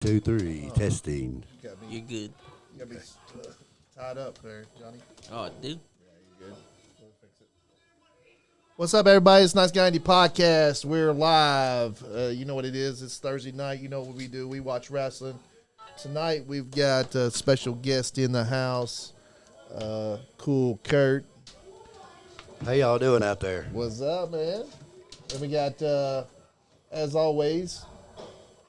Two, three, testing. You're good. You got me tied up there, Johnny. Oh, dude. Yeah, you good. We'll fix it. What's up, everybody? It's NiceGuyAndy podcast. We're live. You know what it is. It's Thursday night. You know what we do. We watch wrestling. Tonight, we've got a special guest in the house, Kool Kirk. How y'all doing out there? What's up, man? And we got, as always,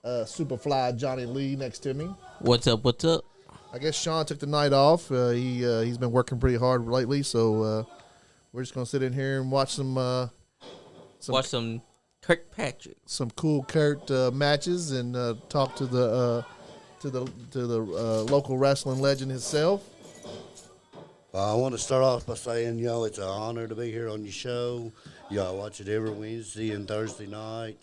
Superfly Johnny Lee next to me. What's up? What's up? I guess Sean took the night off. He's been working pretty hard lately, so we're just gonna sit in here and watch some Watch some Kirkpatrick. some cool Kurt matches and talk to the local wrestling legend himself. I want to start off by saying, it's an honor to be here on your show. I watch it every Wednesday and Thursday night.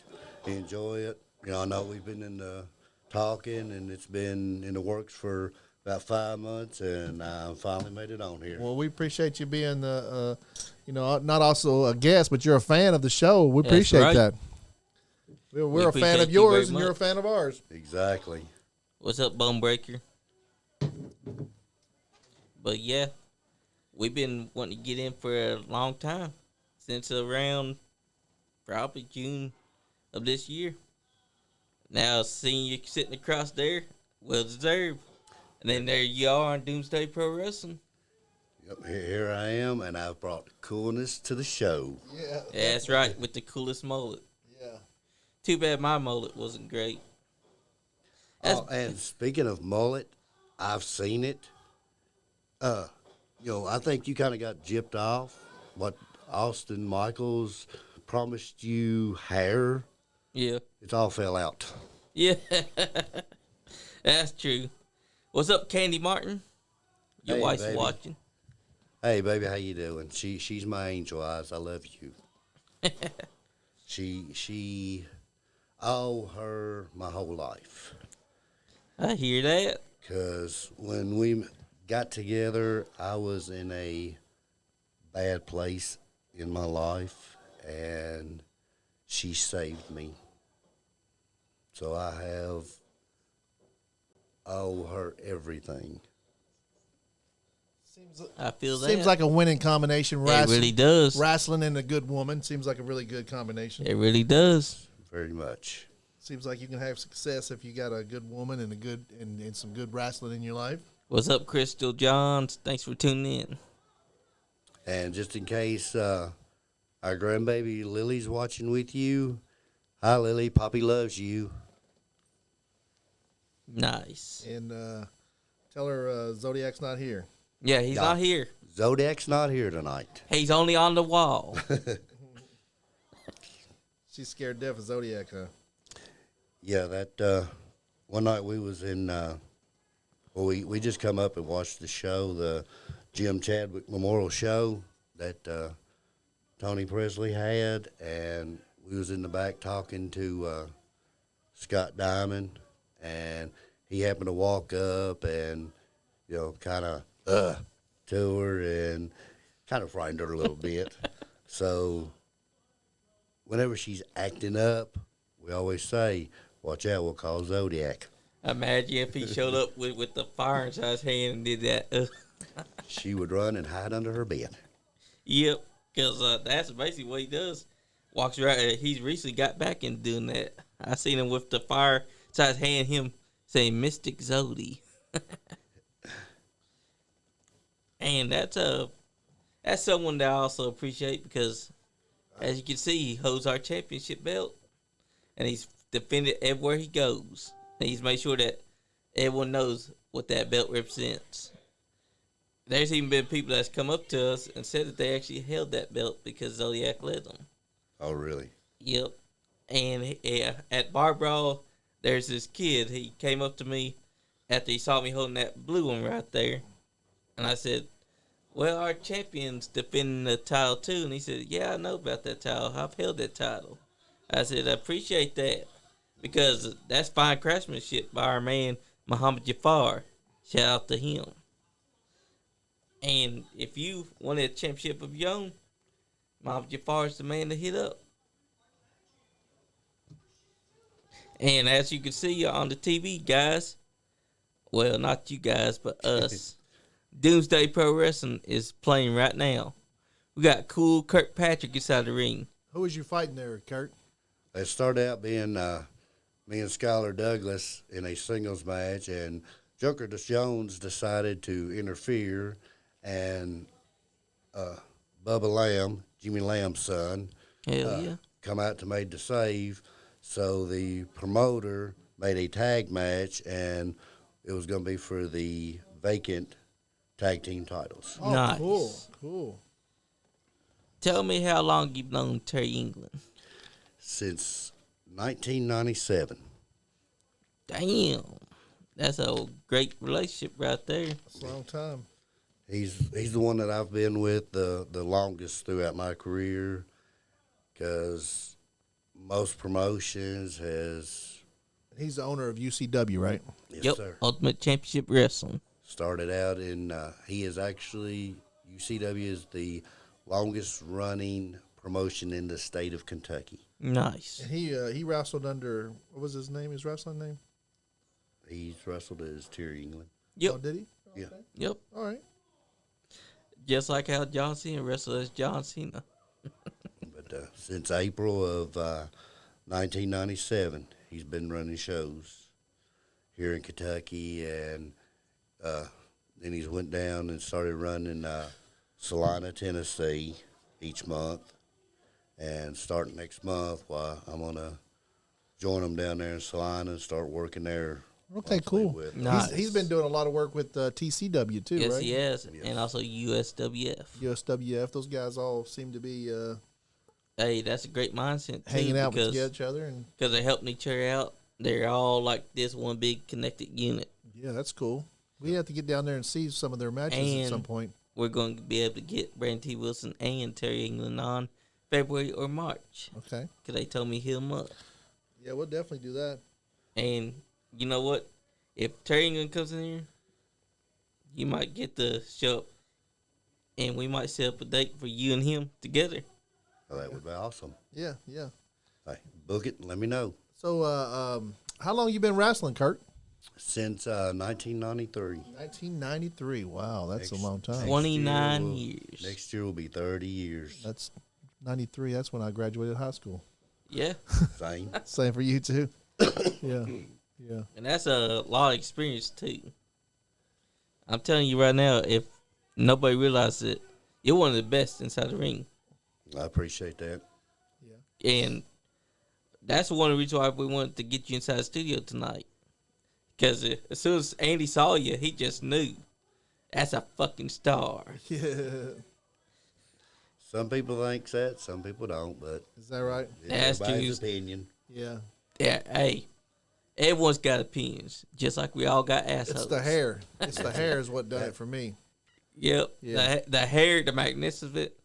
Enjoy it. I know we've been in the talking, and it's been in the works for about 5 months, and I finally made it on here. Well, we appreciate you being not also a guest, but you're a fan of the show. We That's appreciate right. that. We're a fan appreciate of you very yours, and you're a much. fan of ours. Exactly. What's up, Bone Breaker? But yeah, we've been wanting to get in for a long time, since around probably June of this year. Now seeing you sitting across there, well deserved. And then there you are on Doomsday Pro Wrestling. Yep, here I am, and I've brought coolness to the show. Yeah, Yeah, that's right, with the coolest mullet. yeah. Too bad my mullet wasn't great. And speaking of mullet, I've seen it. I think you kind of got gypped off. What Austin Michaels promised you hair, Yeah. it all fell out. Yeah, that's true. What's up, Candy Martin? Your Hey, wife's baby. watching. Hey, baby, how you doing? She's my angel eyes. I love you. she owe her my whole life. I hear that. 'Cause when we got together, I was in a bad place in my life, and she saved me. So I owe her everything. I feel that. Seems like a winning combination. It really does. Wrestling and a good woman seems like a really good combination. It really does. Very much. Seems like you can have success if you got a good woman and and some good wrestling in your life. What's up, Crystal Johns? Thanks for tuning in. And just in case our grandbaby Lily's watching with you, hi, Lily. Poppy loves you. Nice. And tell her Zodiac's not here. Yeah, he's Yeah. not here. Zodiac's not here tonight. He's only on the wall. She's scared deaf of Zodiac, huh? Yeah, that one night we was in. We just come up and watched the show, the Jim Chadwick Memorial Show that Tony Presley had, and we was in the back talking to Scott Diamond, and he happened to walk up and kind of to her and kind of frightened her a little bit. So whenever she's acting up, we always say, "Watch out, we'll call Zodiac." Imagine if he showed up with the fire inside his hand and did that. She would run and hide under her bed. Yep, because that's basically what he does. Walks right. He's recently got back into doing that. I seen him with the fire inside his hand, him saying Mystic Zodi. And that's someone that I also appreciate because, as you can see, he holds our championship belt, and he's defended everywhere he goes. And he's made sure that everyone knows what that belt represents. There's even been people that's come up to us and said that they actually held that belt because Zodiac led them. Oh, really? Yep. And at Bar Brawl, there's this kid. He came up to me after he saw me holding that blue one right there. And I said, well, our champion's defending the title too. And he said, yeah, I know about that title. I've held that title. I said, I appreciate that because that's fine craftsmanship by our man, Muhammad Jafar. Shout out to him. And if you wanted a championship of your own, Muhammad Jafar is the man to hit up. And as you can see on the TV, guys, well, not you guys, but us, Doomsday Pro Wrestling is playing right now. We got Kool Kirkpatrick inside the ring. Who was you fighting there, Kirk? It started out being me and Skylar Douglas in a singles match, and Joker Jones decided to interfere, and Bubba Lamb, Jimmy Lamb's son, Hell yeah. come out to make the save. So the promoter made a tag match, and it was going to be for the vacant tag team titles. Oh, Nice. Cool. Tell me how long you've known Terry England. Since 1997. Damn. That's a great relationship right there. That's a long time. He's the one that I've been with the longest throughout my career, because most promotions has... He's the owner of UCW, right? Yes, Yep. sir. Ultimate Championship Wrestling. Started out in... he is actually... UCW is the longest running promotion in the state of Kentucky. Nice. And he wrestled under, what was his name? His wrestling name? He's wrestled as Terry England. Yep. Oh, did he? Yeah. Okay. Yep. All right. Just like how John Cena wrestled as John Cena. But since April of 1997, he's been running shows here in Kentucky, and then he's went down and started running Salina, Tennessee each month. And starting next month, I'm going to join him down there in Salina and start working there. Okay, cool. With Nice. He's been doing a lot of work with TCW too, Yes, right? he has. Yes. And also USWF. USWF. Those guys all seem to be Hey, that's a great mindset, too. hanging out with because each other, and they're helping each other out. They're all like this one big connected unit. yeah, that's cool. We have to get down there and see some of their matches at And some point. We're going to be able to get Brandon T. Wilson and Terry England on February or March. Okay. Because they told me hit 'em up. Yeah, we'll definitely do that. And you know what? If Terry England comes in here, you might get to show up. And we might set up a date for you and him together. Oh, that would be awesome. Yeah. Hey, book it and let me know. So, how long you been wrestling, Kirk? Since 1993. 1993. Wow, that's a long time. 29 years. Next year will be 30 years. That's 93. That's when I graduated high school. Yeah. Same. Same for you too. Yeah. And that's a lot of experience, too. I'm telling you right now, if nobody realizes it, you're one of the best inside the ring. I appreciate that. And that's one of the reasons why we wanted to get you inside the studio tonight. Because as soon as Andy saw you, he just knew. That's a fucking star. Yeah. Some people think that, some people don't, but Is that right? it's That's everybody's true. opinion. Yeah. Yeah, hey. Everyone's got opinions, just like we all got assholes. It's the hair. It's the hair is what done it for me. Yep. Yeah. The hair, the magnificence of it,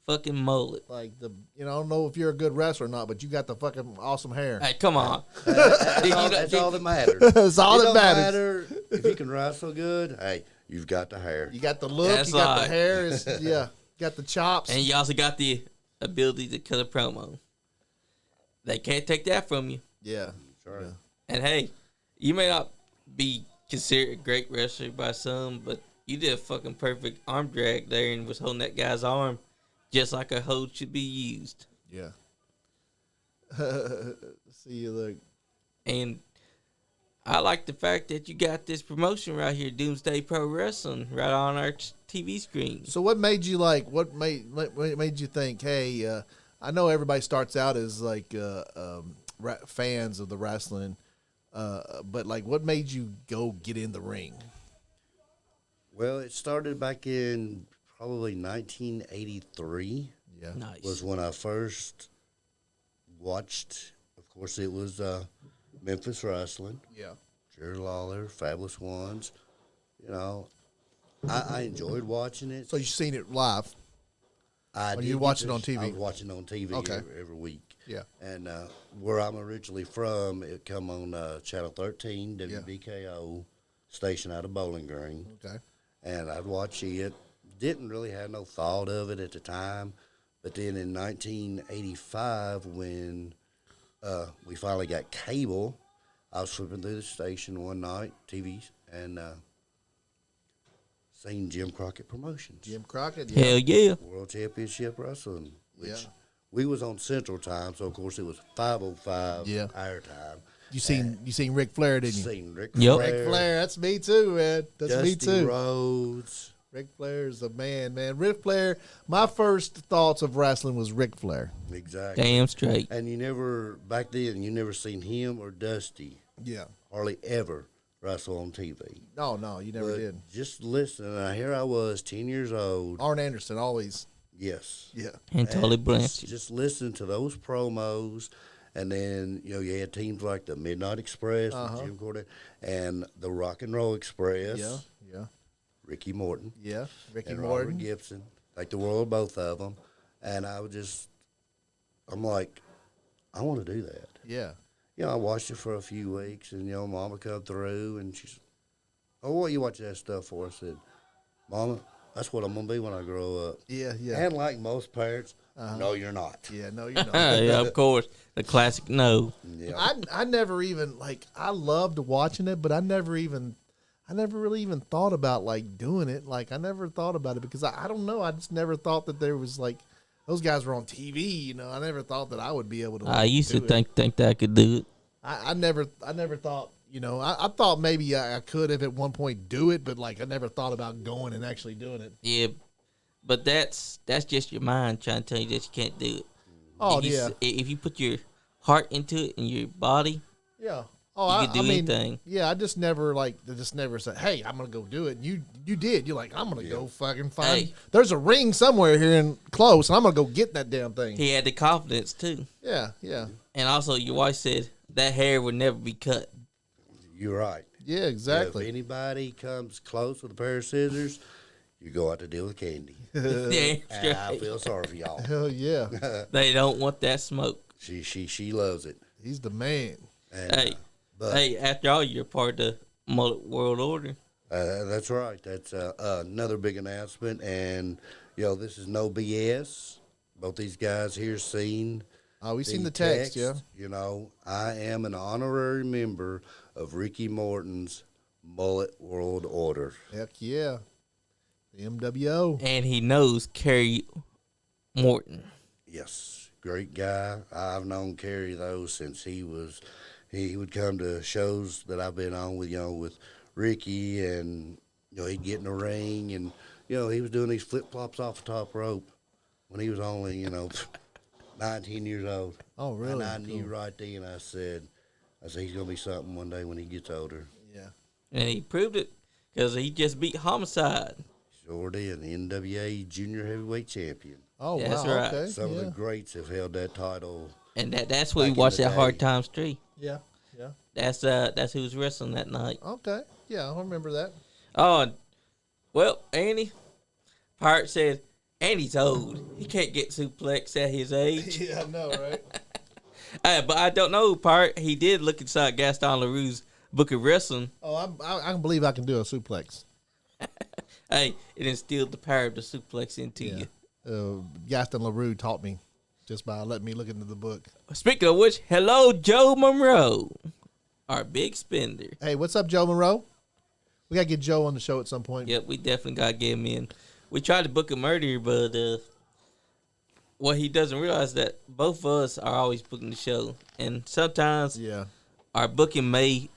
fucking mullet. Like I don't know if you're a good wrestler or not, but you got the fucking awesome hair. Hey, come on. That's all that matters. That's all It that don't matters. matter if you can wrestle good. Hey, you've got the hair. You got the look. That's you got right. the hair. You got the chops. And you also got the ability to cut a promo. They can't take that from you. yeah. Sure. Yeah. And hey, you may not be considered a great wrestler by some, but you did a fucking perfect arm drag there and was holding that guy's arm just like a hold should be used. Yeah. See you look. And I like the fact that you got this promotion right here, Doomsday Pro Wrestling, right on our TV screen. So what made you like? What made you think? Hey, I know everybody starts out as like fans of the wrestling, but like, what made you go get in the ring? Well, it started back in probably 1983 Yeah. Nice. was when I first watched. Of course, it was Memphis Wrestling. Yeah. Jerry Lawler, Fabulous Ones. You know, I enjoyed watching it. So you seen it live? I Or did you get watch it to- on TV? I was watching on TV Okay. every week. Yeah. And where I'm originally from, it come on Channel 13, WBKO, station out of Bowling Green. Okay. And I'd watch it. Didn't really have no thought of it at the time. But then in 1985, when we finally got cable. I was flipping through the station one night, TVs, and seen Jim Crockett Promotions. Jim Crockett. Hell yeah. World Championship Wrestling, which Yeah. we was on Central Time, so of course it was 5:05 Yeah. our time. You seen Ric Flair, didn't you? Seen Ric Yep. Flair, Ric Flair, that's me too, man. That's Dusty me too. Rhodes. Ric Flair's the man. Ric Flair. My first thoughts of wrestling was Ric Flair. Exactly. Damn straight. And you never, back then, you never seen him or Dusty Yeah. hardly ever wrestle on TV. No, you never But did. just listening, here I was, 10 years old. Arn Anderson always. Yes. Yeah. And Tully And Blanchard. just listening to those promos, and then you had teams like the Midnight Express, with Jim Cornette, and the Rock and Roll Express, Yeah. Ricky Morton, Yeah. Ricky and Morton. Robert Gibson, like the world, both of them, and I'm like, I want to do that. Yeah. I watched it for a few weeks, and Mama come through, and she's, oh, what you watch that stuff for? I said, Mama, that's what I'm gonna be when I grow up. Yeah. And like most parents, no, you're not. Yeah. No, you're not. Yeah, of course. The classic no. Yeah. I never even I loved watching it, but I never really even thought about doing it. I never thought about it because I don't know. I just never thought that there was those guys were on TV. I never thought that I would be able to. I used to do it. think that I could do it. I never thought. I thought maybe I could have at one point do it, but I never thought about going and actually doing it. Yeah, but that's just your mind trying to tell you that you can't do it. Oh if you, yeah, If you put your heart into it and your body, yeah. Oh, you could do anything. Yeah, I just never said, "Hey, I'm gonna go do it." You did. You're like, "I'm gonna go fucking find." Hey. There's a ring somewhere here in close, and I'm gonna go get that damn thing. He had the confidence too, Yeah. and also your wife said that hair would never be cut. You're right. Yeah, If exactly. anybody comes close with a pair of scissors, you go out to deal with Candy. Damn And I straight. feel sorry for y'all. Hell yeah. They don't want that smoke. She loves it. He's the man. And, Hey, but hey, after all, you're part of the Mullet World Order. that's right. That's another big announcement. And this is no BS. Both these guys here seen. Oh, we seen the text, yeah. I am an honorary member of Ricky Morton's Mullet World Order. Heck yeah. The MWO. And he knows Kerry Morton. Yes, great guy. I've known Kerry though since he would come to shows that I've been on with Ricky, and he'd get in the ring, and he was doing these flip flops off the top rope when he was only 19 years old. Oh, really? And I knew Cool. right then. I said he's gonna be something one day when he gets older. Yeah. And he proved it because he just beat Homicide. Sure did. NWA Junior Heavyweight Champion. Oh, That's wow. right. Okay. Some yeah. of the greats have held that title. And that's where we Back in watched the that Hard day. Times 3. Yeah. Yeah. That's who was wrestling that night. Okay. Yeah, I remember that. Oh, well, Andy, Pirate said, Andy's old. He can't get suplex at his age. Yeah, I know, right? But I don't know, Pirate. He did look inside Gaston LaRue's Book of Wrestling. Oh, I can believe I can do a suplex. Hey, it instilled the power of the suplex into Yeah. you. Gaston LaRue taught me just by letting me look into the book. Speaking of which, hello, Joe Monroe, our big spender. Hey, what's up, Joe Monroe? We got to get Joe on the show at some point. Yep, we definitely got to get him in. We tried to book him earlier, but what he doesn't realize that both of us are always booking the show. And sometimes Yeah. our booking may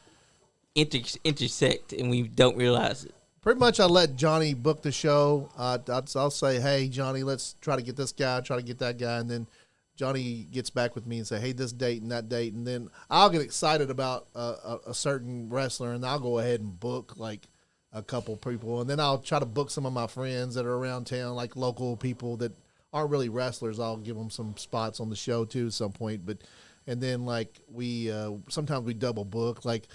intersect and we don't realize it. Pretty much I let Johnny book the show. I'll say, hey, Johnny, let's try to get this guy, try to get that guy. And then Johnny gets back with me and say, hey, this date and that date. And then I'll get excited about a certain wrestler, and I'll go ahead and book, like, a couple people. And then I'll try to book some of my friends that are around town, like local people that aren't really wrestlers. I'll give them some spots on the show, too, at some point. And then, like, sometimes we double book. Like,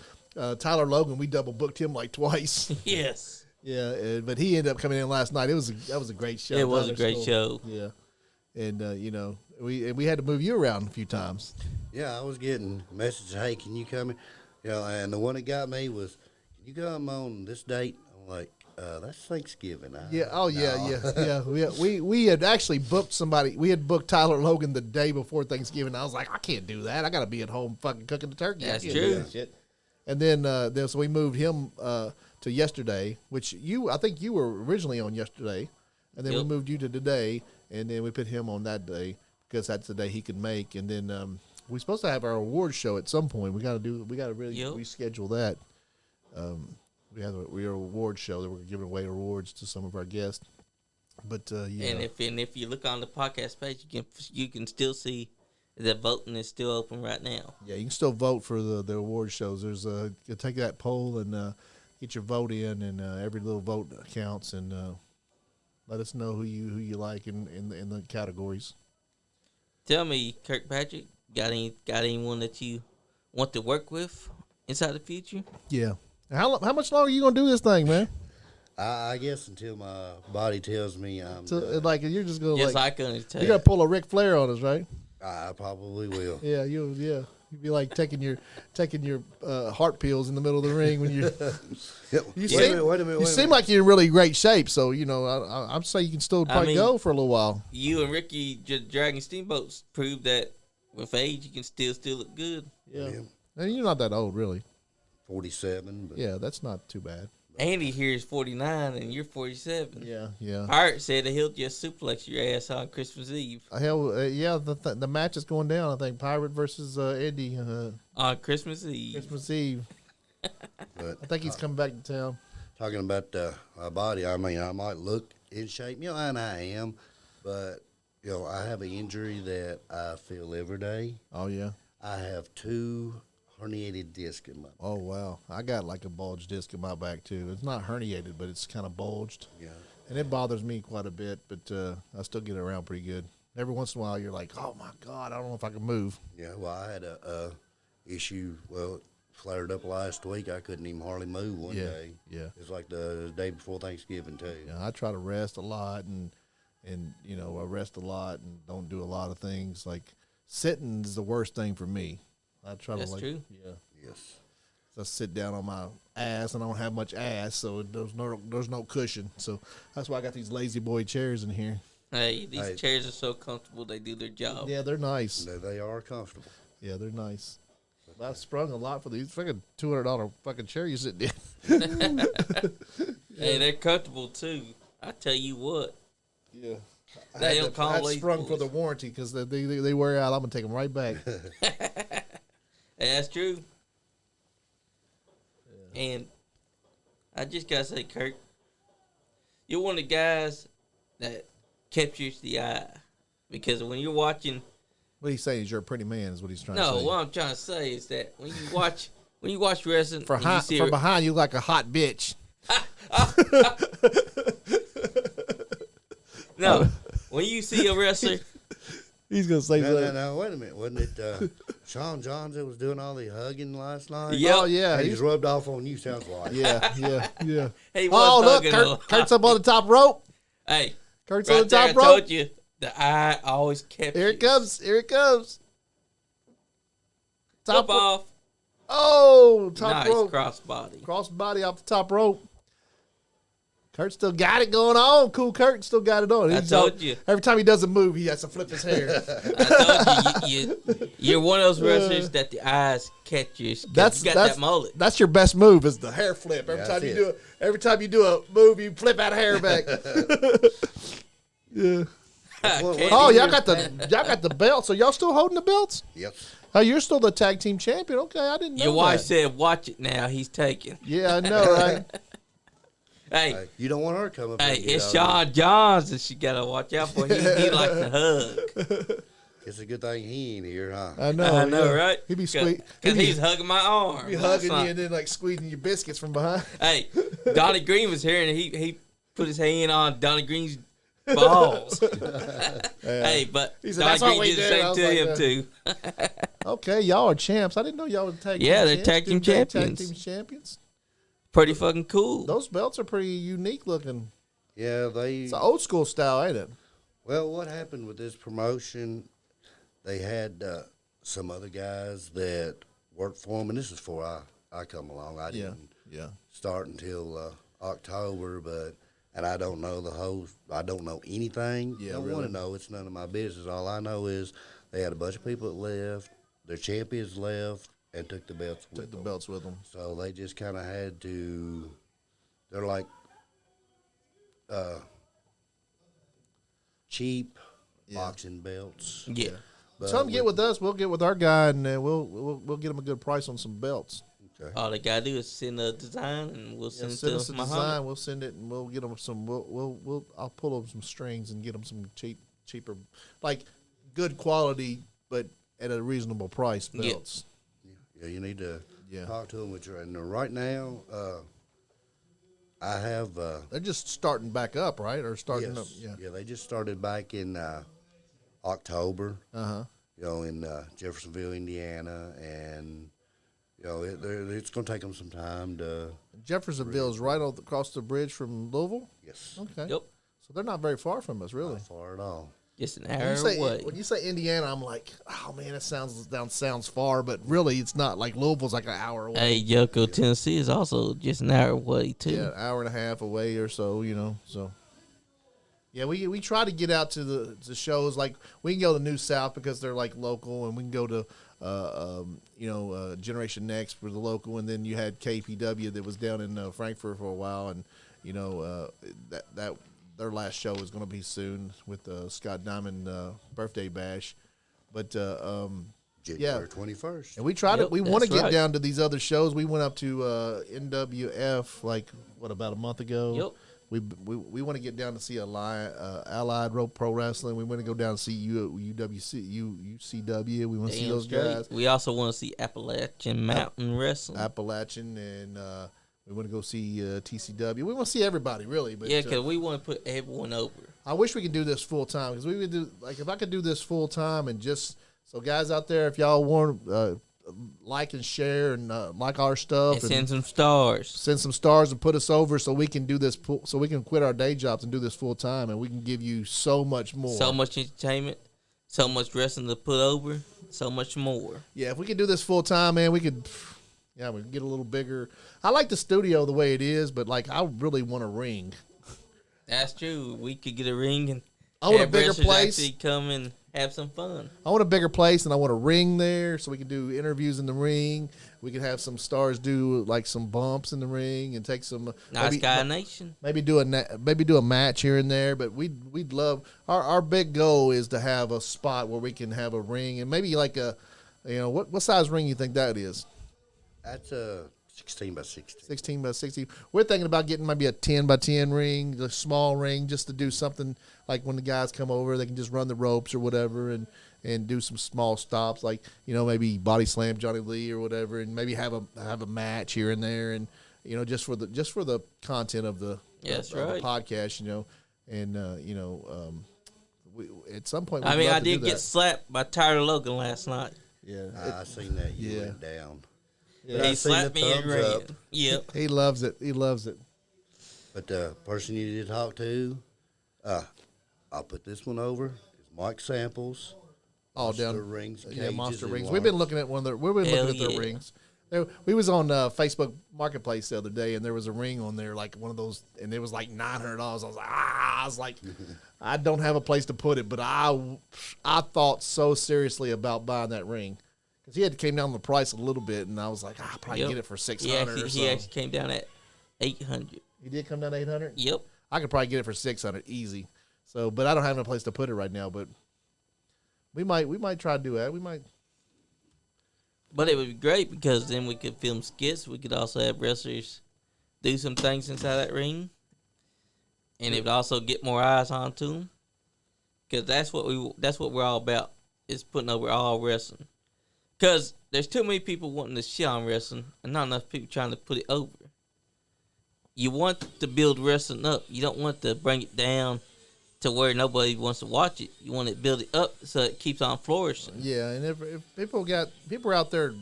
Tyler Logan, we double booked him, like, twice. Yes. Yeah, but he ended up coming in last night. That was a great show. It was a Tyler's great cool. show. Yeah, and we had to move you around a few times. Yeah, I was getting messages, hey, can you come in? And the one that got me was, can you come on this date? I'm like, that's Thanksgiving. Yeah. Oh, yeah, No. yeah. We had actually booked somebody. We had booked Tyler Logan the day before Thanksgiving. I was like, I can't do that. I got to be at home fucking cooking the turkey. That's I can't do true. that shit. And then so we moved him to yesterday, which I think you were originally on yesterday, and then we Yep. moved you to today, and then we put him on that day because that's the day he could make. And then we're supposed to have our awards show at some point. We got to really Yep. reschedule that. We have a award show that we're giving away awards to some of our guests. But yeah, And if you look on the podcast page, you can still see that voting is still open right now. yeah, you can still vote for the award shows. There's you take that poll and get your vote in, and every little vote counts. And let us know who you like in the categories. Tell me, Kirkpatrick, got anyone that you want to work with inside the future? Yeah. How much longer are you gonna do this thing, man? I guess until my body tells me I'm So done. like you're just gonna Just like like Undertaker. you're gonna pull a Ric Flair on us, right? I probably will. Yeah, you'd be like taking your heart pills in the middle of the ring when you. Wait a minute. You seem like you're in really great shape, so I'd say you can still probably go for a little while. You and Ricky Dragon Steamboats proved that with age you can still look good. Yeah, Yeah. and you're not that old, really. 47. But Yeah, that's not too bad. Andy here is 49 and you're 47. Yeah. Pirate said that he'll just suplex your ass on Christmas Eve. Hell, yeah. The match is going down. I think Pirate versus Eddie On Christmas Eve. Christmas Eve. but I think he's coming back to town. talking about my body, I mean, I might look in shape, and I am, but I have an injury that I feel every day. Oh yeah. I have 2 herniated discs in my. Oh wow. I got like a bulge disc in my back too. It's not herniated, but it's kind of bulged. Yeah. And it bothers me quite a bit, but I still get around pretty good. Every once in a while, you're like, oh, my God, I don't know if I can move. Yeah, well, I had a issue, it flared up last week. I couldn't even hardly move one day. Yeah. It was like the day before Thanksgiving, too. Yeah, I try to rest a lot, and I rest a lot and don't do a lot of things. Like, sitting is the worst thing for me. I try That's to, true. Yeah. Yes. I sit down on my ass, and I don't have much ass, so there's no cushion. So that's why I got these lazy boy chairs in here. Hey, these chairs are so comfortable, they do their job. Yeah, they're nice. They are comfortable. Yeah, they're nice. I sprung a lot for these fucking $200 fucking chair you sitting in. Hey, they're comfortable too. I tell you what. Yeah. They don't call I lazy sprung boys. for the warranty because they wear out. I'm gonna take them right back. Hey, that's true. And I just gotta say, Kirk, you're one of the guys that captures the eye, because when you're watching, What he's saying is you're a pretty man, is what he's trying to no, say. what I'm trying to say is that when you watch wrestling, From and you see her- behind, you like a hot bitch. no, when you see a wrestler, He's gonna say No, wait a minute. Wasn't it Sean Johns that was doing all the hugging last night? Yep. Oh yeah, He's rubbed off on you, sounds like. yeah. he was Oh look, hugging a lot. Kurt's up on the top rope. Hey, Kurt's right on the there, I top rope. told you, the eye always captures. Here it comes. Here it comes. Top rope. off. Oh, top Nice rope. crossbody. Cross body off the top rope. Kurt still got it going on. Cool Kurt still got it on. I told you. Every time he doesn't move, he has to flip his hair. I told you're one of those wrestlers that the eyes catch you. You got that mullet. That's your best move is the hair flip. Yeah, Every time you do a move, you flip out a hair back. Yeah. Oh, y'all got the belt. So y'all still holding the belts? Yep. Oh, you're still the tag team champion. Okay, I didn't know Your wife that. said, "Watch it now. He's taking." Yeah, I know, right? Hey, You don't want her to come up. hey, and get it's out Sean Johns that she gotta watch out for. He like to hug. It's a good thing he ain't here, huh? I know. I know, yeah. right? He'd be sweet. Because he's hugging my arm. be hugging you and then like squeezing your biscuits from behind. Hey, Donnie Green was here and he put his hand on Donnie Green's balls. Hey, but He said, Donnie "That's what Green we did the do." I same was to like, him too. Okay, y'all are champs. I didn't know y'all were tag team Yeah, they're champs. tag team Tag champions. team champions. Pretty fucking cool. Those belts are pretty unique looking. Yeah, It's an old school style, ain't it? Well, what happened with this promotion, they had some other guys that worked for them, and this is before I come along. I didn't Yeah. start until October, and I don't know I don't know anything. Yeah, I don't really. want to know. It's none of my business. All I know is they had a bunch of people that left, their champions left, and took the belts with them. with them. So they just kind of had to. They're like cheap boxing belts. Yeah. But Come get with us. We'll get with our guy, and we'll get him a good price on some belts. Okay. All they gotta do is send a design, and we'll send Send it us to a Muhammad. design. We'll send it, and we'll get them some. I'll pull them some strings and get them some cheaper, like good quality, but at a reasonable price Yeah. belts. Yeah, you need to Yeah. talk to them. And right now, I have. They're just starting back up, right? Or starting Yes. up. Yeah. Yeah, they just started back in October. In Jeffersonville, Indiana, and it's going to take them some time to. Jeffersonville is right across the bridge from Louisville. Yes. Okay. Yep. So they're not very far from us, really. Not far at all. Just an When hour you say, away. when you say Indiana, I'm like, oh man, that sounds far, but really it's not. Like Louisville's like an hour away. Hey, Yoko, Tennessee is also just an hour away too. Yeah, an hour and a half away or so, So, yeah, we try to get out to the shows. Like we can go to New South because they're like local, and we can go to Generation Next for the local, and then you had KPW that was down in Frankfurt for a while, and that their last show is going to be soon with Scott Diamond birthday bash, but January 21st. and we tried Yep, it. We want to that's get right. down to these other shows. We went up to NWF about a month ago. Yep. We want to get down to see Allied Rope Pro Wrestling. We want to go down and see UCW. We want to see Damn those straight. guys. We also want to see Appalachian Mountain Wrestling. Appalachian, and we want to go see TCW. We want to see everybody, really. But Yeah, because we want to put everyone over. I wish we could do this full time, because we would do, like, if I could do this full time, and just so guys out there, if y'all want like and share and like our stuff And send some stars. send some stars and put us over, so we can do this so we can quit our day jobs and do this full time, and we can give you so much more. So much entertainment, so much wrestling to put over, so much more. Yeah, if we could do this full time, man, we could. Yeah, we could get a little bigger. I like the studio the way it is, but like I really want a ring. That's true. We could get a ring and I want a have bigger wrestlers place. actually come and have some fun. I want a bigger place, and I want a ring there, so we can do interviews in the ring. We could have some stars do like some bumps in the ring and take some Nice Guy Nation. maybe do a match here and there. But we'd love our big goal is to have a spot where we can have a ring, and maybe like what size ring you think that is? That's a 16 by 16. 16 by 60. We're thinking about getting maybe a 10 by 10 ring, the small ring, just to do something like when the guys come over, they can just run the ropes or whatever, and do some small stops, like maybe body slam Johnny Lee or whatever, and maybe have a match here and there, and just for the content of the Yes, of the right. podcast, and we, at some point. I we'd mean, love I to do did get that. slapped by Tyler Logan last night. Yeah, I seen that you Yeah. went down. Yeah. But I He seen slapped the me and thumbs ran. up. Yep. he loves it. He loves it. But the person you did talk to, I'll put this one over. It's Mike Samples. All Monster down rings, yeah, cages, monster and rings. We've been locks. looking at one of their. We've been Hell looking at their yeah. rings. We was on Facebook Marketplace the other day, and there was a ring on there, like one of those, and it was like $900. I was like, I don't have a place to put it, but I thought so seriously about buying that ring, because he came down the price a little bit, and I was like, I'll probably Yep. get it for $600 or He so. actually came down at 800. He did come down to 800. Yep. I could probably get it for 600 easy. So, but I don't have no place to put it right now. But we might try to do that. We might. But it would be great because then we could film skits. We could also have wrestlers do some things inside that ring, and it would also get more eyes onto them. Because that's what we're all about, is putting over all wrestling. Because there's too many people wanting to shit on wrestling, and not enough people trying to put it over. You want to build wrestling up. You don't want to bring it down to where nobody wants to watch it. You want to build it up so it keeps on flourishing. Yeah, and if people are out there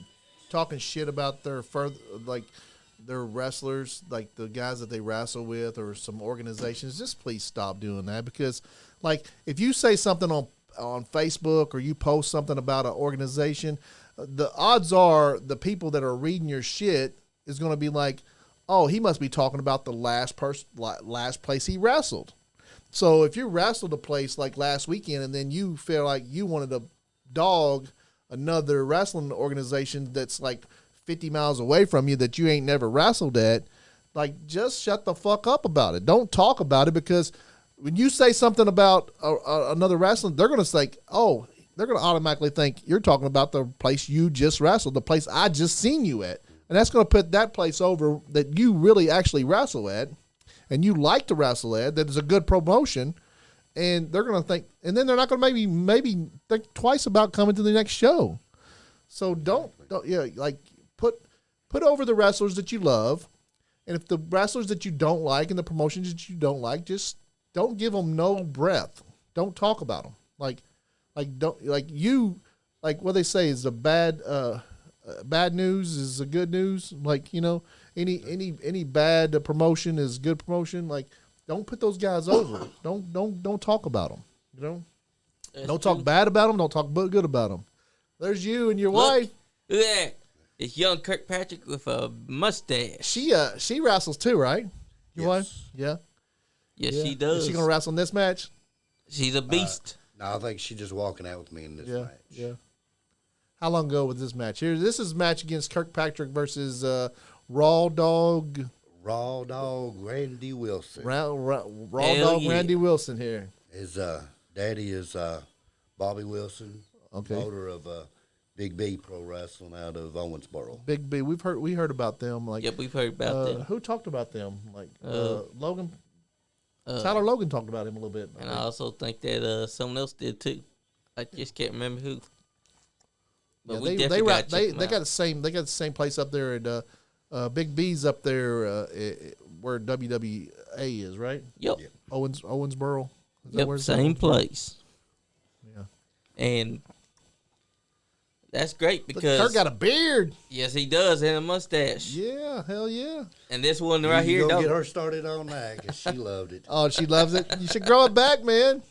talking shit about their wrestlers, like the guys that they wrestle with, or some organizations, just please stop doing that. Because, like, if you say something on Facebook, or you post something about an organization, the odds are the people that are reading your shit is going to be like, oh, he must be talking about the last place he wrestled. So if you wrestled a place like last weekend and then you feel like you wanted to dog another wrestling organization that's like 50 miles away from you that you ain't never wrestled at, like, just shut the fuck up about it. Don't talk about it, because when you say something about another wrestling, they're going to say, oh, they're going to automatically think you're talking about the place you just wrestled, the place I just seen you at. And that's going to put that place over that you really actually wrestle at and you like to wrestle at, that is a good promotion. And they're going to think, and then they're not going to maybe think twice about coming to the next show. So don't put over the wrestlers that you love. And if the wrestlers that you don't like and the promotions that you don't like, just don't give them no breath. Don't talk about them. Like what they say is bad news is a good news. Like, any bad promotion is good promotion. Like, don't put those guys over. Don't talk about them. Don't talk bad about them. Don't talk good about them. There's you and your wife. Look at that. It's young Kirkpatrick with a mustache. She wrestles too, right? Your wife? Yeah. Yes, she does. Is she gonna wrestle in this match? She's a beast. No, I think she's just walking out with me in this match. Yeah. How long ago was this match? This is a match against Kirkpatrick versus Raw Dog Randy Wilson. Raw Dog Randy Wilson here. His daddy is Bobby Wilson, promoter of Big B Pro Wrestling out of Owensboro. Big B, we heard about them. Like, yep, we've heard about them. Who talked about them? Like Logan. Tyler Logan talked about him a little bit. And I also think that someone else did too. I just can't remember who. But they got the same place up there at Big B's up there where WWA is, right? Yep. Owensboro. Yep, same place. Yeah. And that's great because Kirk got a beard. Yes, he does, and a mustache. Yeah, hell yeah. And this one right here, don't get her started on that because she loved it. Oh, she loves it. You should grow it back, man.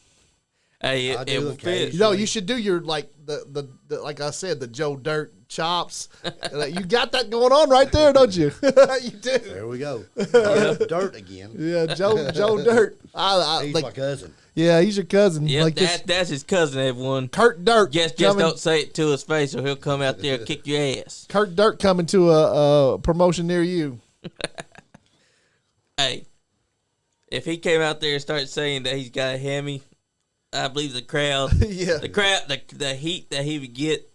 Hey, it will fit. You should do your like the like I said, the Joe Dirt chops. You got that going on right there, don't you? You do. There we go. Dirt again. Yeah, Joe Dirt. He's my cousin. Yeah, he's your cousin. Yeah, like that's his cousin, everyone. Kurt Dirt. Just don't say it to his face, or he'll come out there and kick your ass. Kurt Dirt coming to a promotion near you. Hey, if he came out there and started saying that he's got a hammy, I believe the crowd, the heat that he would get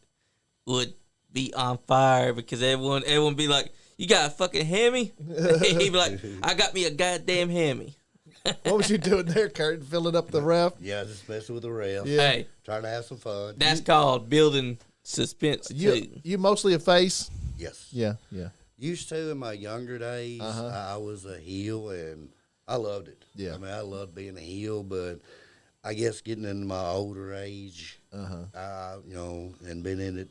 would be on fire, because everyone would be like, "You got a fucking hammy?" He'd be like, "I got me a goddamn hammy." What was you doing there, Kurt? Filling up the ref? Yeah, just messing with the ref. Yeah. Hey, trying to have some fun. That's called building suspense too. You mostly a face? Yes. Yeah. Used to in my younger days. I was a heel and I loved it. Yeah. I mean, I loved being a heel, but I guess getting into my older age, and been in it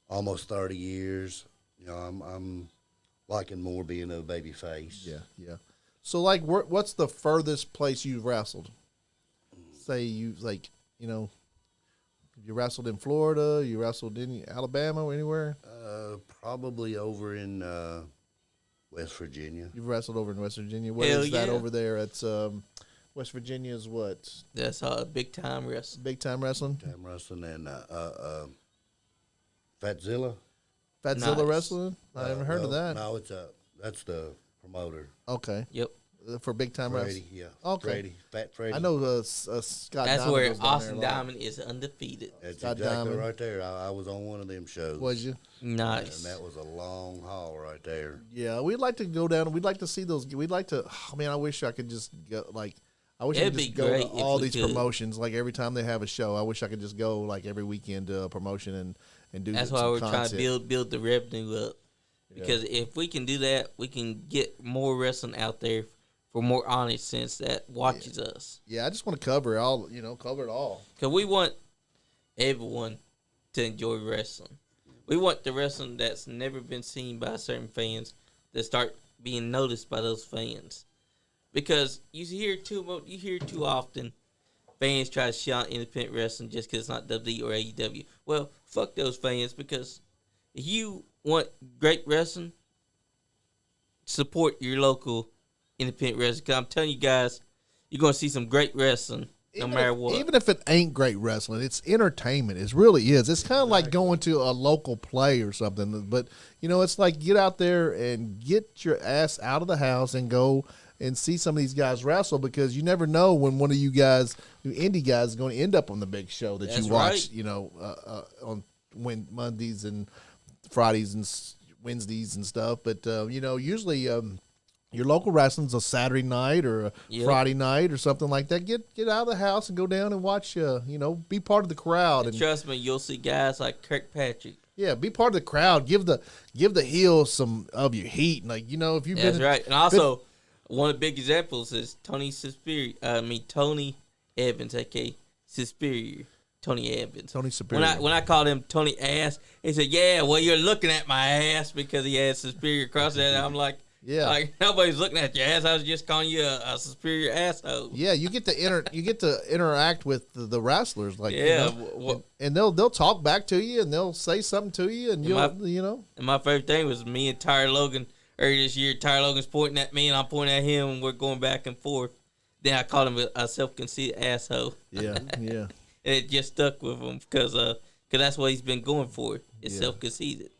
almost 30 years, I'm liking more being a baby face. Yeah. So, like, what's the furthest place you've wrestled? Say you wrestled in Florida, you wrestled in Alabama or anywhere? Probably over in West Virginia. You've wrestled over in West Virginia. What is that over there? It's West Virginia's what? That's Big Time Wrestling. Big Time Wrestling? Big Time Wrestling and Fatzilla. Fatzilla Wrestling? I haven't heard of that. No, that's the promoter. Okay. Yep. For Big Time Wrestling? Yeah. Okay. Fat Freddy. I know Scott That's Diamond where goes down Austin there Diamond is undefeated. That's Scott exactly Diamond. right there. I was on one of them shows. Was you? Nice. And that was a long haul right there. Yeah, we'd like to go down. We'd like to see those. We'd like to. Oh, man, I wish I could just go. Like, I wish I could just go to all these promotions. Like every time they have a show, I wish I could just go like every weekend to a promotion and do. That's why we're trying to build the revenue up. Because if we can do that, we can get more wrestling out there for more honest sense that watches us. Yeah, I just want to cover it all. Cover it all. Because we want everyone to enjoy wrestling. We want the wrestling that's never been seen by certain fans to start being noticed by those fans. Because you hear too often fans try to shit on independent wrestling just because it's not WWE or AEW. Well, fuck those fans, because if you want great wrestling, support your local independent wrestling. 'Cause I'm telling you guys, you're gonna see some great wrestling no matter what. Even if it ain't great wrestling, it's entertainment. It really is. It's kind of like going to a local play or something. But, it's like get out there and get your ass out of the house and go and see some of these guys wrestle, because you never know when one of you guys, the indie guys, is going to end up on the big show that That's you watch, right. on Mondays and Fridays and Wednesdays and stuff. But, usually your local wrestling's a Saturday night or a Friday night or something like that. Get out of the house and go down and watch, be part of the crowd. And trust me, you'll see guys like Kirkpatrick. Yeah, be part of the crowd. Give the heel some of your heat. Like, if you've That's been right. And also, one of the big examples is Tony Evans, aka Suspirier. Tony Evans. Tony Superior. When I called him Tony Ass, he said, "Yeah, well, you're looking at my ass," because he had Suspirier across that. I'm like, yeah, like nobody's looking at your ass. I was just calling you a superior asshole. Yeah, you get to interact with the wrestlers, like, yeah, and they'll talk back to you and they'll say something to you, and And my favorite thing was me and Tyler Logan earlier this year. Tyler Logan's pointing at me and I'm pointing at him, and we're going back and forth. Then I called him a self-conceited asshole. Yeah, yeah. And it just stuck with him because that's what he's been going for. It's self-conceited.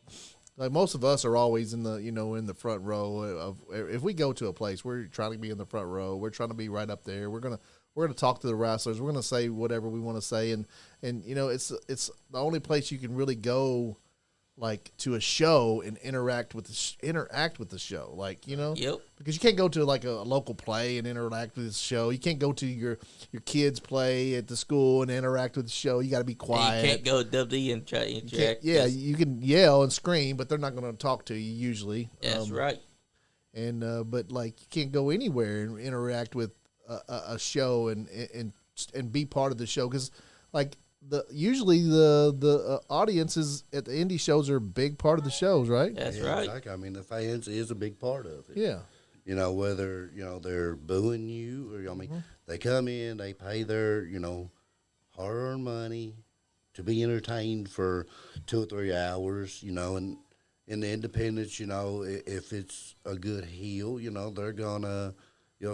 Like most of us are always in the in the front row of, if we go to a place, we're trying to be in the front row. We're trying to be right up there. We're gonna talk to the wrestlers. We're gonna say whatever we want to say, and it's the only place you can really go, like, to a show and interact with the show, like, Yep. because you can't go to like a local play and interact with the show. You can't go to your kids' play at the school and interact with the show. You got to be quiet. And you can't go to WWE and try to interact. You can yell and scream, but they're not going to talk to you usually. That's right. And but like, you can't go anywhere and interact with a show and be part of the show, because like usually the audiences at the indie shows are a big part of the shows, right? That's right. Exactly. I mean, the fans is a big part of it. Yeah. Whether they're booing you or they come in, they pay their hard-earned money to be entertained for 2 or 3 hours. And in the independents, if it's a good heel, they're gonna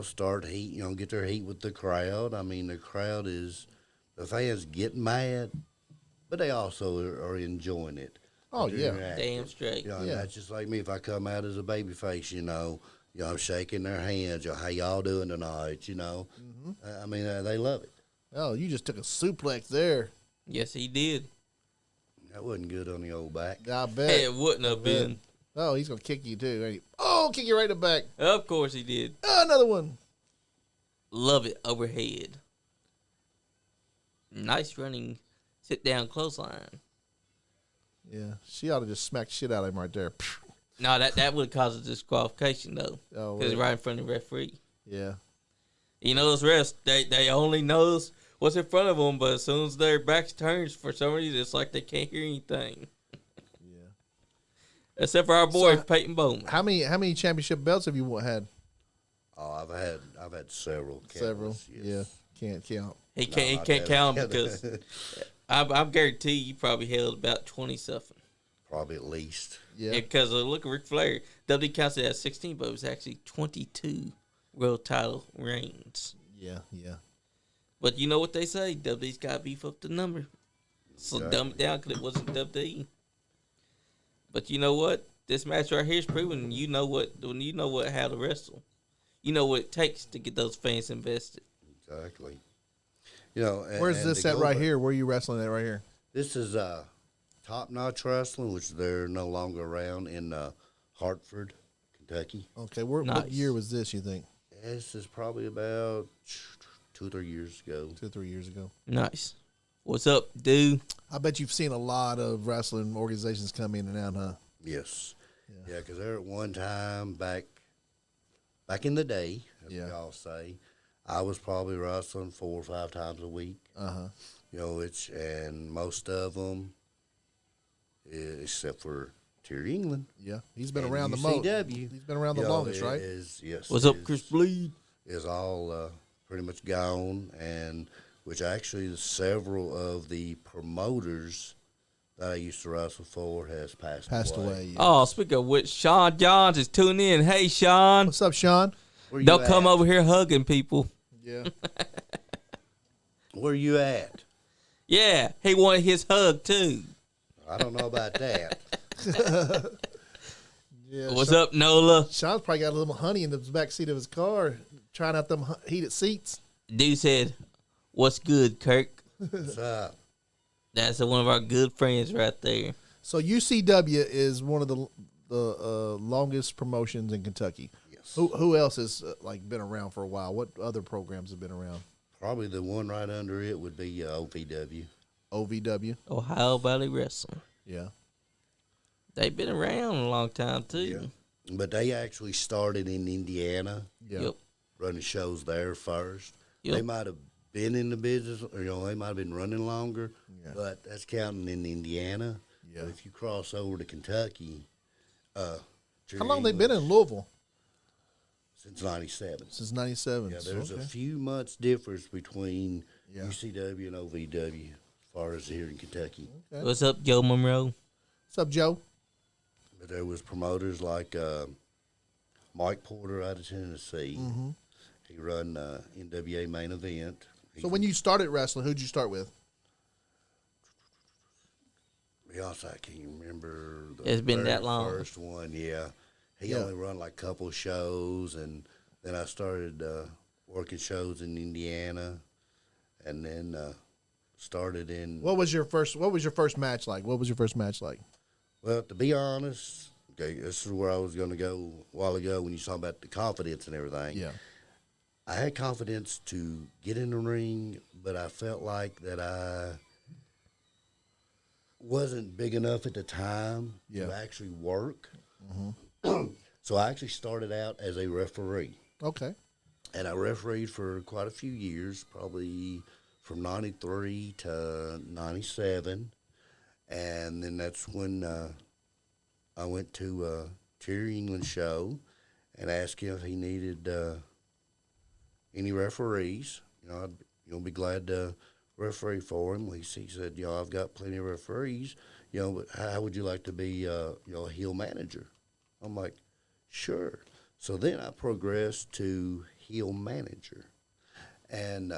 start heat, get their heat with the crowd. I mean, the crowd is. The fans get mad, but they also are enjoying it. Oh, yeah. Damn straight. That's just like me. If I come out as a baby face, I'm shaking their hands. How y'all doing tonight? Mm-hmm. I mean, they love it. Oh, you just took a suplex there. Yes, he did. That wasn't good on the old back. I bet. Hey, it wouldn't have been. Oh, he's going to kick you too, ain't he? Oh, kick you right in the back. Of course he did. Another one. Love it overhead. Nice running sit-down clothesline. Yeah, she ought to just smack the shit out of him right there. No, that would cause a disqualification, though. Oh, because right in front of the referee. Yeah. Those refs, they only knows what's in front of them, but as soon as their back turns, for some reason, it's like they can't hear anything. Yeah. Except for our boy, Peyton Bowman. How many championship belts have you had? Oh, I've had several. Several. Yes. Yeah. Can't count. He can't count them because I'm guaranteed you probably held about 20-something. Probably at least. Yeah. Because look at Ric Flair. WWE counts it as 16, but it was actually 22 world title reigns. Yeah, yeah. But you know what they say? WWE's got to beef up the number. So Exactly. dumb it down because it wasn't WWE. But you know what? This match right here is proving you know how to wrestle. You know what it takes to get those fans invested. Exactly. Where's this at right here? Where are you wrestling at right here? This is Top Notch Wrestling, which they're no longer around in Hartford, Kentucky. Okay, what Nice. year was this, you think? This is probably about 2 or 3 years ago. 2 or 3 years ago. Nice. What's up, dude? I bet you've seen a lot of wrestling organizations come in and out, huh? Yes. Yeah, because there at one time back in the day, as Yeah. we all say, I was probably wrestling 4 or 5 times a week. Uh-huh. And most of them, except for Terry England. Yeah. He's been And around the most. UCW. He's been around the longest, right? Yes. What's up, Chris Bleed? Is all pretty much gone, and which actually several of the promoters that I used to wrestle for has passed away. Yeah. Oh, speaking of which, Sean Johns is tuning in. Hey, Sean. What's up, Sean? Where you Don't at? come over here hugging people. Yeah. Where you at? Yeah, he wanted his hug, too. I don't know about that. Yeah. What's up, Nola? Sean's probably got a little honey in the back seat of his car, trying out them heated seats. Dude said, "What's good, Kirk?" What's up? That's one of our good friends right there. So UCW is one of the longest promotions in Kentucky. Yes. Who else has like been around for a while? What other programs have been around? Probably the one right under it would be OVW. OVW. Ohio Valley Wrestling. Yeah. They've been around a long time, too. Yeah. But they actually started in Indiana, Yeah. Yep. running shows there first. Yep. They might have been in the business, or they might have been running longer, Yeah. but that's counting in Indiana. Yeah. But if you cross over to Kentucky, How long they been in Louisville? Since '97. Since '97. Yeah, there's okay. a few months difference between Yeah. UCW and OVW as far as here in Kentucky. Okay. What's up, Joe Monroe? What's up, Joe? But there was promoters like Mike Porter out of Tennessee. Mm-hmm. He run NWA main event. So when you started wrestling, who'd you start with? To be honest, I can't remember. It's been that long. First one, yeah. He Yeah. only run like a couple shows, and then I started working shows in Indiana, and then started in. What was your first match like? What was your first match like? Well, to be honest, okay, this is where I was going to go a while ago when you talk about the confidence and everything. Yeah. I had confidence to get in the ring, but I felt like that I wasn't big enough at the time Yeah. to actually work. Mm-hmm. So I actually started out as a referee. Okay. And I refereed for quite a few years, probably from 93 to 97. And then that's when I went to Terry England's show and asked him if he needed any referees. I'd be glad to referee for him. He said, I've got plenty of referees, but how would you like to be, a heel manager? I'm like, sure. So then I progressed to heel manager. And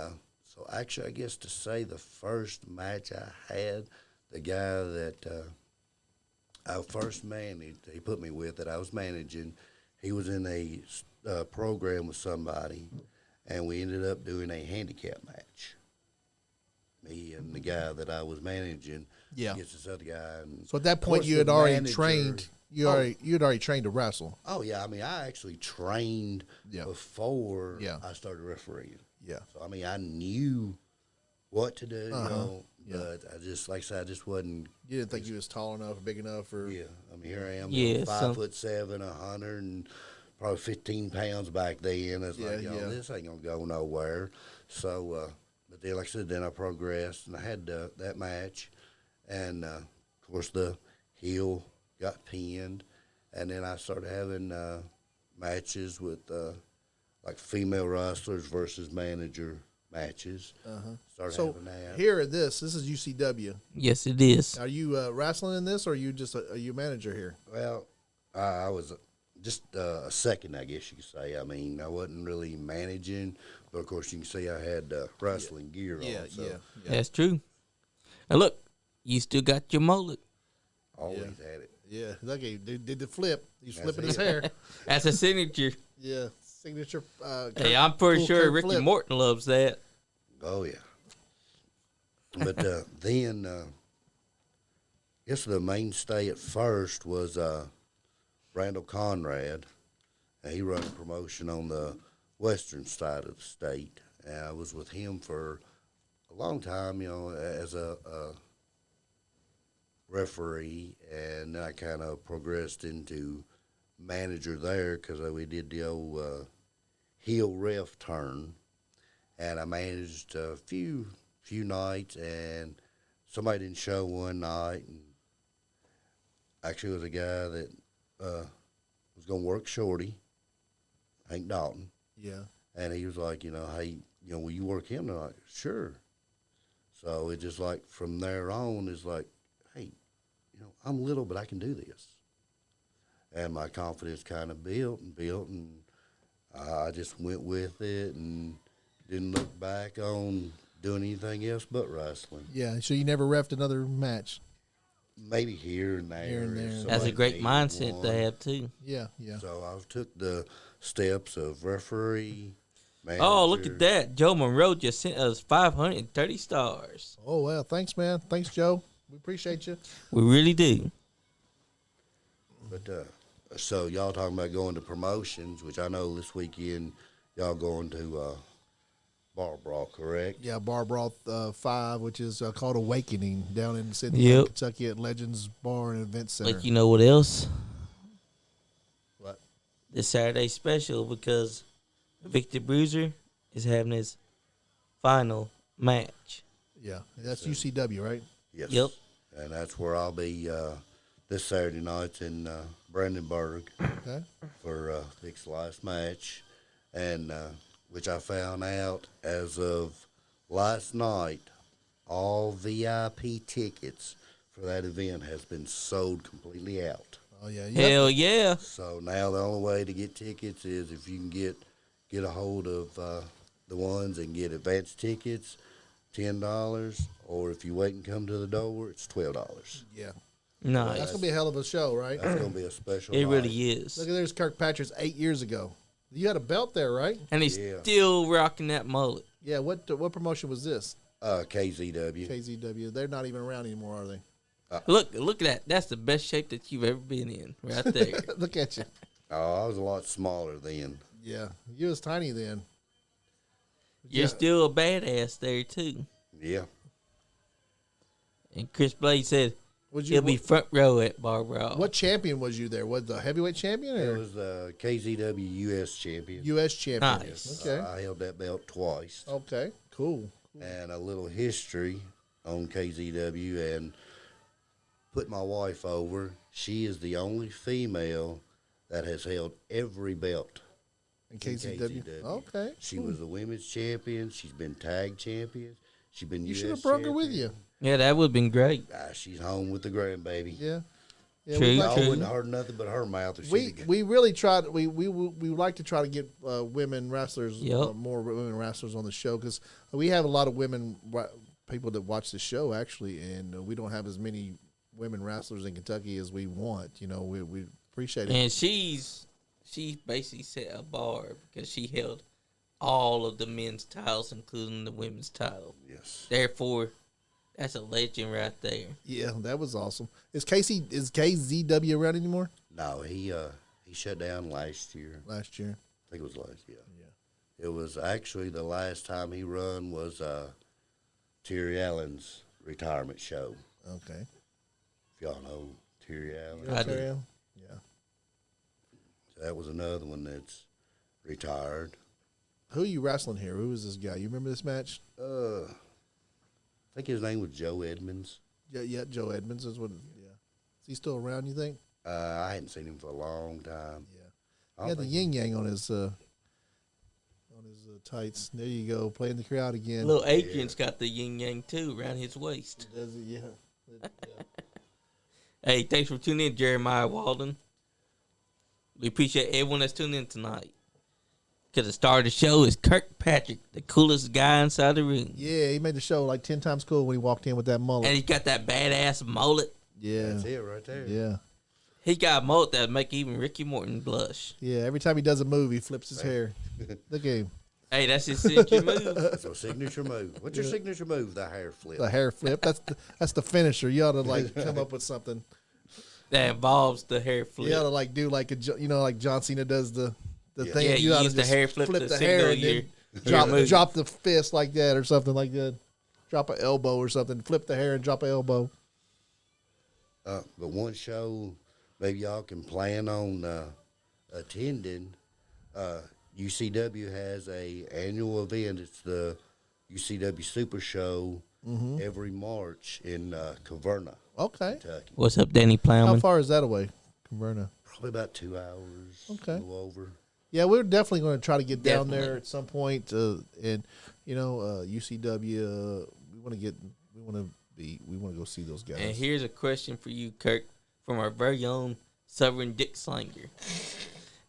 so actually, I guess to say the first match I had, the guy that I first managed, he put me with that I was managing, he was in a program with somebody, and we ended up doing a handicap match. Me and the guy that I was managing against this other guy. And so at that point, you had already trained. You'd already trained to wrestle. Oh yeah, I actually trained before I started refereeing. Yeah. So I knew what to do, but I just, like I said, I just wasn't. You didn't think you was tall enough, or big enough, or Yeah, here I am, 5'7", 100 and probably 15 pounds back then. It's this ain't gonna go nowhere. So, but then, like I said, then I progressed and I had that match, and of course the heel got pinned, and then I started having matches with like female wrestlers versus manager matches. Started having that. Here, this is UCW. Yes, it is. Are you wrestling in this, or are you just are you manager here? Well, I was just a second, I guess you could say. I wasn't really managing, but of course you can see I had wrestling gear on. So That's true. And look, you still got your mullet. always had it. Yeah, look, he did the flip. He's That's flipping his it. hair. That's a signature. Yeah, signature. Hey, I'm pretty cool sure Kirk Ricky flip. Morton loves that. Oh, yeah. But then, I guess the mainstay at first was Randall Conrad. And he run a promotion on the western side of the state. And I was with him for a long time, as a referee. And I kind of progressed into manager there because we did the old heel ref turn. And I managed a few nights, and somebody didn't show one night. And actually, it was a guy that was going to work Shorty, Hank Dalton. Yeah. And he was like, hey, will you work him tonight? Sure. So it just like from there on is like, hey, I'm little, but I can do this. And my confidence kind of built, and I just went with it and didn't look back on doing anything else but wrestling. Yeah, so you never reffed another match. Maybe here and there. Here and there. That's a great mindset to have too. Yeah. So I took the steps of referee, manager. Oh, look at that! Joe Monroe just sent us 530 stars. Oh well, thanks, man. Thanks, Joe. We appreciate you. We really do. But so y'all talking about going to promotions, which I know this weekend y'all going to Bar Brawl, correct? Yeah, Bar Brawl 5, which is called Awakening, down in Sydney, Yep. Kentucky at Legends Bar and Event Center. But you know what else? What? This Saturday special because Victor Bruiser is having his final match. Yeah, that's UCW, right? Yes. Yep. And that's where I'll be this Saturday night in Brandenburg Okay. for Vic's last match, and which I found out as of last night, all VIP tickets for that event has been sold completely out. Oh yeah. Hell yeah! So now the only way to get tickets is if you can get a hold of the ones and get advance tickets, $10, or if you wait and come to the door, it's $12. Yeah. Nice. That's gonna be a hell of a show, right? That's gonna be a special. It night. really is. Look at there's Kirk Patrick's 8 years ago. You had a belt there, right? And he's Yeah. still rocking that mullet. Yeah. What promotion was this? KZW. KZW. They're not even around anymore, are they? Look at that. That's the best shape that you've ever been in, right there. Look at you. Oh, I was a lot smaller then. Yeah, you was tiny then. You're Yeah. still a badass there too. Yeah. And Chris Blade said Was he'll be front row at Bar Brawl. What champion was you there? Was the heavyweight champion It or was the KZW U.S. champion. U.S. champion? Nice. Okay. I held that belt twice. Okay. Cool. And a little history on KZW and put my wife over. She is the only female that has held every belt. In KZW. Okay. She was a women's champion. She's been tag champion. She's been You U.S. should have brought her with champion. you. Yeah, that would have been great. She's home with the grandbaby. Yeah. Yeah. True, we'd I like to- true. wouldn't have heard nothing but her mouth. If we she'd we really tried. We would like to try to get women wrestlers, Yep. more women wrestlers on the show because we have a lot of women people that watch the show actually, and we don't have as many women wrestlers in Kentucky as we want. You know, we appreciate it. And she basically set a bar because she held all of the men's titles, including the women's title. Yes. Therefore, that's a legend right there. Yeah, that was awesome. Is KZW around anymore? No, he shut down last year. Last year. I think it was last year. Yeah. It was actually the last time he run was Terry Allen's retirement show. Okay. If y'all know Terry Allen. I do. Ontario? Yeah. That was another one that's retired. Who are you wrestling here? Who is this guy? You remember this match? I think his name was Joe Edmonds. Yeah, Joe Edmonds is what. Yeah. Is he still around? You think? I hadn't seen him for a long time. Yeah. I He don't had the think- yin yang on his tights. There you go, playing the crowd again. Little Adrian's got the yin yang too around his waist. Does he? Yeah. Hey, thanks for tuning in, Jeremiah Walden. We appreciate everyone that's tuning in tonight. Because the star of the show is Kirk Patrick, the coolest guy inside the room. Yeah, he made the show like 10 times cool when he walked in with that mullet. And he's got that badass mullet. Yeah. That's it right there. Yeah. He got a mullet that make even Ricky Morton blush. Yeah, every time he does a move, he flips his hair. Look at him. Hey, that's his signature move. That's a signature move. What's your signature move? The hair flip. The hair flip. That's the finisher. You ought to like come up with something. That involves the hair flip. You ought to like do like like John Cena does the thing. Yeah, you ought to use the just hair flip to the signal hair and your then move. drop the fist like that or something like that. Drop an elbow or something. Flip the hair and drop an elbow. But one show, maybe y'all can plan on attending. UCW has a annual event. It's the UCW Super Show every March in Caverna, Okay. Kentucky. What's up, Danny How Plowman? far is that away, Caverna? Probably about 2 hours. Okay. A little over. Yeah, we're definitely going to try to get down Definitely. there at some point. And UCW, we want to We want to go see those guys. And here's a question for you, Kirk, from our very own Southern Dick Slanger.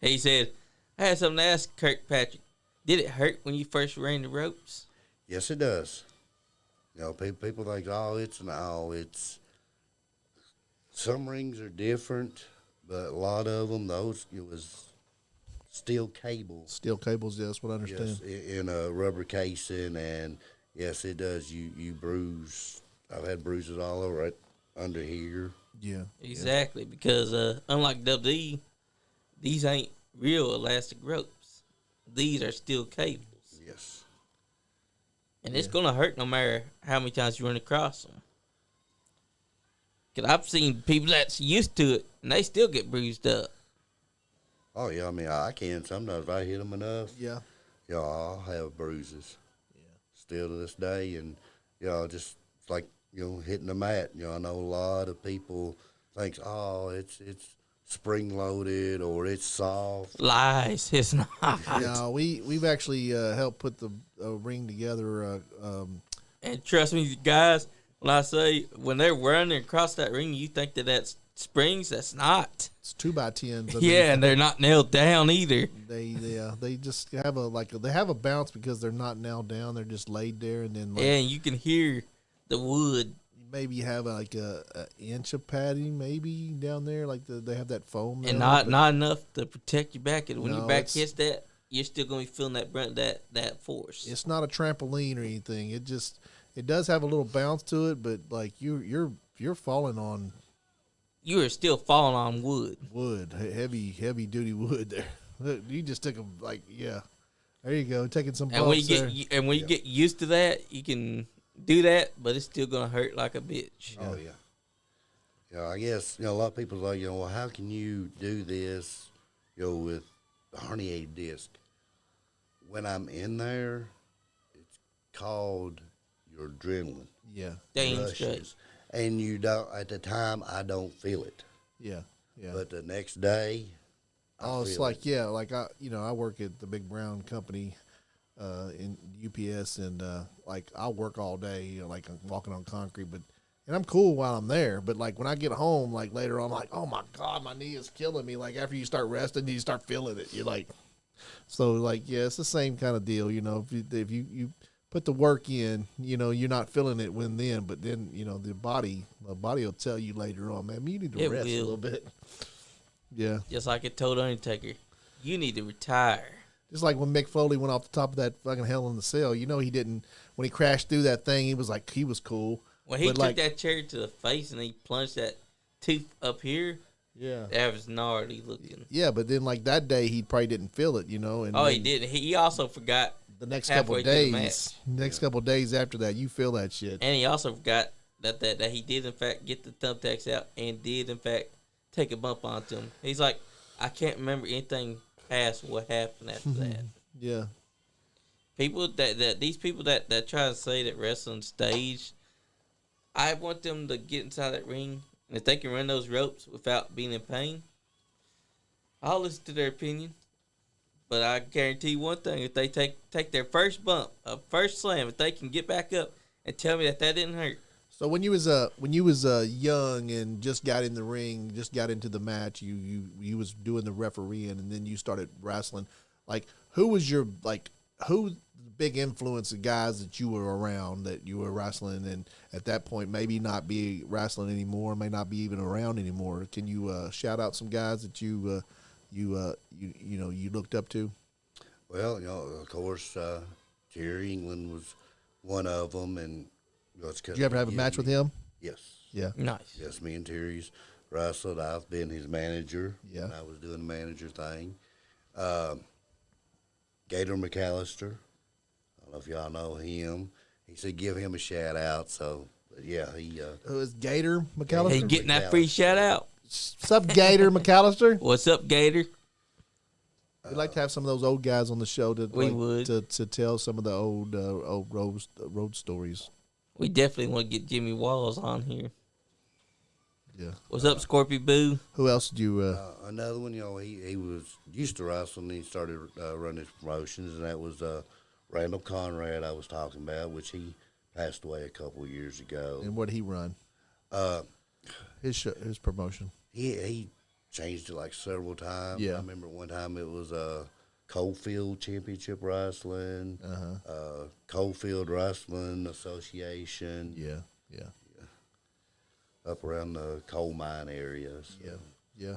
He said, I had something to ask Kirk Patrick. Did it hurt when you first ran the ropes? Yes, it does. You know, people think, it's some rings are different, but a lot of them, it was steel cables. Steel cables, yes, what I understand. Yes, in a rubber casing, and yes, it does. You bruise. I've had bruises all over right under here. Yeah. Exactly, because unlike WWE, these ain't real elastic ropes. These are steel cables. Yes. And it's going to hurt no matter how many times you run across them. Because I've seen people that's used to it, and they still get bruised up. Oh, yeah, I mean, I can sometimes if I hit them enough. Yeah. Yeah, I'll have bruises. Yeah. Still to this day, and, just like, hitting the mat. I know a lot of people think, it's spring-loaded or it's soft. Lies. It's not. No, we've actually helped put the ring together. And trust me, guys, when I say when they're running across that ring, you think that's springs. That's not. It's 2x10s. Yeah, and they're not nailed down either. They just have they have a bounce because they're not nailed down. They're just laid there, and then And you can hear the wood. Maybe have a inch of padding maybe down there, they have that foam. And not enough to protect your back. And when your back hits that, you're still going to be feeling that brunt, that force. It's not a trampoline or anything. It does have a little bounce to it, but like you're falling on. You are still falling on wood. Heavy duty wood there. You just took there you go, taking some bumps and when you get used to that, you can do that, but it's still gonna hurt like a bitch. Oh yeah. I guess a lot of people are like, well, how can you do this, with a herniated disc? When I'm in there, it's called your adrenaline. Yeah. Dang straight. And you don't. At the time, I don't feel it. Yeah. Yeah. But the next day, it's like it. I work at the big brown company. In UPS, and I'll work all day, like I'm walking on concrete, and I'm cool while I'm there. But like when I get home, like later on, I'm like, oh my God, my knee is killing me. Like after you start resting, you start feeling it. You're like, it's the same kind of deal. If you put the work in, you're not feeling it but then the body will tell you later on, man, you need to rest a little bit. Yeah, just like it told Undertaker, you need to retire. Just like when Mick Foley went off the top of that fucking Hell in the Cell, he didn't. When he crashed through that thing, he was cool. When he took that chair to the face and he plunged that tooth up here, that was gnarly looking. Yeah, but then that day he probably didn't feel it, And he didn't. He also forgot the next couple of days. Next couple of days after that, you feel that shit. And he also forgot that he did in fact get the thumbtacks out and did in fact take a bump onto him. He's like, I can't remember anything past what happened after that. Yeah. People these people that try to say that wrestling's staged, I want them to get inside that ring, and if they can run those ropes without being in pain, I'll listen to their opinion. But I guarantee you one thing: if they take their first bump, first slam, if they can get back up and tell me that didn't hurt. So when you was young and just got in the ring, just got into the match, you was doing the refereeing, and then you started wrestling. Who was your big influence of guys that you were around that you were wrestling, and at that point maybe not be wrestling anymore, may not be even around anymore? Can you shout out some guys that you looked up to? Well, of course, Jerry England was one of them, and. Did you ever have a match with him? Yes. Yeah. Nice. Yes, me and Terry's wrestled. I've been his manager. Yeah. When I was doing the manager thing. Gator McAllister. I don't know if y'all know him. He said give him a shout out. So, yeah, he. Who is Gator McAllister? He getting that free shout out. What's up, Gator McAllister? What's up, Gator? We'd like to have some of those old guys on the show to to tell some of the old road stories. We definitely want to get Jimmy Walls on here. Yeah. What's up, Scorpio Boo? Who else did you? Another one, he was used to wrestling. And he started running his promotions, and that was Randall Conrad I was talking about, which he passed away a couple of years ago. And what did he run? Uh, His promotion. he changed it like several times. Yeah. I remember one time it was Coalfield Championship Wrestling, Coalfield Wrestling Association. Yeah. Up around the coal mine areas. Yeah.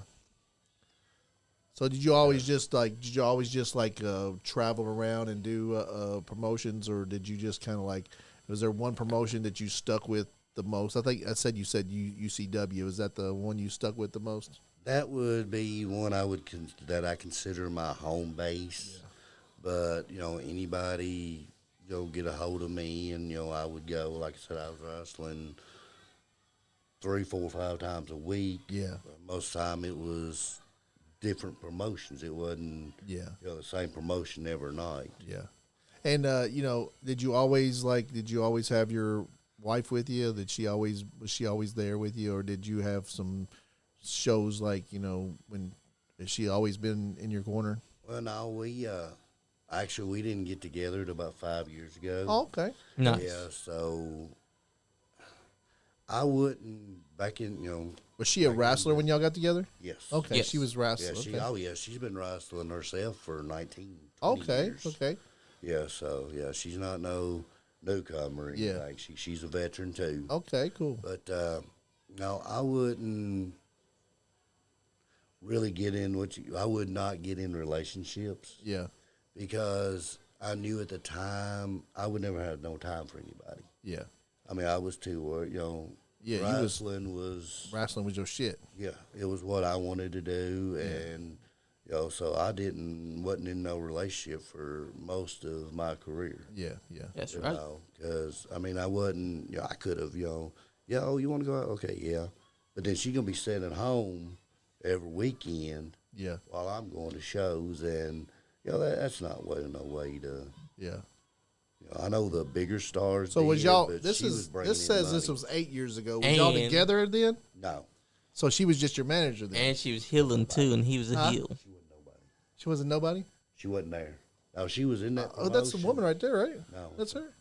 So did you always just travel around and do promotions, or did you just kind of like, was there one promotion that you stuck with the most? I think you said UCW. Is that the one you stuck with the most? That would be one that I consider my home base. Yeah. But anybody get a hold of me, and I would go. Like I said, I was wrestling 3, 4, 5 times a week. Yeah. Most of the time it was different promotions. It wasn't the same promotion every night. Yeah. And did you always have your wife with you? Was she always there with you, or did you have some shows like, when has she always been in your corner? Well, no, we didn't get together till about 5 years ago. Oh, okay. Nice. Yeah, so I wouldn't back in, Was she a wrestler when y'all got together? Yes. Okay, Yes. she was wrestling. Yeah, she's been wrestling herself for 19, 20 years. Okay. Yeah, so she's not no newcomer or anything. Yeah. She's a veteran too. Okay, cool. But no, I wouldn't really I would not get in relationships. Yeah. Because I knew at the time I would never have no time for anybody. Yeah. I mean, I was too, Yeah, wrestling was your shit. Yeah, it was what I wanted to do, and so I wasn't in no relationship for most of my career. Yeah. That's right. Because I mean, I wasn't. I could have, you want to go out? Okay, yeah, but then she gonna be sitting at home every weekend. Yeah. While I'm going to shows, and that's not no way to. Yeah. I know the bigger stars. So was did, y'all? but This she was bringing this in says money. this was 8 years ago. Was y'all together then? No. So she was just your manager then. And she was healing too, and he was a heel. She wasn't nobody. She wasn't nobody. She wasn't there. No, she was in that. Oh, that's the promotion. woman right there, right? No, That's her.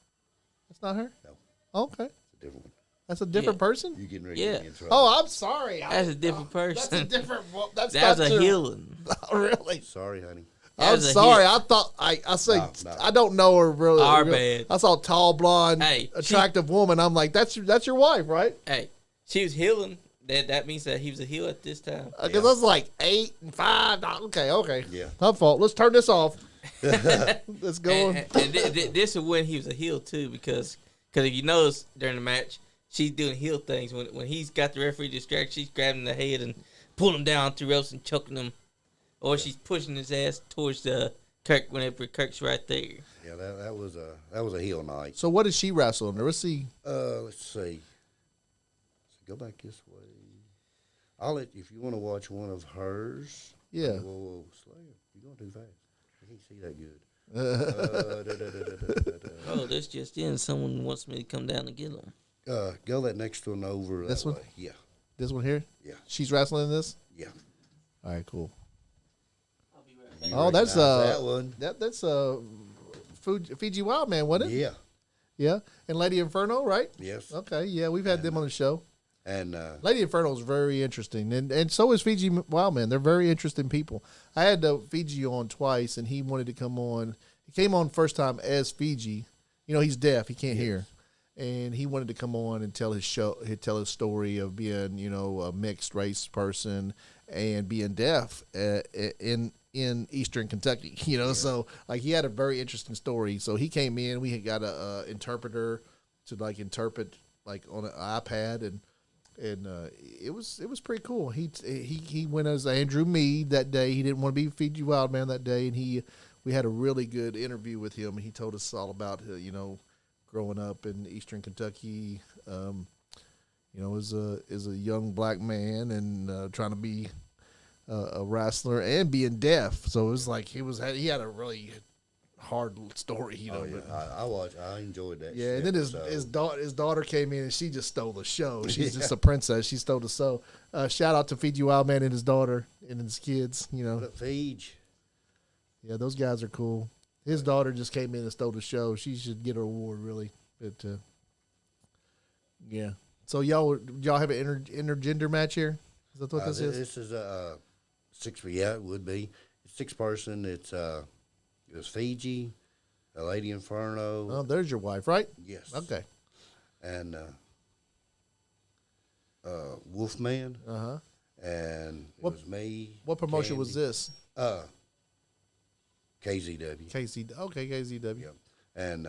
That's not her. No. Okay, It's a different one. that's a different Yeah. person. You getting ready Yeah. to get in trouble. Oh, I'm sorry. That's a different That's a person. different. That's That was not a her- healing. Really? Sorry, honey. That I'm was a sorry. heel. I thought I said No. I don't know her really. Our really. bad. I saw a tall, blonde, Hey, attractive woman. I'm like, that's your wife, right? Hey, she was healing. That means that he was a heel at this time. Because I was like 8 and 5. Okay. Yeah. My fault. Let's turn this off. Let's go. And this is when he was a heel too, because if you notice during the match, she's doing heel things. When he's got the referee distracted, she's grabbing the head and pulling him down through ropes and choking him, or she's pushing his ass towards the Kirk whenever Kirk's right there. Yeah, that was a heel night. So what did she wrestle under? Let's see. Let's see. Go back this way. I'll let if you want to watch one of hers. Yeah. Whoa, Slayer, you're going too fast. I can't see that good. Oh, this just in. Someone wants me to come down and get him. Go that next one over. This that one? way. Yeah. This one here? Yeah. She's wrestling in this? Yeah. All right, cool. You Oh, that's recognize that one. that's Fiji Wild Man, wasn't it? Yeah. Yeah. And Lady Inferno, right? Yes. Okay, yeah, we've had them on the show. And Lady Inferno is very interesting, and so is Fiji Wild Man. They're very interesting people. I had Fiji on twice, and he wanted to come on. He came on first time as Fiji. He's deaf; he can't hear, and he wanted to come on and tell his story of being, a mixed race person and being deaf in Eastern Kentucky. So like he had a very interesting story. So he came in. We had got a interpreter to interpret on an iPad and it was pretty cool. He went as Andrew Meade that day. He didn't want to be Fiji Wild Man that day, and we had a really good interview with him. And he told us all about growing up in Eastern Kentucky, as a young black man and trying to be a wrestler and being deaf. So it was like he had a really hard story, oh, yeah. I enjoyed that. Yeah, and then his daughter came in and she just stole the show. She's just a princess. She stole the show. Shout out to Fiji Wild Man and his daughter and his kids. What up, Fiji? Yeah, those guys are cool. His daughter just came in and stole the show. She should get her award, really. But Yeah. So y'all have an intergender match here? Is that what this is? This is a six. Yeah, it would be 6-person. It was Fiji, a Lady Inferno. Oh, there's your wife, right? Yes. Okay. And Wolfman. And it was me. What promotion Candy. was this? KZW. KZW. Yeah. And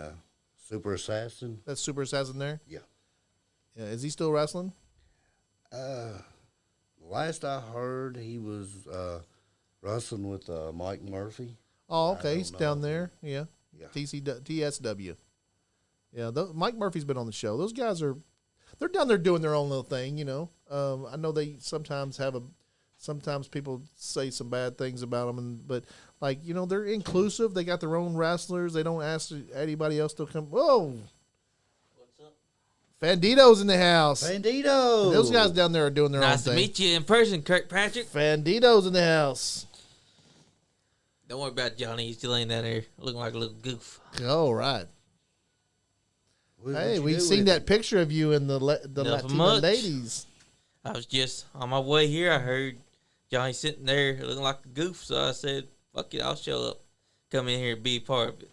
Super Assassin. That's Super Assassin there? Yeah. Yeah. Is he still wrestling? Last I heard, he was wrestling with Mike Murphy. Oh, okay. He's know. down there. Yeah. Yeah. TSW. Yeah. Mike Murphy's been on the show. Those guys they're down there doing their own little thing, you know. I know they sometimes sometimes people say some bad things about them, but like, you know, they're inclusive. They got their own wrestlers. They don't ask anybody else to come. Whoa. What's up? Fandito's in the house. Bandito. Those guys down there are doing their own Nice thing. to meet you in person, Kirkpatrick. Fandito's in the house. Don't worry about Johnny. He's still laying down there looking like a little goof. All right. What Hey, you we do seen with that it? picture of you and the Nothing Latina much. ladies. I was just on my way here. I heard Johnny sitting there looking like a goof, so I said, "Fuck it, I'll show up, come in here and be a part of it."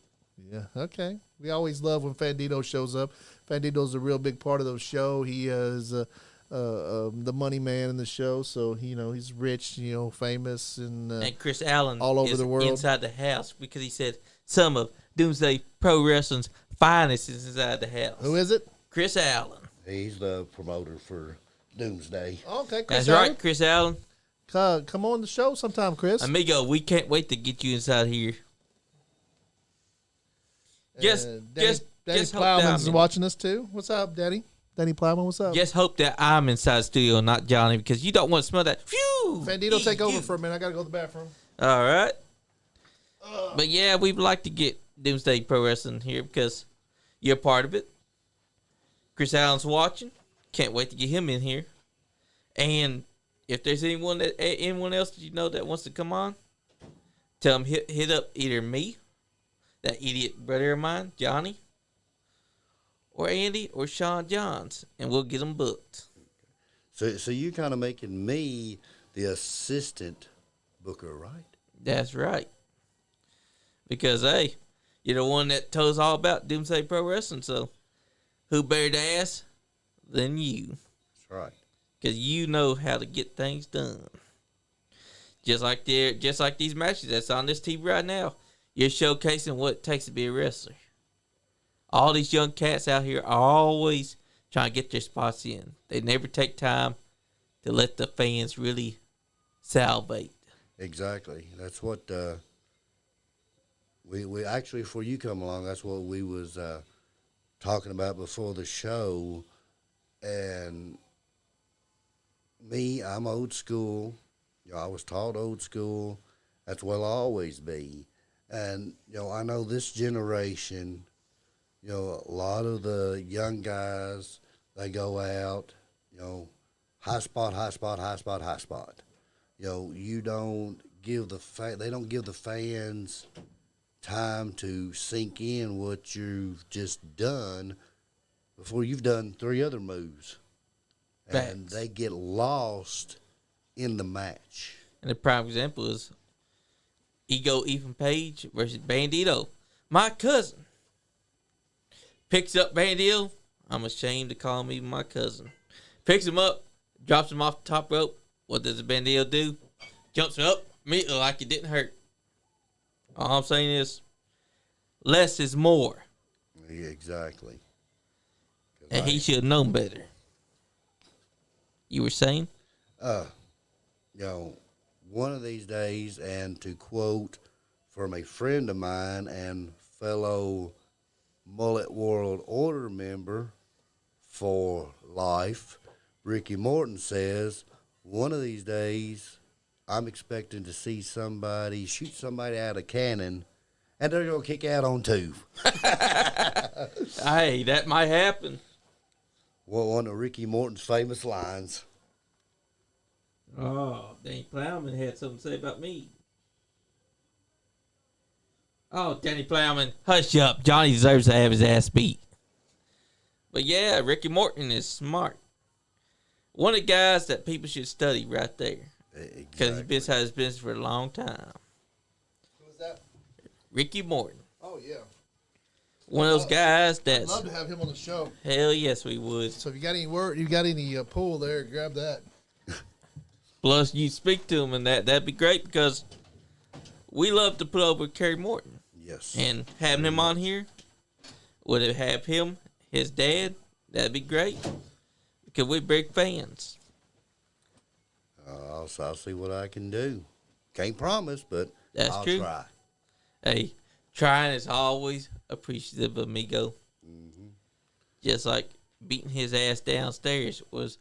Yeah, okay. We always love when Fandito shows up. Fandito's a real big part of the show. He is the money man in the show, so he's rich, famous, and And Chris Allen all over is the world. inside the house because he said some of Doomsday Pro Wrestling's finest is inside the house. who is it? Chris Allen. He's the promoter for Doomsday. Okay, Chris That's Allen. right, Chris Allen. Come on the show sometime, Chris. Amigo, we can't wait to get you inside here. Just Danny hope that Plowman's I'm in- watching us too. What's up, Danny? Danny Plowman, what's up? Just hope that I'm inside the studio, not Johnny, because you don't want to smell that. Phew! Fandito, take over You. for a minute. I gotta go to the bathroom. All right. But yeah, we'd like to get Doomsday Pro Wrestling here because you're part of it. Chris Allen's watching. Can't wait to get him in here. And if there's anyone else that you know that wants to come on, tell them hit up either me, that idiot brother of mine, Johnny, or Andy or Sean Johns, and we'll get them booked. So you kind of making me the assistant booker, right? That's right. Because, hey, you're the one that told us all about Doomsday Pro Wrestling, so who better to ask than you? That's right. Because you know how to get things done. Just like these matches that's on this TV right now. You're showcasing what it takes to be a wrestler. All these young cats out here are always trying to get their spots in. They never take time to let the fans really salivate. Exactly. That's what we actually, before you come along, that's what we was talking about before the show. And me, I'm old school. I was taught old school. That's what I'll always be. And, I know this generation, a lot of the young guys, they go out, high spot, high spot, high spot, high spot. You don't give they don't give the fans time to sink in what you've just done before you've done 3 other moves. And Facts. they get lost in the match. And the prime example is Ego Ethan Page versus Bandito. My cousin picks up Bandito. I'm ashamed to call him even my cousin. Picks him up, drops him off the top rope. What does the Bandito do? Jumps up immediately like it didn't hurt. All I'm saying is less is more. Yeah, exactly. And he should have known better. You were saying? One of these days, and to quote from a friend of mine and fellow Mullet World Order member for life, Ricky Morton says, one of these days, I'm expecting to see somebody shoot somebody out of a cannon, and they're going to kick out on 2. Hey, that might happen. Well, one of Ricky Morton's famous lines. Oh, Danny Plowman had something to say about me. Oh, Danny Plowman, hush up. Johnny deserves to have his ass beat. But yeah, Ricky Morton is smart. One of the guys that people should study right there. Because he's been had his business for a long time. Who was that? Ricky Morton. Oh, yeah. One of those guys I'd that's... love to have him on the show. Hell yes, we would. So if you got any word, you got any pull there, grab that. Plus, you speak to him and that'd be great because we love to put over Kerry Morton. Yes. And having him on here, would it have him, his dad? That'd be great. Because we're big fans. I'll see what I can do. Can't promise, but I'll true. try. Hey, trying is always appreciative, amigo. Mm-hmm. Just like beating his ass downstairs was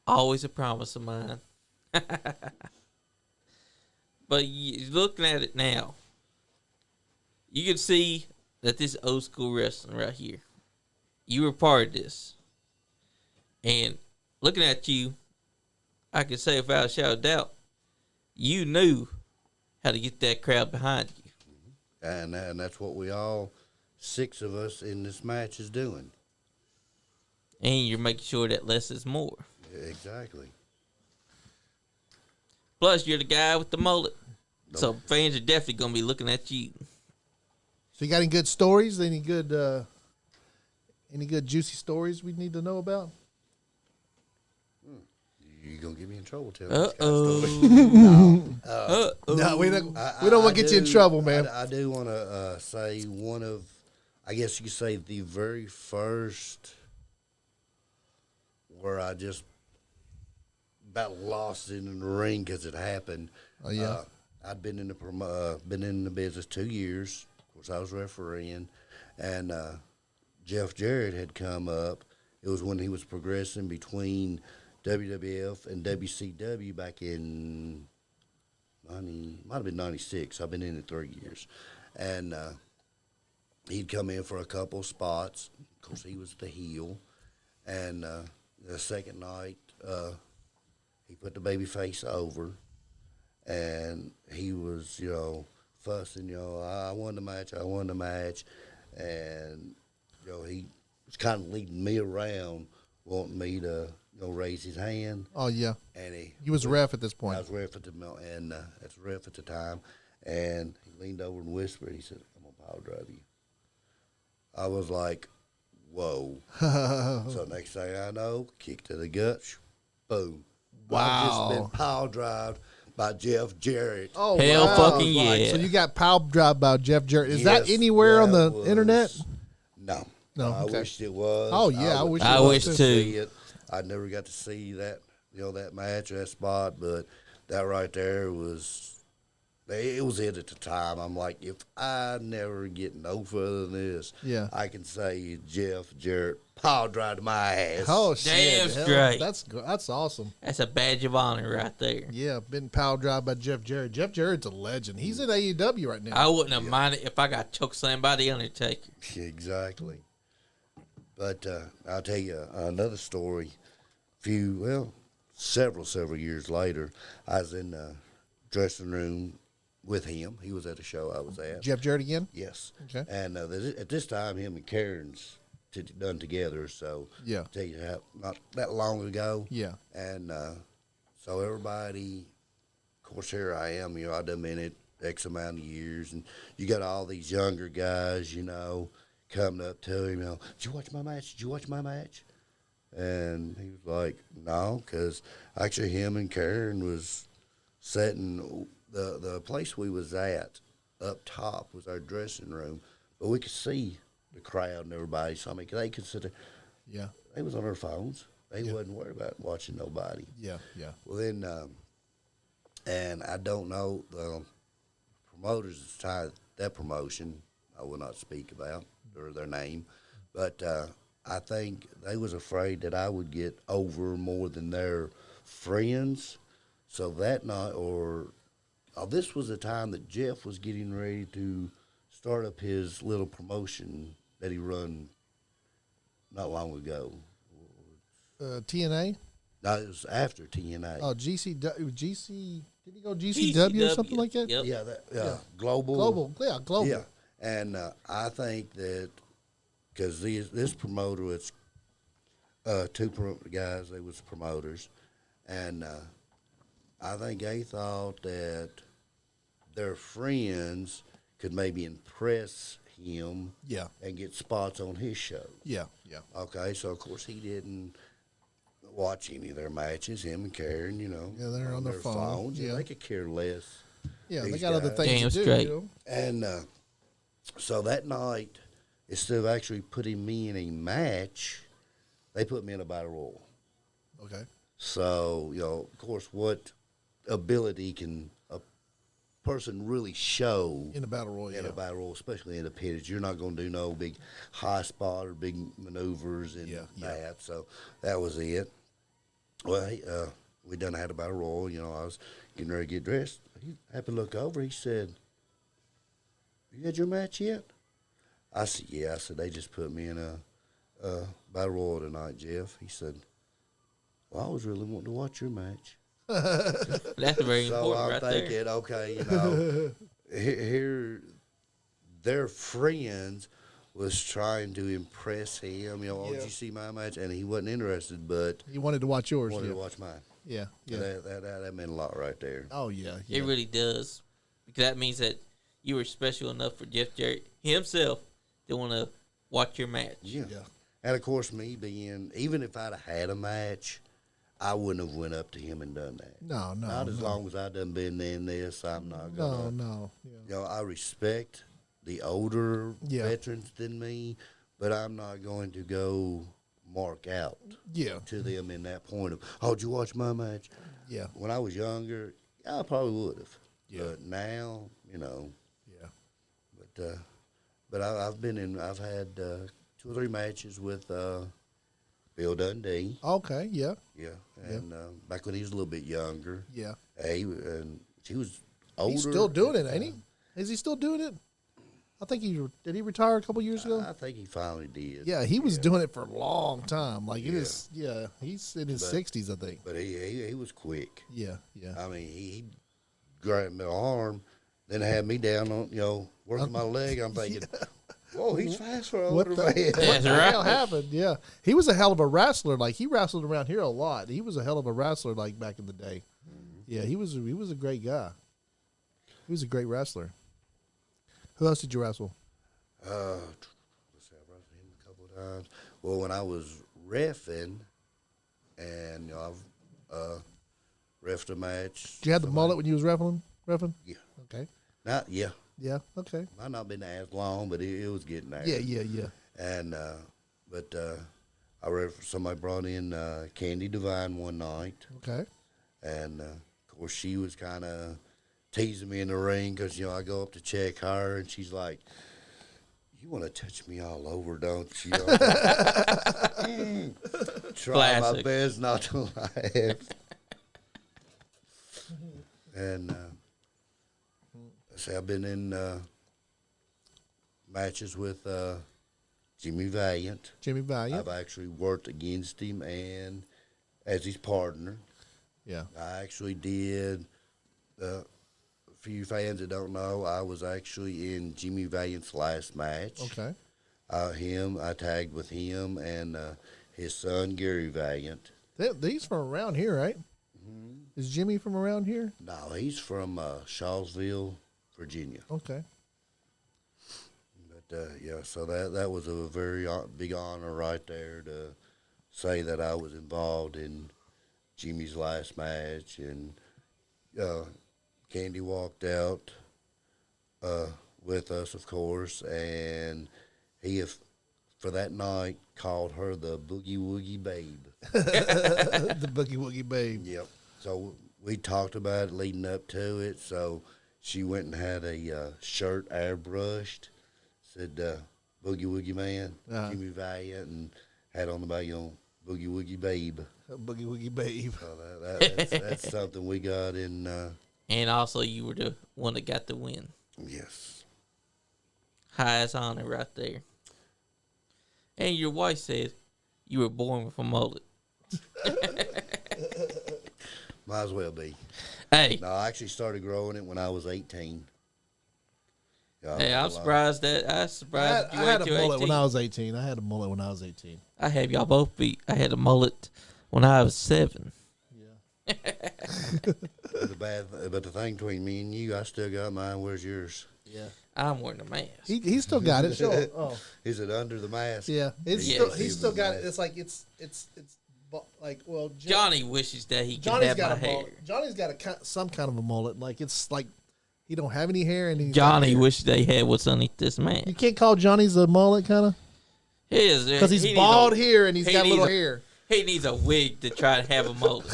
always a promise of mine. But looking at it now, you can see that this old school wrestling right here. You were part of this. And looking at you, I can say without a shadow of doubt, you knew how to get that crowd behind you. And that's what we all, 6 of us in this match, is doing. And you're making sure that less is more. Exactly. Plus, you're the guy with the mullet. Nope. So fans are definitely going to be looking at you. So you got any good stories? Any good juicy stories we need to know about? You gonna get me in trouble telling this kind of story? No, we don't want to get you in trouble, man. I do want to say one of, I guess you could say the very first where I just about lost it in the ring because it happened. Oh yeah. I'd been in the business 2 years. Of course, I was refereeing, and Jeff Jarrett had come up. It was when he was progressing between WWF and WCW back in might have been 96. I've been in it 3 years. And he'd come in for a couple spots. Of course, he was the heel. And the second night, he put the baby face over. And he was, fussing, I won the match. And, he was kind of leading me around, wanting me to raise his hand. Oh yeah. And he was ref at this point. I was ref at the time, and he leaned over and whispered. He said, "I'm gonna power drive you." I was like, "Whoa!" So next thing I know, kick to the guts, boom! Wow! I've just been power drived by Jeff Jarrett. Oh hell, wow. fucking yeah! So you got power drive by Jeff Jarrett. Is Yes, that anywhere on the internet? No. No, I okay. wished it was. Oh, yeah, I wish it I was wish too. too. It. I never got to see that, that match or that spot, but that right there was, it was it at the time. I'm like, if I never get no further than this, Yeah. I can say Jeff Jarrett power drive my ass. Oh shit! Damn Hell, straight. That's awesome. That's a badge of honor right there. Yeah, been power drive by Jeff Jarrett. Jeff Jarrett's a legend. He's in AEW right now. I wouldn't have minded if I got choke slammed by the Undertaker. Exactly. But I'll tell you another story. Several years later, I was in the dressing room with him. He was at a show I was at. Jeff Jarrett again? Yes. Okay. And at this time, him and Karen's done together. So Yeah. I'll tell you how, not that long ago. Yeah. And so everybody, of course, here I am. I've done been it X amount of years, and you got all these younger guys, coming up to him. Did you watch my match? Did you watch my match? And he was like, no, because actually him and Karen was sitting, the place we was at up top was our dressing room, but we could see the crowd and everybody. So, they could sit there. Yeah. They was on their phones. They wasn't worried about watching nobody. Yeah. Yeah. Well, then, and I don't know, the promoters at the time, that promotion, I will not speak about, or their name, but I think they was afraid that I would get over more than their friends. So that night, this was the time that Jeff was getting ready to start up his little promotion that he run not long ago. TNA? No, it was after TNA. Oh, GC. Did he go GCW or something like that? Yep. Yeah, Global. Global. Yeah, and I think that because this promoter, it's guys. They was promoters, and I think they thought that their friends could maybe impress him Yeah. and get spots on his show. Yeah. Okay, so of course he didn't watch any of their matches. Him and Karen, Yeah, they're on their phone. phones. Yeah. They could care less. Yeah, they These got other guys. things Damn to do. straight. And so that night, instead of actually putting me in a match, they put me in a battle royal. Okay. So, of course, what ability can a person really show In the battle royal. in Yeah. a battle royal, especially in the pit? You're not going to do no big high spot or big maneuvers and that. So that was it. Well, we done had a battle royal. I was getting ready to get dressed. He happened to look over. He said, "You had your match yet?" I said, "Yeah." I said, "They just put me in a battle royal tonight, Jeff." He said, "Well, I was really wanting to watch your match." That's very So important I'm right thinking, there. okay, here, their friends was trying to impress him. Oh, did you see my match? And he wasn't interested, but You wanted to watch yours. wanted Yeah. to watch mine. Yeah. So Yeah. that meant a lot right there. Oh yeah. It really does. Because that means that you were special enough for Jeff Jarrett himself to want to watch your match. Yeah. Yeah. And of course, me being, even if I'd have had a match, I wouldn't have went up to him and done that. No. Not as long as I done been in this, I'm not No. gonna. No. Yeah. I respect the older Yeah. veterans than me, but I'm not going to go mark out Yeah. to them in that point of, oh, did you watch my match? Yeah. When I was younger, I probably would have. Yeah. But now, Yeah. but I've had 2 or 3 matches with Bill Dundee. Okay. Yeah. Yeah, and back when he was a little bit younger. Yeah. He was older. He's still doing it, ain't he? Is he still doing it? I think did he retire a couple years ago? I think he finally did. Yeah, he was doing it for a long time. Like it is. Yeah, he's in his 60s, I think. But he was quick. Yeah. Yeah. I mean, he grabbed my arm, then had me down on, working my leg. I'm thinking, whoa, he's fast for an What older the, man. what That's the right. hell happened? Yeah, he was a hell of a wrestler. Like he wrestled around here a lot. He was a hell of a wrestler. Like back in the day. Yeah, he was a great guy. He was a great wrestler. Who else did you wrestle? Let's see, I wrestled him a couple of times. Well, when I was reffing, and I've reffed a match. Did you have the mullet when you was reffing? Yeah. Okay. Yeah. Yeah. Okay. Might not been as long, but it was getting there. Yeah. Yeah. Yeah. And I reffed. Somebody brought in Candy Divine one night, Okay. and of course she was kind of teasing me in the ring because I go up to check her, and she's like, "You want to touch me all over, don't you?" Try my Classic. best not to laugh. And I've been in matches with Jimmy Valiant. Jimmy Valiant. I've actually worked against him and as his partner. Yeah. I actually did. For you fans that don't know, I was actually in Jimmy Valiant's last match. Okay. I tagged with him and his son Gary Valiant. He's from around here, right? Is Jimmy from around here? No, he's from Shawsville, Virginia. Okay. But so that was a very big honor right there to say that I was involved in Jimmy's last match, and Candy walked out with us, of course, and he, for that night, called her the Boogie Woogie Babe. The Boogie Woogie Babe. Yep. So we talked about it leading up to it. So she went and had a shirt airbrushed, said Boogie Woogie Man, Jimmy Valiant, and had on the back, Boogie Woogie Babe. Boogie Woogie Babe. So that's something we got in. And also, you were the one that got the win. Yes. Highest honor right there. And your wife said you were born with a mullet. Might as well be. Hey, No, I actually started growing it when I was 18. Yeah, Hey, I'm surprised that you I had wait a till mullet 18. when I was 18. I had a mullet when I was 18. I have y'all both beat. I had a mullet when I was 7. Yeah. But the thing between me and you, I still got mine. Where's yours? Yeah. I'm wearing a mask. He still got it. Sure. Oh. Is it under the mask? Yeah. It's Yeah. still, he's still got it. It's like it's like well. Johnny wishes that he could Johnny's have got my a hair. mullet. Johnny's got some kind of a mullet. Like it's like he don't have any hair and he's Johnny wishes they had what's underneath this man. You can't call Johnny's a mullet kind of Because he's bald here and he's got little hair. He needs a wig to try to have a mullet.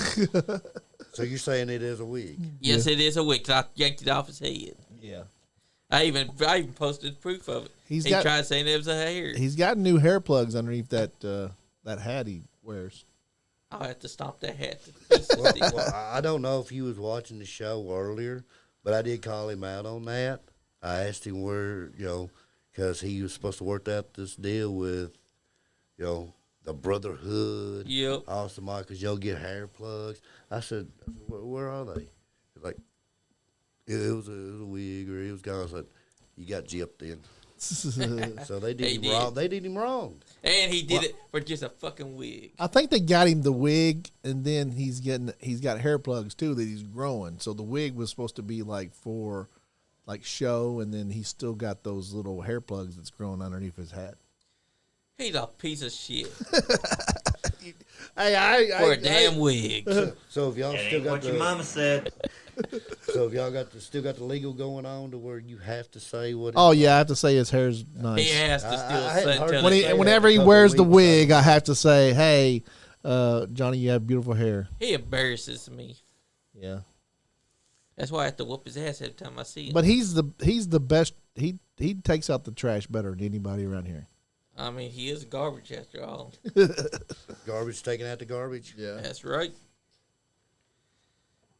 So you're saying it is a wig? Yes, it is a wig. 'Cause I yanked it off his head. Yeah. I even posted proof of it. He tried saying it was a hair. He's got new hair plugs underneath that hat he wears. I'll have to stomp that hat to pieces. Well, I don't know if you was watching the show earlier, but I did call him out on that. I asked him where, because he was supposed to work out this deal with, the Brotherhood. Yep. Austin Michaels, get hair plugs. I said, where are they? He's like, it was a wig or it was gone. I said, you got gypped in. So they did him wrong. They did him wrong. And he did it for just a fucking wig. I think they got him the wig, and then he's got hair plugs too that he's growing. So the wig was supposed to be like for show, and then he's still got those little hair plugs that's growing underneath his hat. He's a piece of shit. For a damn wig. So if y'all still got what your mama said. So if y'all still got the legal going on to where you have to say what? Oh yeah, I have to say his hair's nice. He has to Whenever he wears the wig, I have to say, "Hey, Johnny, you have beautiful hair." He embarrasses me. Yeah, that's why I have to whoop his ass every time I see him. But he's the best. He takes out the trash better than anybody around here. I mean, he is garbage after all. Garbage taking out the garbage. Yeah, that's right.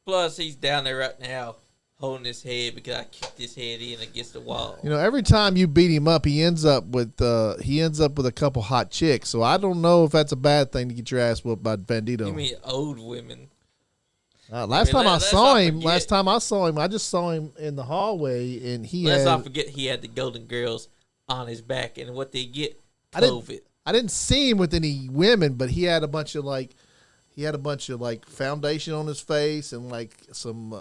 Plus, he's down there right now holding his head because I kicked his head in against the wall. Every time you beat him up, he ends up with a couple hot chicks. So I don't know if that's a bad thing to get your ass whooped by Bandito. You mean old women? Last time I saw him, I just saw him in the hallway, and Let's not forget he had the Golden Girls on his back, and what they get, COVID. I didn't see him with any women, but he had a bunch of foundation on his face and some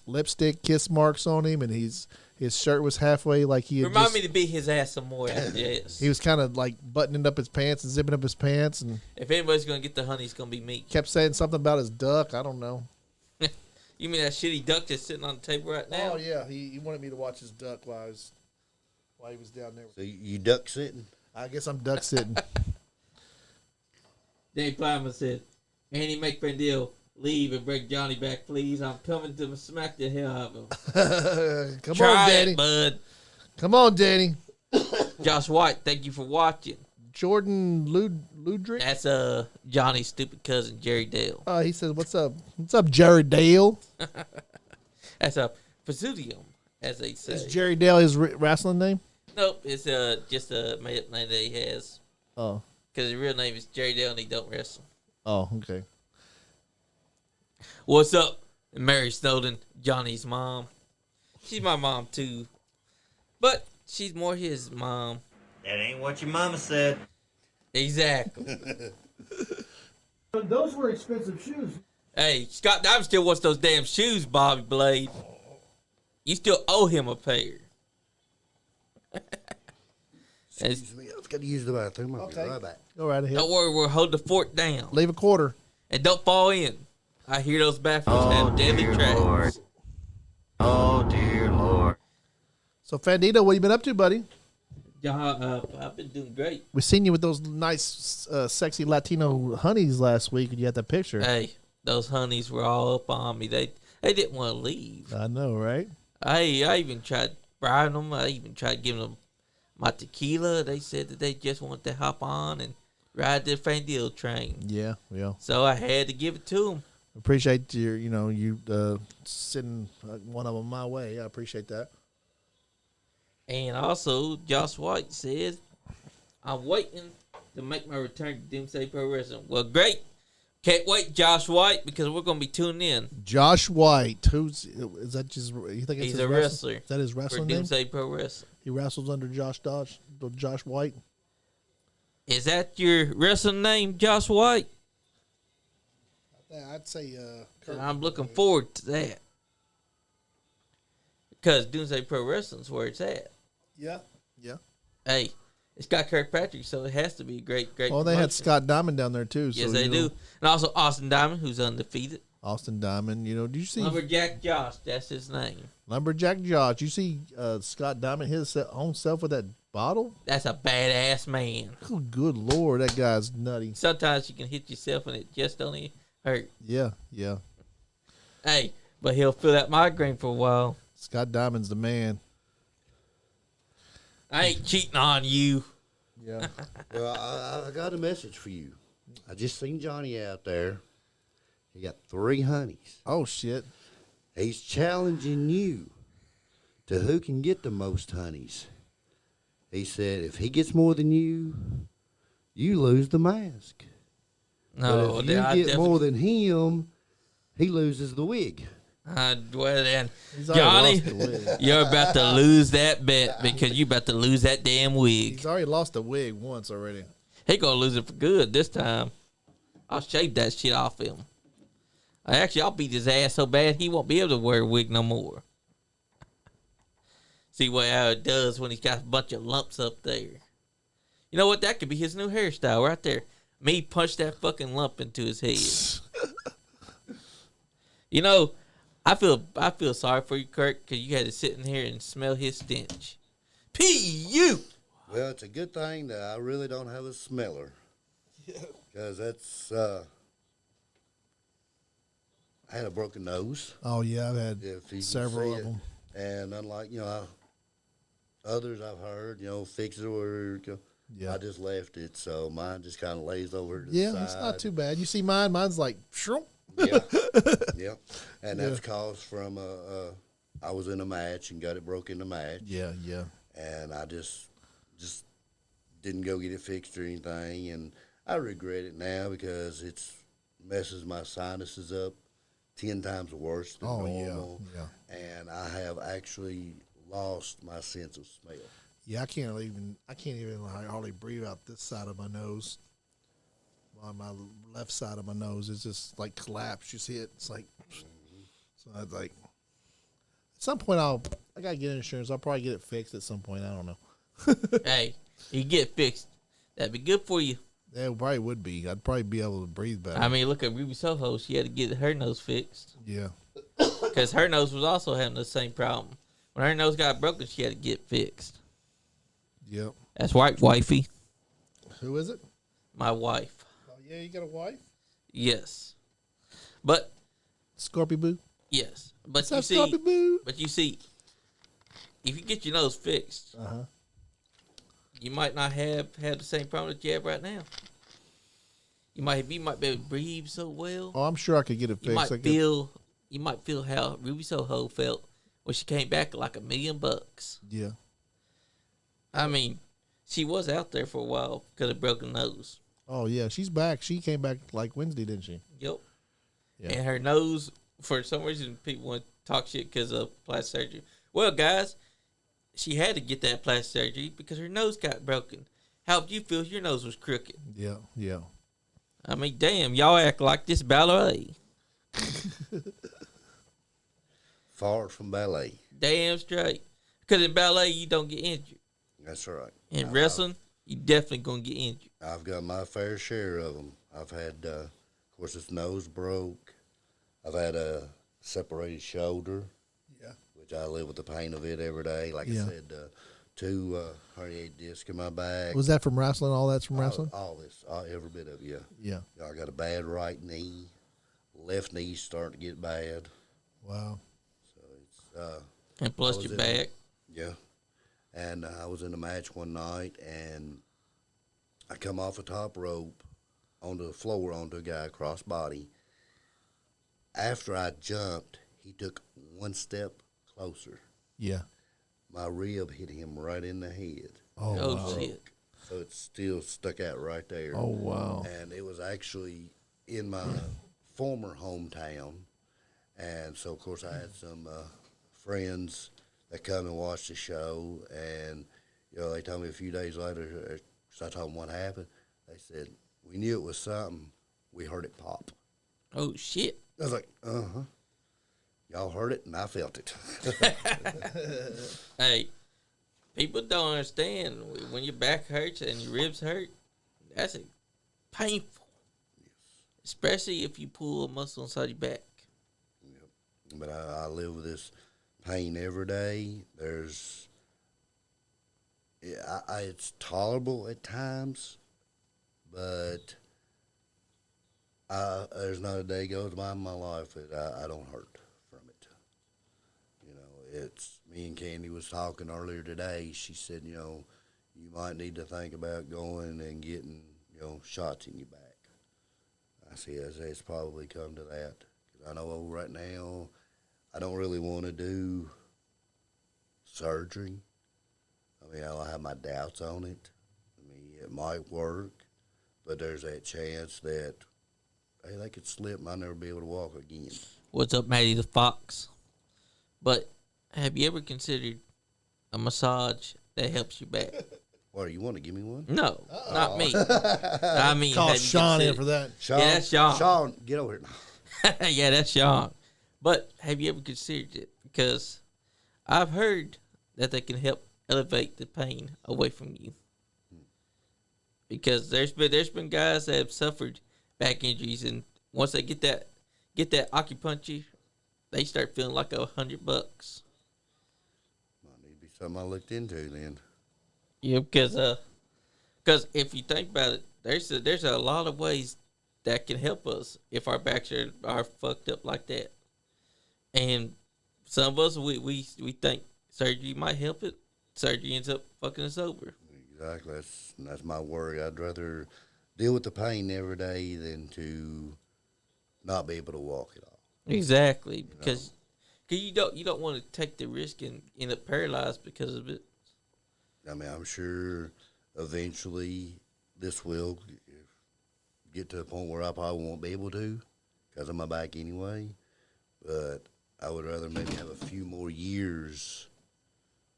lipstick kiss marks on him, and his shirt was halfway Remind me to beat his ass some more after this. He was kind of buttoning up his pants and zipping up his pants, and if anybody's gonna get the honey, it's gonna be me. Kept saying something about his duck. I don't know. You mean that shitty duck that's sitting on the table right now? Oh yeah, he wanted me to watch his duck while he was down there. So you duck sitting? I guess I'm duck sitting. Dave Plowman said, Andy McFandil, leave and bring Johnny back, please. I'm coming to smack the hell out of him. Come on, Danny. Bud. Come on, Danny. Josh White, thank you for watching. Jordan Ludrick? That's Johnny's stupid cousin, Jerry Dale. He says, what's up? What's up, Jerry Dale? That's a Presidium, as they say. Is Jerry Dale his wrestling name? Nope, it's just a made-up name that he has. Oh. Because his real name is Jerry Dale and he don't wrestle. Oh, okay. What's up, Mary Snowden, Johnny's mom? She's my mom, too. But she's more his mom. That ain't what your mama said. Exactly. Those were expensive shoes. Hey, Scott Diamond still wants those damn shoes, Bobby Blade. You still owe him a pair. Excuse me, I've got to use the bathroom. I'll be right back. Go right ahead. Don't worry, we'll hold the fort down. Leave a quarter. And don't fall in. I hear those bathrooms have deadly traps. Lord. Oh, dear Lord. So, Fandito, what you been up to, buddy? I've been doing great. We seen you with those nice, sexy Latino honeys last week, and you had that picture. Hey, those honeys were all up on me. They didn't want to leave. I know, right? I even tried bribing them. I even tried giving them my tequila. They said that they just wanted to hop on and ride the Fandil train. Yeah. So I had to give it to them. Appreciate you sending one of them my way. I appreciate that. And also, Josh White says, I'm waiting to make my return to Doomsday Pro Wrestling. Well, great, Can't wait, Josh White, because we're going to be tuning in. Josh White. Is that just? You think it's He's his a wrestler. Is that his For wrestling name? Doomsday Pro Wrestling. He wrestles under Josh White. Is that your wrestling name, Josh White? I'd say. I'm looking forward to that. Because Doomsday Pro Wrestling's where it's at. Yeah. Hey, it's got Kirkpatrick, so it has to be a great. Oh, they had Scott Diamond down there too. Yes, so, they do. And also Austin Diamond, who's undefeated. Austin Diamond. Did you see Lumberjack Josh? That's his name. Lumberjack Josh? You see Scott Diamond hit his own self with that bottle? That's a badass man. Oh, good Lord, that guy's nutty. Sometimes you can hit yourself and it just don't even hurt. Yeah. Hey, but he'll feel that migraine for a while. Scott Diamond's the man. I ain't cheating on you. Yeah. Well, I got a message for you. I just seen Johnny out there. He got 3 honeys. Oh shit. He's challenging you to who can get the most honeys. He said if he gets more than you lose the mask. No, but if you get more than him, he loses the wig. Well then, He's already Johnny, lost the wig. you're about to lose that bet because you're about to lose that damn wig. He's already lost the wig once already. He gonna lose it for good this time. I'll shave that shit off him. I'll beat his ass so bad he won't be able to wear a wig no more. See how it does when he's got a bunch of lumps up there. You know what? That could be his new hairstyle right there. Me punch that fucking lump into his head. I feel sorry for you, Kirk, because you had to sit in here and smell his stench. P.U. Well, it's a good thing that I really don't have a smeller. Yeah. Because that's, I had a broken nose. Oh yeah, I've had If you can several see of it. them. And unlike, others I've heard, fix it or Yeah. I just left it. So mine just kind of lays over to the Yeah, side. it's not too bad. You see mine? Mine's like shroom. Yeah. Yeah. And that's caused from, I was in a match and got it broke in the match. Yeah. And I just didn't go get it fixed or anything. And I regret it now because it's messes my sinuses up 10 times worse than normal. Yeah. And I have actually lost my sense of smell. Yeah, I can't even hardly breathe out this side of my nose. On my left side of my nose, it's just like collapsed. You see it? It's like, so I was like, at some point I gotta get insurance. I'll probably get it fixed at some point. I don't know. Hey, you get fixed. That'd be good for you. Yeah, it probably would be. I'd probably be able to breathe better. I mean, look at Ruby Soho. She had to get her nose fixed Yeah. because her nose was also having the same problem. When her nose got broken, she had to get fixed. Yep. That's right, wifey. Who is it? My wife. Oh yeah, you got a wife? Yes. But, Scorpio Boo. yes. But What's up, Scorpio Boo? you see, if you get your nose fixed, you might not have the same problem that you have right now. You might be able to breathe so well. Oh, I'm sure I could get it You fixed. might feel how Ruby Soho felt when she came back like $1 million. Yeah. I mean, she was out there for a while because of broken nose. Oh yeah, she's back. She came back like Wednesday, didn't she? Yep. Yeah. And her nose, for some reason, people want to talk shit because of plastic surgery. Well, guys, she had to get that plastic surgery because her nose got broken. How would you feel if your nose was crooked? Yeah. I mean, damn, y'all act like this ballet. Far from ballet. Damn straight. Because in ballet, you don't get injured. That's right. In wrestling, you definitely going to get injured. I've got my fair share of them. I've had, of course, this nose broke. I've had a separated shoulder. Yeah. Which I live with the pain of it every day. Like Yeah. I said, 2 herniated discs in my back. Was that from wrestling? All that's from wrestling? All this, every bit of it, Yeah. I got a bad right knee. Left knee's starting to get bad. Wow. So it's, And plus I was your in- back. yeah. And I was in a match one night, and I come off a top rope onto the floor onto a guy cross body. After I jumped, he took one step closer. Yeah. My rib hit him right in the head. Oh, Oh, wow. shit. So it still stuck out right there. Oh, wow. And it was actually in my former hometown, and so of course I had some friends that come and watch the show, and they told me a few days later, so I told them what happened. They said, we knew it was something. We heard it pop. Oh, shit. I was like, uh-huh. Y'all heard it, and I felt it. Hey, people don't understand when your back hurts and your ribs hurt, that's painful. Yes. Especially if you pull a muscle inside your back. Yep. But I live with this pain every day. It's tolerable at times, but there's not a day goes by in my life that I don't hurt from it. It's me and Candy was talking earlier today. She said, you might need to think about going and getting, shots in your back. I say it's probably come to that. 'Cause I know right now I don't really want to do surgery. I mean, I have my doubts on it. I mean, it might work, but there's that chance that, hey, they could slip and I'll never be able to walk again. What's up, Maddie the Fox? But have you ever considered a massage that helps your back? What, you want to give me one? No, not me. I mean, Call have you Sean in considered- for that. Sean, Yeah, that's Sean. Sean, get over here. Yeah, that's Sean. But have you ever considered it? Because I've heard that they can help elevate the pain away from you. Because there's been guys that have suffered back injuries, and once they get that acupuncture, they start feeling like $100. Might need to be something I looked into then. Yeah, because if you think about it, there's a lot of ways that can help us if our backs are fucked up like that. And some of us we think surgery might help it. Surgery ends up fucking us over. Exactly. That's my worry. I'd rather deal with the pain every day than to not be able to walk at all. Exactly, because you don't want to take the risk and end up paralyzed because of it. I mean, I'm sure eventually this will get to a point where I probably won't be able to because of my back anyway. But I would rather maybe have a few more years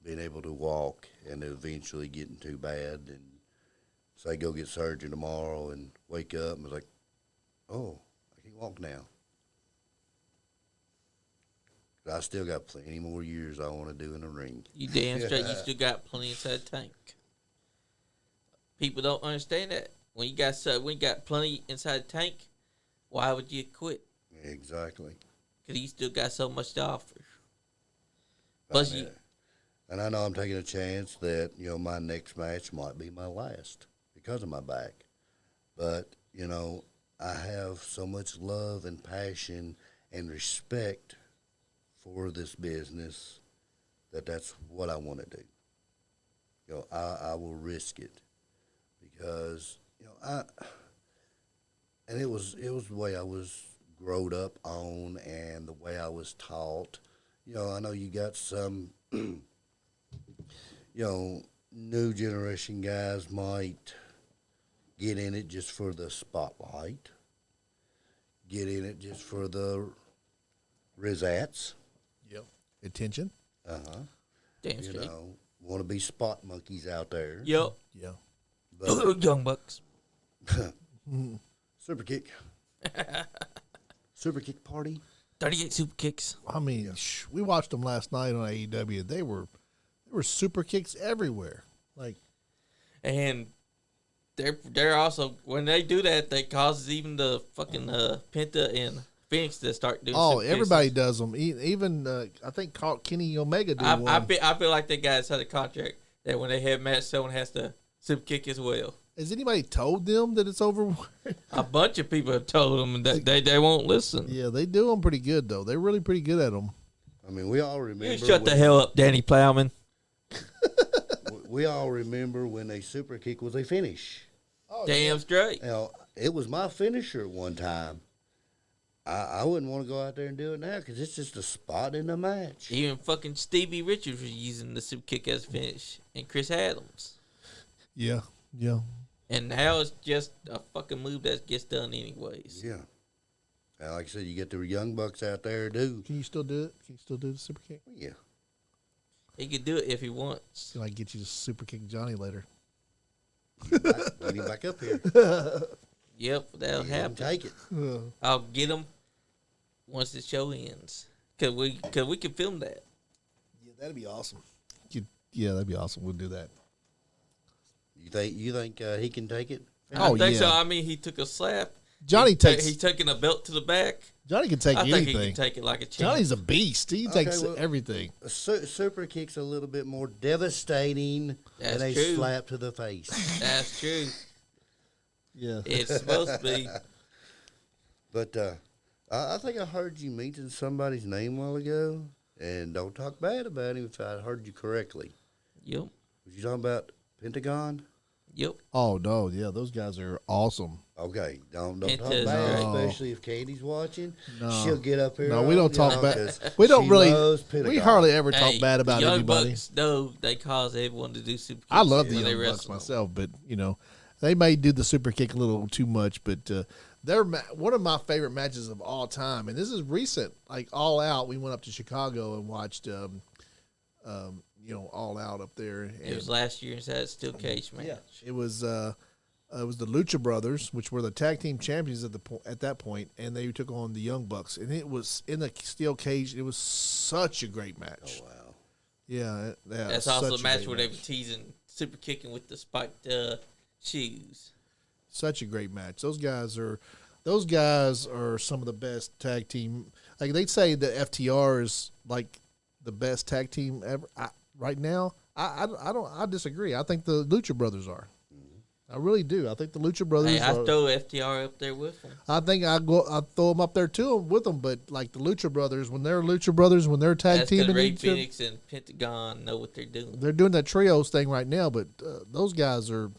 being able to walk and eventually getting too bad and say go get surgery tomorrow and wake up and be like, oh, I can walk now. I still got plenty more years I want to do in the ring. You damn straight. You still got plenty inside the tank. People don't understand that. When you got plenty inside the tank, why would you quit? Exactly. Because you still got so much to offer. Plus, And I know I'm taking a chance that, my next match might be my last because of my back. But, I have so much love and passion and respect for this business that's what I want to do. I will risk it because, and it was the way I was growed up on and the way I was taught. I know you got some, new generation guys might get in it just for the spotlight, get in it just for the rizzats. Yep. Attention. Uh-huh. damn straight. Want to be spot monkeys out there. Yup. Yeah. But Young Bucks. super kick. Super kick party. 38 super kicks. I mean, we watched them last night on AEW. There were super kicks everywhere. Like, And they're also, when they do that, they causes even the fucking Penta and Phoenix to start doing super kicks. everybody does them. Even I think Kenny Omega did one. I feel like they guys had a contract that when they have match, someone has to super kick as well. Has anybody told them that it's over? A bunch of people have told them that they won't listen. Yeah, they do them pretty good though. They're really pretty good at them. I mean, we all remember. You shut the hell up, Danny Plowman. We all remember when a super kick was a finish. Damn straight. It was my finisher at one time. I wouldn't want to go out there and do it now because it's just a spot in the match. Even fucking Stevie Richards was using the super kick as a finish, and Chris Adams. Yeah. And now it's just a fucking move that gets done anyways. Yeah. And like I said, you get the young bucks out there, do. Can you still do it? Can you still do the super kick? Yeah. He could do it if he wants. Can I get you to super kick Johnny later? Bring him back up here. Yep, that'll Let him happen. take it. I'll get him once the show ends. Cause we can film that. Yeah, that'd be awesome. Yeah, that'd be awesome. We'll do that. You think he can take it? I Oh, think yeah. so. I mean, he took a slap. Johnny takes. He's taking a belt to the back. Johnny can take I think anything. he can take it like a champ. Johnny's a beast. He takes well, everything. A super kick's a little bit more devastating That's than a true. slap to the face. That's true. Yeah. It's supposed to be. But I think I heard you mention somebody's name a while ago, and don't talk bad about him if I heard you correctly. Yep. Was you talking about Pentagon? Yep. Oh no, yeah, those guys are awesome. Okay, don't It talk is bad, great. especially if Candy's watching. No. She'll get up here. No, we don't on talk y'all bad. 'cause We don't she really. loves Pentagon. We hardly ever talk Hey, bad about Young anybody. Bucks, no, they cause everyone to do super kicks. I love the when they Young Bucks wrestle. myself, but they may do the super kick a little too much. But they're one of my favorite matches of all time, and this is recent. Like All Out, we went up to Chicago and watched, All Out up there. And It was last year's that steel cage match. yeah, it was the Lucha Brothers, which were the tag team champions at that point, and they took on the Young Bucks, and it was in the steel cage. It was such a great match. Oh, wow. Yeah, That's also the match where they were teasing super kicking with the spiked shoes. Such a great match. Those guys are some of the best tag team. Like they say, the FTR is like the best tag team ever. Right now, I disagree. I think the Lucha Brothers are. I really do. I think the Lucha Brothers. Hey, I are, throw FTR up there with them. I think I throw them up there too with them. But like the Lucha Brothers, when they're Lucha Brothers, when they're tag That's because teaming, Ray each other, Phoenix and Pentagon know what they're doing. they're doing that trios thing right now. But those guys are.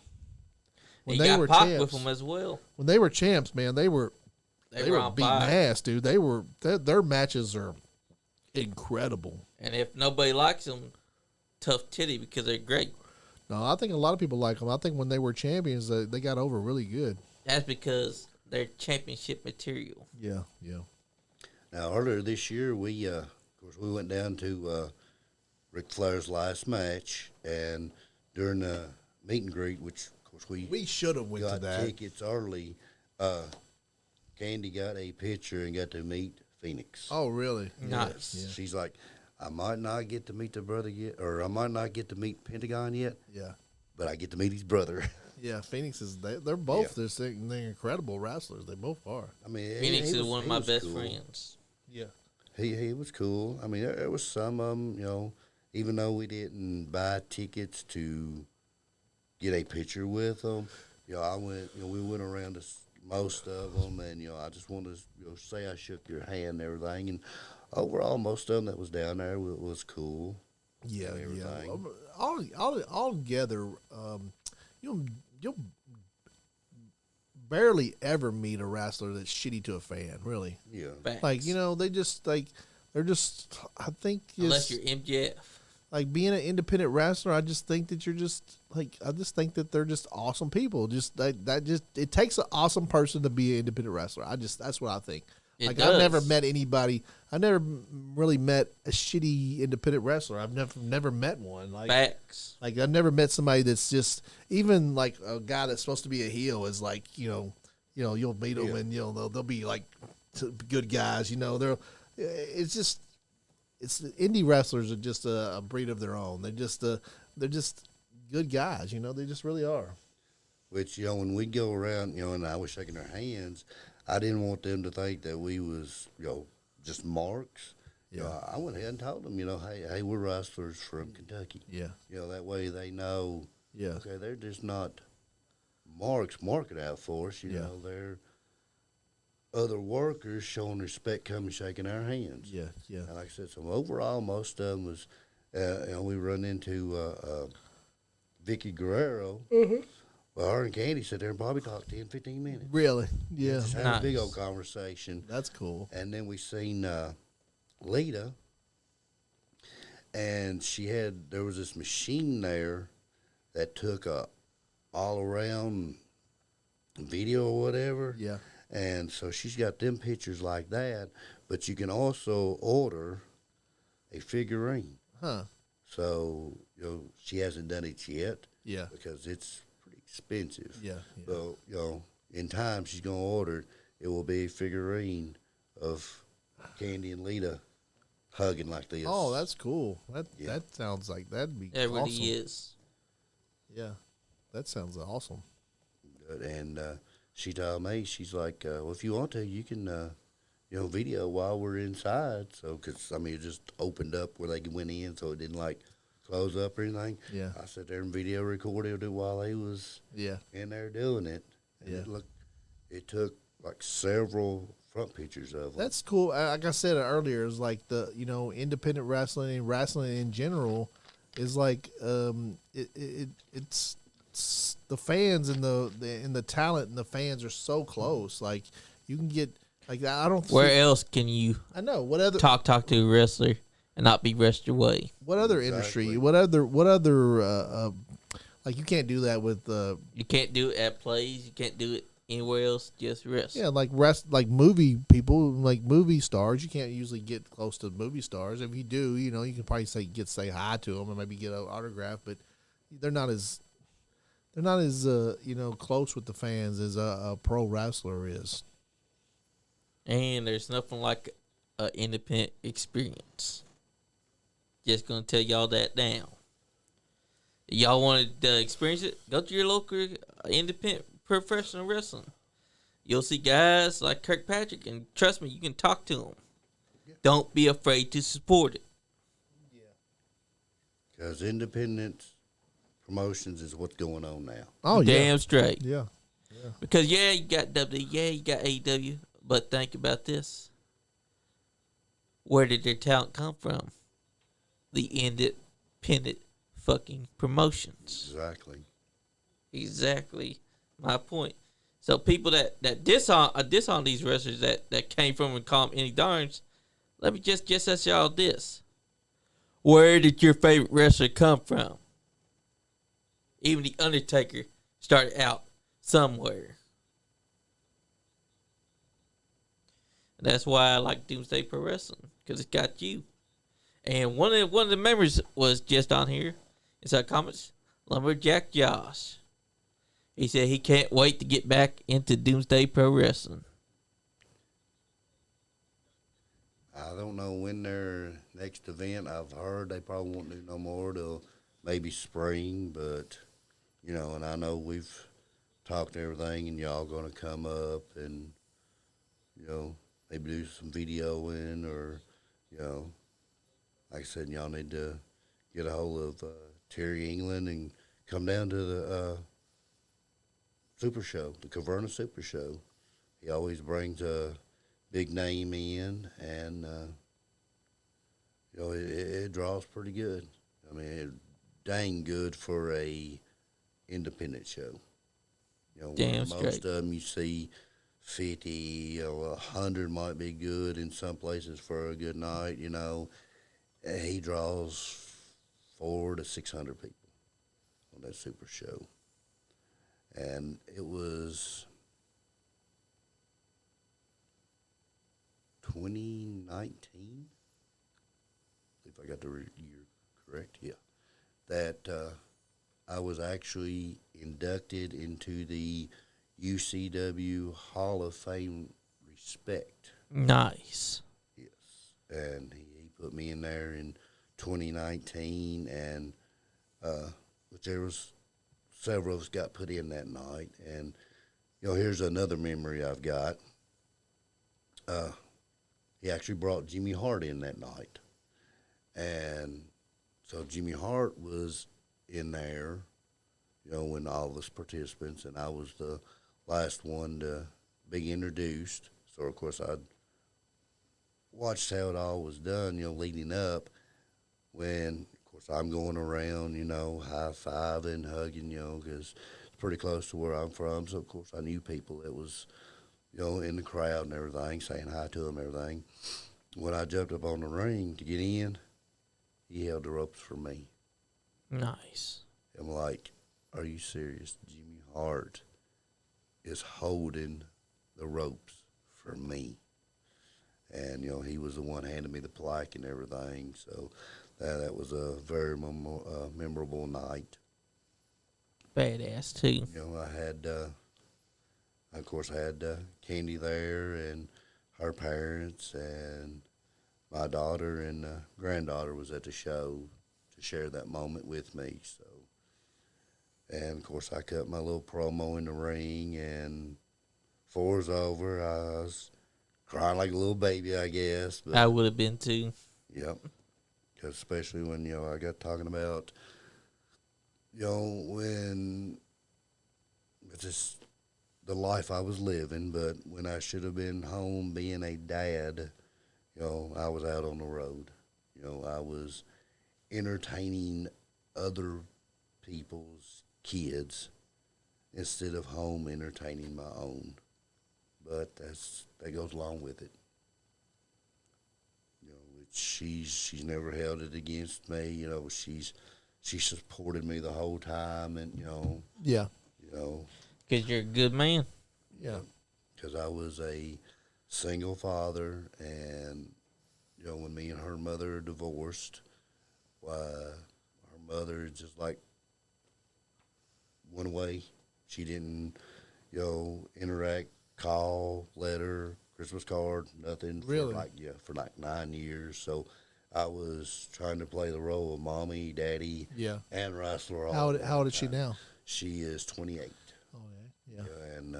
When He they got were Pac champs, with them as well. when they were champs, man, they were They were on beating fire. ass, dude. Their matches are incredible. And if nobody likes them, tough titty because they're great. No, I think a lot of people like them. I think when they were champions, they got over really good. That's because they're championship material. Yeah, yeah. Now, earlier this year, we went down to Ric Flair's last match, and during the meet and greet, which, of course, We should have went to got that. tickets early, Candy got a picture and got to meet Phoenix. Oh, really? Nice. Yeah. She's like, I might not get to meet the brother yet, or I might not get to meet Pentagon yet, Yeah. but I get to meet his brother. Yeah, Phoenix is they're both they're incredible wrestlers. They both are. I mean, Phoenix he is was- one of he my was best cool. friends. Yeah. He was cool. I mean, there was some of them, even though we didn't buy tickets to get a picture with them, I went, we went around to most of them, and, I just wanted to, say I shook your hand and everything, and overall, most of them that was down there was cool. Yeah, and yeah. everything. All together, you'll barely ever meet a wrestler that's shitty to a fan. Really, Yeah. Facts. like they're just. I think Unless it's, you're MJF. like being an independent wrestler. I just think that you're just like I just think that they're just awesome people. Just it takes an awesome person to be an independent wrestler. That's what I think. It Like does. I've never met anybody. I've never really met a shitty independent wrestler. I've never met one. Facts. Like I've never met somebody that's just even like a guy that's supposed to be a heel is like you'll meet them and they'll be like good guys. It's indie wrestlers are just a breed of their own. They're just good guys. They just really are. Which, when we go around, and I was shaking their hands, I didn't want them to think that we was, just marks. Yeah. I went ahead and told them, hey, we're wrestlers from Kentucky. Yeah. That way they know, Yeah. okay, they're just not marks marking out for us. Yeah. They're other workers showing respect, coming shaking our hands. Yeah. Yeah. And like I said, so overall, most of them was, we run into Vicky Guerrero. Mm-hmm. Well, her and Candy sat there and probably talked 10, 15 minutes. Really? Yeah. Just had a big old conversation. That's cool. And then we seen Lita, and there was this machine there that took a all around video or whatever. Yeah. And so she's got them pictures like that, but you can also order a figurine. Huh. So, she hasn't done it yet Yeah. because it's pretty expensive. Yeah. So, in time she's going to order, it will be a figurine of Candy and Lita hugging like this. Oh, that's cool. That Yeah. that sounds like that'd be It really awesome. is. Yeah. That sounds awesome. Good. And she told me, she's like, well, if you want to, you can, video while we're inside. So, because, it just opened up where they went in, so it didn't, close up or anything. Yeah. I sat there and video recorded it while he was Yeah. in there doing it. And Yeah. it took, several front pictures of them. That's cool. Like I said earlier, is like the independent wrestling and wrestling in general is like it's the fans and the talent and the fans are so close. Like you can get like I don't. Where else can you I know what other talk to a wrestler and not be rushed away? what other Exactly. industry? What other like you can't do that with You can't do it at plays. You can't do it anywhere else. Just wrestling. yeah, like movie people, like movie stars. You can't usually get close to movie stars. If you do, you can probably say hi to them and maybe get an autograph, but they're not as close with the fans as a pro wrestler is. And there's nothing like an independent experience. Just gonna tell y'all that now. Y'all want to experience it? Go to your local independent professional wrestling. You'll see guys like Kirkpatrick, and trust me, you can talk to them. Don't be afraid to support it. Because independent promotions is what's going on now. Oh Damn straight. yeah. Because you got W, you got AEW, but think about this. Where did their talent come from? The independent fucking promotions. Exactly my point. So people that diss on these wrestlers that came from and call them any darns, let me just ask y'all this. Where did your favorite wrestler come from? Even The Undertaker started out somewhere. And that's why I like Doomsday Pro Wrestling, because it's got you. And one of the members was just on here. It's our comments. Lumberjack Josh. He said he can't wait to get back into Doomsday Pro Wrestling. I don't know when their next event. I've heard they probably won't do no more till maybe spring, but, and I know we've talked everything, and y'all going to come up and, maybe do some videoing or, like I said, y'all need to get a hold of Terry England and come down to the Super Show, the Caverna Super Show. He always brings a big name in, and it draws pretty good. Dang good for a independent show. Damn most straight. of them you see 50 or 100 might be good in some places for a good night. He draws 400 to 600 people on that Super Show. And it was 2019, if I got the year correct, yeah, that I was actually inducted into the UCW Hall of Fame Respect. Nice. Yes, and he put me in there in 2019, and which there was several of us got put in that night. And here's another memory I've got. He actually brought Jimmy Hart in that night, and so Jimmy Hart was in there, when all of us participants, and I was the last one to be introduced. So of course I'd watched how it all was done, leading up, when of course I'm going around, high-fiving, hugging, because it's pretty close to where I'm from. So of course I knew people that was, in the crowd and everything, saying hi to them, everything. When I jumped up on the ring to get in, he held the ropes for me. Nice. I'm like, are you serious? Jimmy Hart is holding the ropes for me. And, he was the one handing me the plaque and everything. So that was a very memorable night. Badass, too. I had, of course, I had Candy there and her parents, and my daughter and granddaughter was at the show to share that moment with me. So, and of course, I cut my little promo in the ring, and before it was over, I was crying like a little baby, I guess. But, I would have been, too. Yep. Because especially when, I got talking about, when it's just the life I was living, but when I should have been home being a dad, I was out on the road. I was entertaining other people's kids instead of home entertaining my own. But that goes along with it. She's never held it against me. She supported me the whole time, and Yeah. Because you're a good man. Yeah. Because I was a single father, and when me and her mother divorced, her mother just like went away. She didn't, interact, call, letter, Christmas card, nothing. Really? For like 9 years. So I was trying to play the role of mommy, daddy, Yeah. and wrestler. How old is she now? She is 28. Oh, yeah. And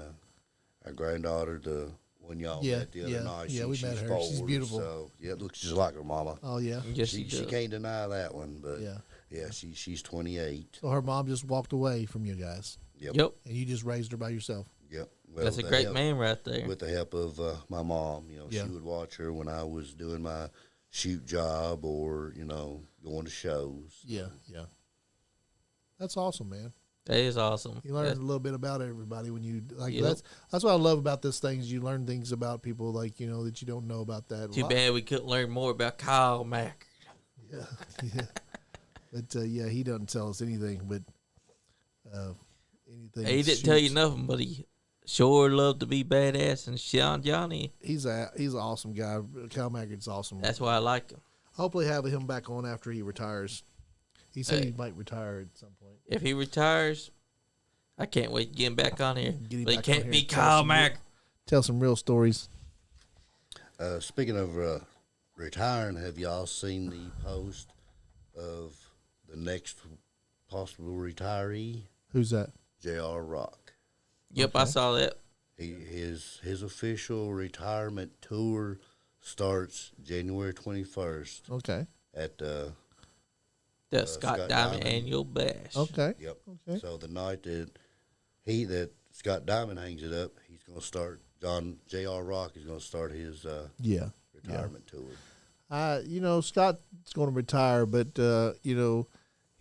our granddaughter, the one y'all met the other night, we met she's her. forward, She's beautiful. So it looks just like her mama. Oh, yeah. Yes, She does. can't deny that one, but Yeah. she's 28. So her mom just walked away from you guys, Yep. and you just raised her by yourself. Yep. Well, That's a with the great help- man right there. With the help of my mom, Yeah. she would watch her when I was doing my shoot job or, going to shows. Yeah. That's awesome, man. That is awesome. You learn That's- a little bit about everybody when you like. Yep. That's what I love about this thing is you learn things about people like that you don't know about that. Too bad we couldn't learn more about Kyle Mack. Yeah. But he doesn't tell us anything. But anything. He didn't tell you nothing, but he sure loved to be badass and shit on Johnny. He's an awesome guy. Kyle Mackett's awesome. That's why I like him. Hopefully have him back on after he retires. He said Hey. he might retire at some point. If he retires, I can't wait to get him back on here. Get him But he back on can't here be and tell Kyle some Mack. Tell some real stories. Speaking of retiring, have y'all seen the post of the next possible retiree? Who's that? J.R. Rock. Yep, I saw that. His official retirement tour starts January 21st Okay. at The Scott Scott Diamond Diamond. Annual Bash. Okay. Yep. Okay. So the night that Scott Diamond hangs it up, he's going to start. J.R. Rock is going to start his Yeah. retirement tour. Scott's going to retire, but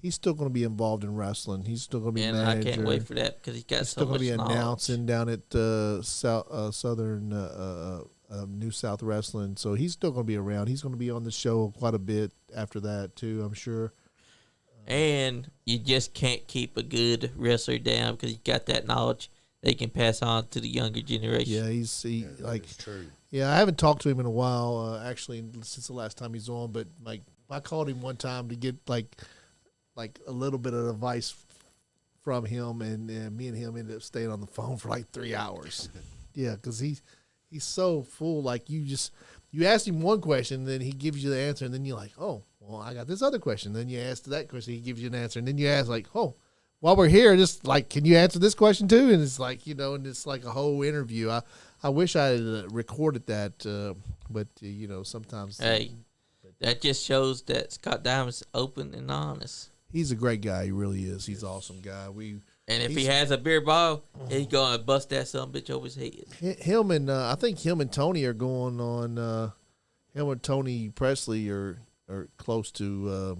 he's still going to be involved in wrestling. He's still going to be And manager. I can't wait for that because he's got He's so still going much to be knowledge. announcing down at Southern New South Wrestling. So he's still going to be around. He's going to be on the show quite a bit after that too, I'm sure. And you just can't keep a good wrestler down because he's got that knowledge they can pass on to the younger generation. Yeah, That's true. Yeah, I haven't talked to him in a while, actually, since the last time he's on. But I called him one time to get like a little bit of advice from him, and me and him ended up staying on the phone for like 3 hours. Yeah, because he's so full. Like you ask him one question, then he gives you the answer, and then you're like, oh, well, I got this other question. Then you ask that question, he gives you an answer, and then you ask like, oh. While we're here, just like, can you answer this question too? And it's like, and it's like a whole interview. I wish I had recorded that, but sometimes. Hey, that just shows that Scott Diamond's open and honest. He's a great guy. He really is. He's an awesome guy. And if he has a beer bottle, he's going to bust that son of a bitch over his head. Him and I think him and Tony are going on. Him and Tony Presley are close to.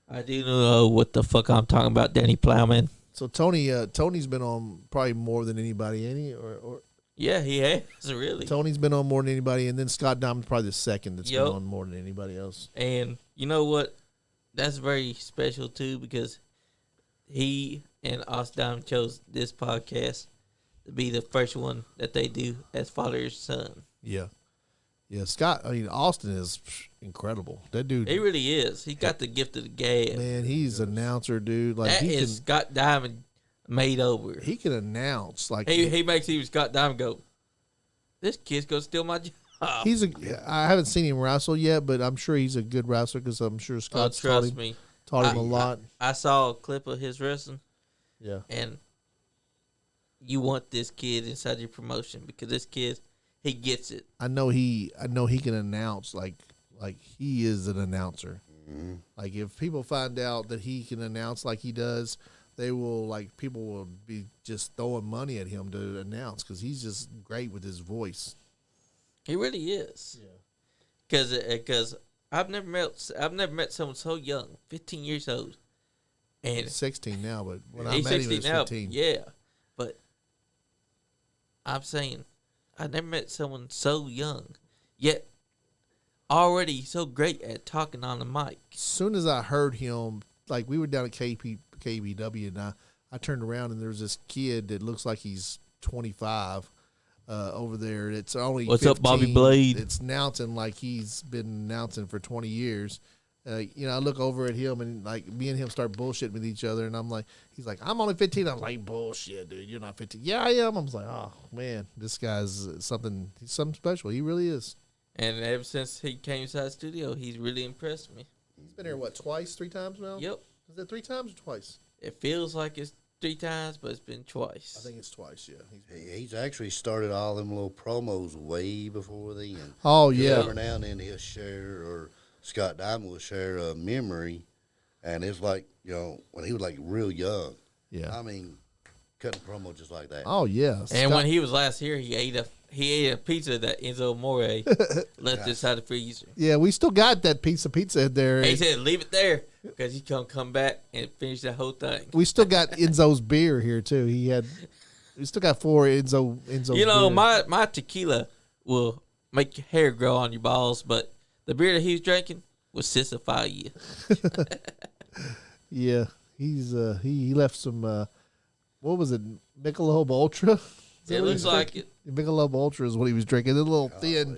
I do know what the fuck I'm talking about, Danny Plowman. So Tony's been on probably more than anybody. Or Yeah, he has, really. Tony's been on more than anybody, and then Scott Diamond's probably the second that's Yep. been on more than anybody else. And you know what? That's very special, too, because he and Austin chose this podcast to be the first one that they do as father and son. Yeah. Yeah, Scott, I mean, Austin is incredible. That dude. He really is. He got the gift of the gab. Man, he's an announcer, dude. Like That he is Scott Diamond made over. he can announce. Like He makes even Scott Diamond go, this kid's going to steal my job. I haven't seen him wrestle yet, but I'm sure he's a good wrestler because I'm sure Scott's trust me. taught him a lot. I saw a clip of his wrestling, Yeah. and you want this kid inside your promotion because this kid, he gets it. I know he can announce like he is an announcer. Mm-hmm. Like if people find out that he can announce like he does, they will people will be just throwing money at him to announce because he's just great with his voice. He really is. Yeah. Because I've never met someone so young, 15 years old, and He's 16 now, but when I he's met him, he 16 was now. 15. Yeah, but I'm saying I never met someone so young, yet already so great at talking on the mic. As soon as I heard him, like we were down at KBW, and I turned around and there was this kid that looks like he's 25 over there. It's only What's 15. up, Bobby Blade? It's announcing like he's been announcing for 20 years. I look over at him and like me and him start bullshitting with each other, and I'm like, he's like, I'm only 15. I'm like, bullshit, dude. You're not 15. Yeah, I am. I was like, oh man, this guy's something. He's something special. He really is. And ever since he came inside the studio, he's really impressed me. He's been here what, twice, 3 times now? Yep. Is it 3 times or twice? It feels like it's 3 times, but it's been twice. I think it's twice. Yeah. He's actually started all them little promos way before then. Oh yeah. Every now and then he'll share, or Scott Diamond will share a memory, and it's like, when he was like real young. Yeah. I mean, cutting a promo just like that. Oh yeah. And Scott- when he was last here, he ate a pizza that Enzo More left inside the freezer. Yeah, we still got that piece of pizza in there. He said, "Leave it there," because he's gonna come back and finish that whole thing. We still got Enzo's beer here too. We still got 4 Enzo. Beer. my tequila will make your hair grow on your balls, but the beer that he was drinking will sissify you. Yeah, he left some. What was it? Michelob Ultra. It looks like it. Michelob Ultra is what he was drinking. The little thin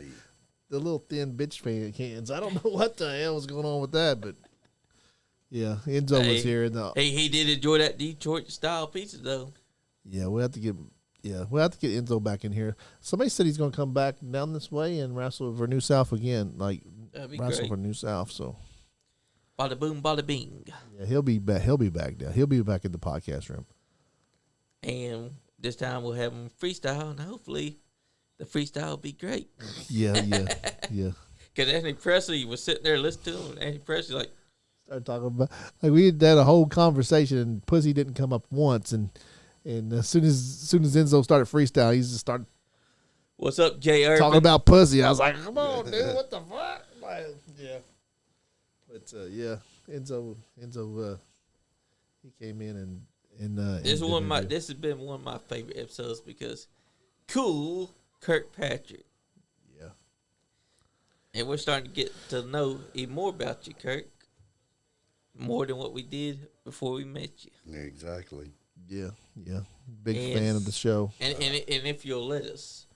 Golly. bitch fan cans. I don't know what the hell was going on with that, but yeah, Enzo was here. He did enjoy that Detroit style pizza though. Yeah, we'll have to get Enzo back in here. Somebody said he's going to come back down this way and wrestle for New South again, like That'd be wrestle great. for New South. So Bada boom, bada bing. yeah, he'll be back. He'll be back now. He'll be back in the podcast room. And this time we'll have him freestyle, and hopefully the freestyle will be great. Yeah. Because Anthony Presley was sitting there listening to him, and Anthony Presley like, Started talking about like we had a whole conversation, and Pussy didn't come up once, and as soon as Enzo started freestyle, he just started "What's up, Jay Irvin?" talking about pussy. I was like, "Come on, dude, what the fuck?" Like, yeah, but yeah, Enzo, he came in and This has been one of my favorite episodes because Kool, Kirkpatrick. Yeah. And we're starting to get to know even more about you, Kirk. More than what we did before we met you. Yeah, exactly. Yeah, big fan of the show. And if you'll let us,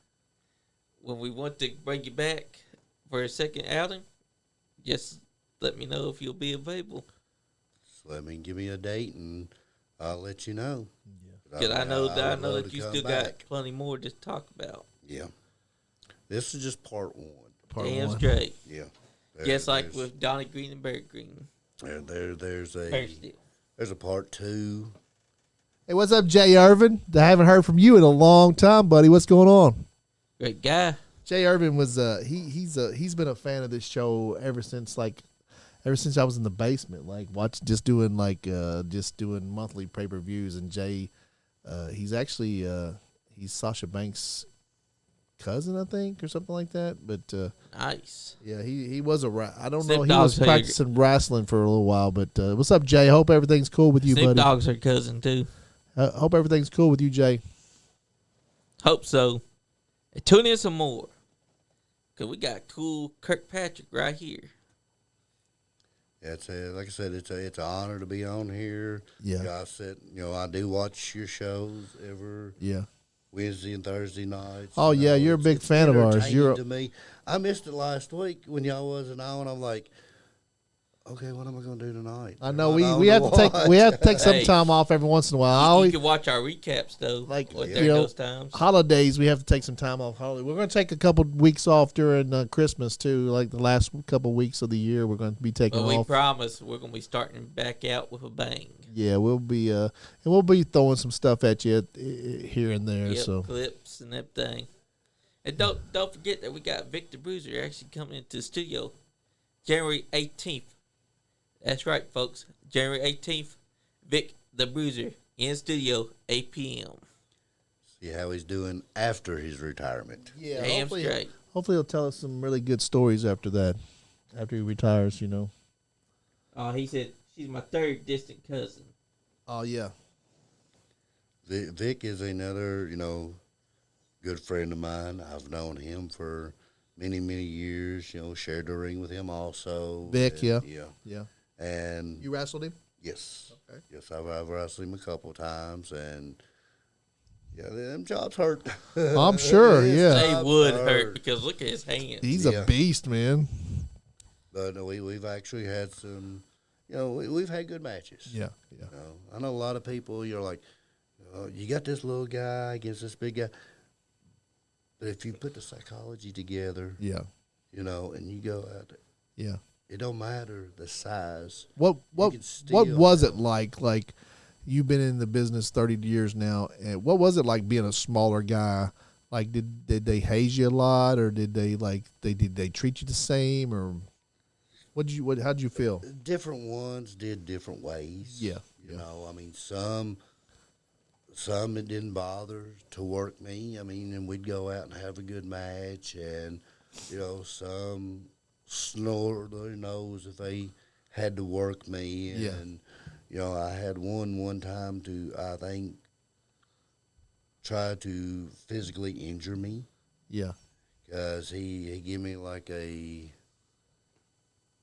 when we want to bring you back for a second outing, just let me know if you'll be available. Give me a date and I'll let you know. Yeah. Because I know would that love to you come still back. got plenty more to talk about. Yeah. This is just part 1. Part Damn 1. straight. Yeah. Just like with Donnie Green and Barry Green. There's Thursday. a part 2. Hey, what's up, Jay Irvin? I haven't heard from you in a long time, buddy. What's going on? Great guy. Jay Irvin was he's been a fan of this show ever since I was in the basement, like just doing monthly pay-per-views. And Jay, he's actually he's Sasha Banks' cousin, I think, or something like that. But Nice. yeah, he was I don't Snoop know, he Dogg's was practicing wrestling for a little while. But what's up, Jay? Hope everything's cool with you, Snoop buddy. Dogg's her cousin, too. Hope everything's cool with you, Jay. Hope so. And tune in some more. Because we got Kool Kirkpatrick right here. Like I said, it's an honor to be on here. Yeah. I do watch your shows every Yeah. Wednesday and Thursday nights. Oh, yeah, you're a big it's fan of ours. entertaining to me. I missed it last week when y'all wasn't on. I'm like, okay, what am I going to do tonight? I know They're not we on have to to take we have to take some Hey. time off every once in a while. I You always, can watch our recaps though, Like, like you during know, those times. holidays we have to take some time off. Holiday. We're going to take a couple weeks off during Christmas too. Like the last couple weeks of the year, we're going to be taking But we off. promise we're gonna be starting back out with a bang. Yeah, we'll be and we'll be throwing some stuff at you here and there. Yep, So clips and everything. And don't forget that we got Vic the Bruiser actually coming into the studio January 18th. That's right, folks. January 18th, Vic the Bruiser in studio, 8 p.m. See how he's doing after his retirement. yeah, Damn straight. hopefully he'll tell us some really good stories after that, after he retires. He said she's my third distant cousin. Oh yeah, Vic is another, good friend of mine. I've known him for many, many years. Shared the ring with him also. Vic, And, yeah. And You wrestled him? yes, Okay. yes, I've wrestled him a couple times, and yeah, them jobs hurt. I'm sure, His yeah. They jobs would hurt because look at his hands. He's a Yeah. beast, man. But no, we've actually had some, we've had good matches. Yeah. I know a lot of people. You're like, you got this little guy against this big guy, but if you put the psychology together, Yeah. and you go out there, Yeah. it don't matter the size. What can still what was it have- like? Like, you've been in the business 30 years now, and what was it like being a smaller guy? Like, did they haze you a lot, or did they did they treat you the same, or how'd you feel? Different ones did different ways. Yeah, You know, I mean, some it didn't bother to work me. I mean, and we'd go out and have a good match, and some snore their nose if they had to work me. Yeah. And I had one time to, I think, try to physically injure me Yeah. because he gave me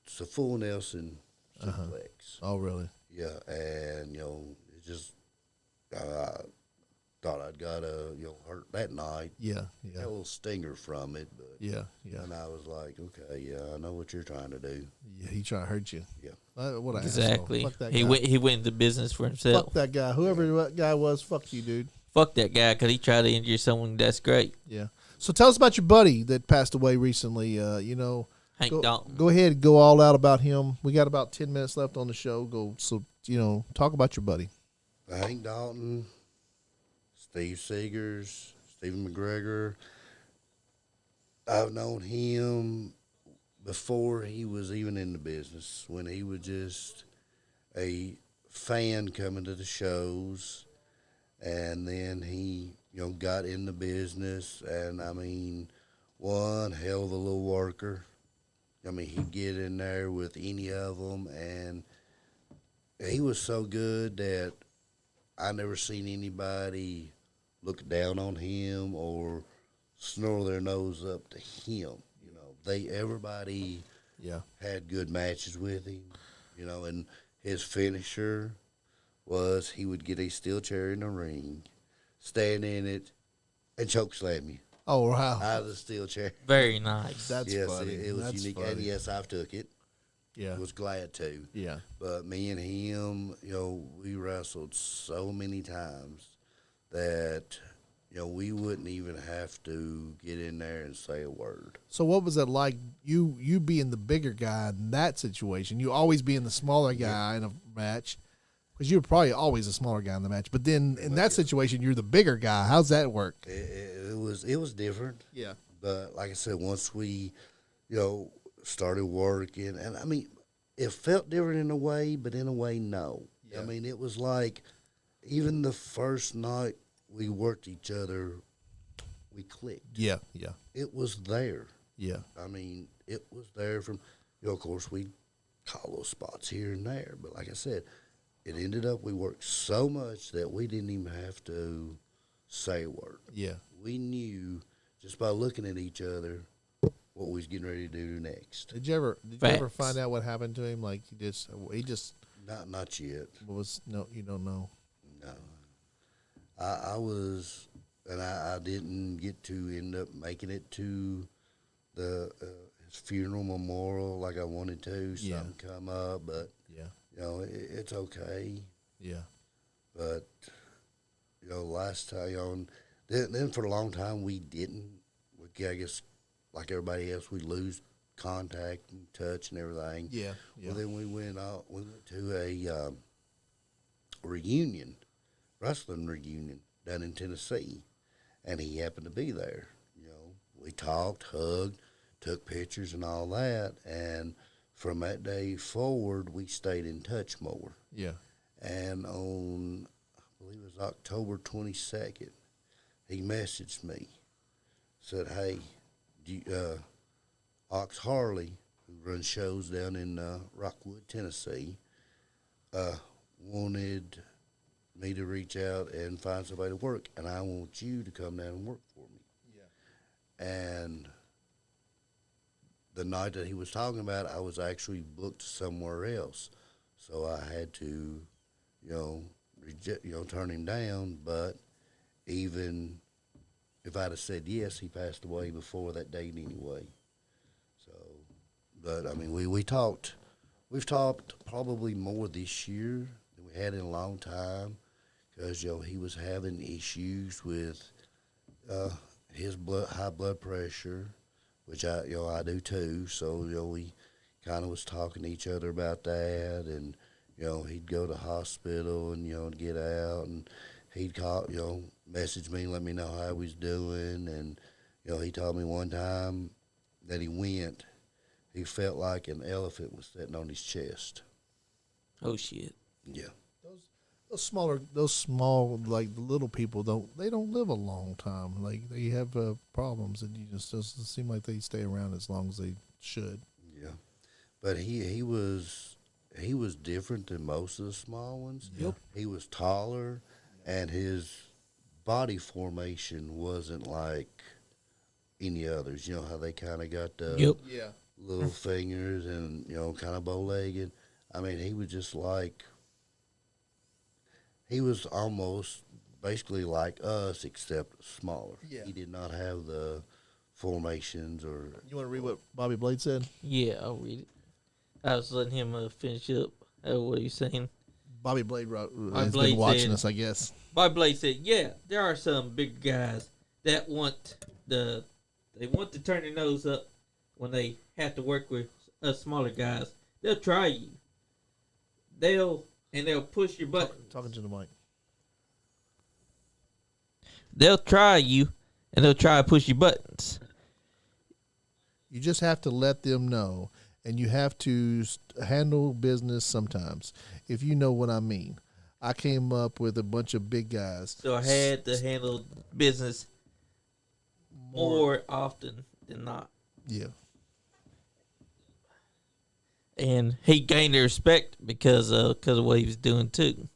it's a full Nelson suplex. Oh, really? Yeah, and it just I thought I'd got hurt that night. Yeah. Had Yeah. a little stinger from it, but Yeah. Yeah. and I was like, okay, yeah, I know what you're trying to do. Yeah. He trying to hurt you. Yeah. What an Exactly. asshole. Fuck that He guy. went into business for himself. Fuck that guy. Whoever that guy was, fuck you, dude. Fuck that guy because he tried to injure someone that's great. Yeah. So tell us about your buddy that passed away recently. Hank Dalton. Go ahead and go all out about him. We got about 10 minutes left on the show. Talk about your buddy. Hank Dalton, Steve Seegers, Stephen McGregor. I've known him before he was even in the business, when he was just a fan coming to the shows, and then he, got in the business, and I mean, one hell of a little worker. I mean, he'd get in there with any of them, and he was so good that I never seen anybody look down on him or snore their nose up to him. Everybody Yeah. had good matches with him, and his finisher was he would get a steel chair in the ring, stand in it, and choke slam you Oh, wow. out of the steel chair. Very nice. That's yes, funny. it was That's unique, funny. and yes, I've took it. Yeah. Was glad to. Yeah. But me and him, we wrestled so many times that, we wouldn't even have to get in there and say a word. So what was it like, you being the bigger guy in that situation? You always being the smaller guy in a match, because you were probably always the smaller guy in the match. But then in that situation, you're the bigger guy. How's that work? It was different. Yeah. But like I said, once we, started working, and I mean, it felt different in a way, but in a way, no. Yeah. I mean, it was like, even the first night we worked each other, we clicked. Yeah. Yeah. It was there. Yeah. I mean, it was there from, of course, we call those spots here and there. But like I said, it ended up we worked so much that we didn't even have to say a word. Yeah. We knew just by looking at each other what we was getting ready to do next. Did you ever find out what happened to him? Like he just Not yet. was you don't know. No. I was, and I didn't get to end up making it to the his funeral memorial like I wanted to. Yeah. Something come up, but Yeah. It's okay. Yeah. But last time, then for a long time we didn't. I guess like everybody else, we lose contact and touch and everything. Yeah. Well, then we went to a reunion, wrestling reunion down in Tennessee, and he happened to be there. We talked, hugged, took pictures and all that, and from that day forward, we stayed in touch more. Yeah. And on, I believe it was October 22nd, he messaged me, said, "Hey, Ox Harley, who runs shows down in Rockwood, Tennessee, wanted me to reach out and find somebody to work, and I want you to come down and work for me." Yeah. And the night that he was talking about, I was actually booked somewhere else, so I had to, turn him down. But even if I'd have said yes, he passed away before that date anyway. So, but I mean, we talked. We've talked probably more this year than we had in a long time, because he was having issues with his high blood pressure, which I do too. So we kind of was talking to each other about that, and he'd go to hospital and get out, and he'd call message me, let me know how he was doing, and he told me one time that he felt like an elephant was sitting on his chest. Oh shit. Yeah. Those small, like the little people don't live a long time. Like they have problems, and you just doesn't seem like they stay around as long as they should. Yeah, but he was different than most of the small ones. Yep. He was taller, and his body formation wasn't like any others. You know how they kind of got the little fingers and kind of bow-legged. I mean, he was just like. He was almost basically like us, except smaller. Yeah. He did not have the formations or. You want to read what Bobby Blade said? Yeah, I'll read it. I was letting him finish up what he's saying. Bobby Blade has Blade been watching said- us, I guess. Bobby Blade said, "Yeah, there are some big guys that want to turn their nose up when they have to work with us smaller guys. They'll try you. They'll push your button. Talking to the mic. They'll try you, and they'll try to push your buttons. You just have to let them know, and you have to handle business sometimes, if you know what I mean. I came up with a bunch of big guys. So I had to handle business more often than not. Yeah. And he gained their respect because of what he was doing too.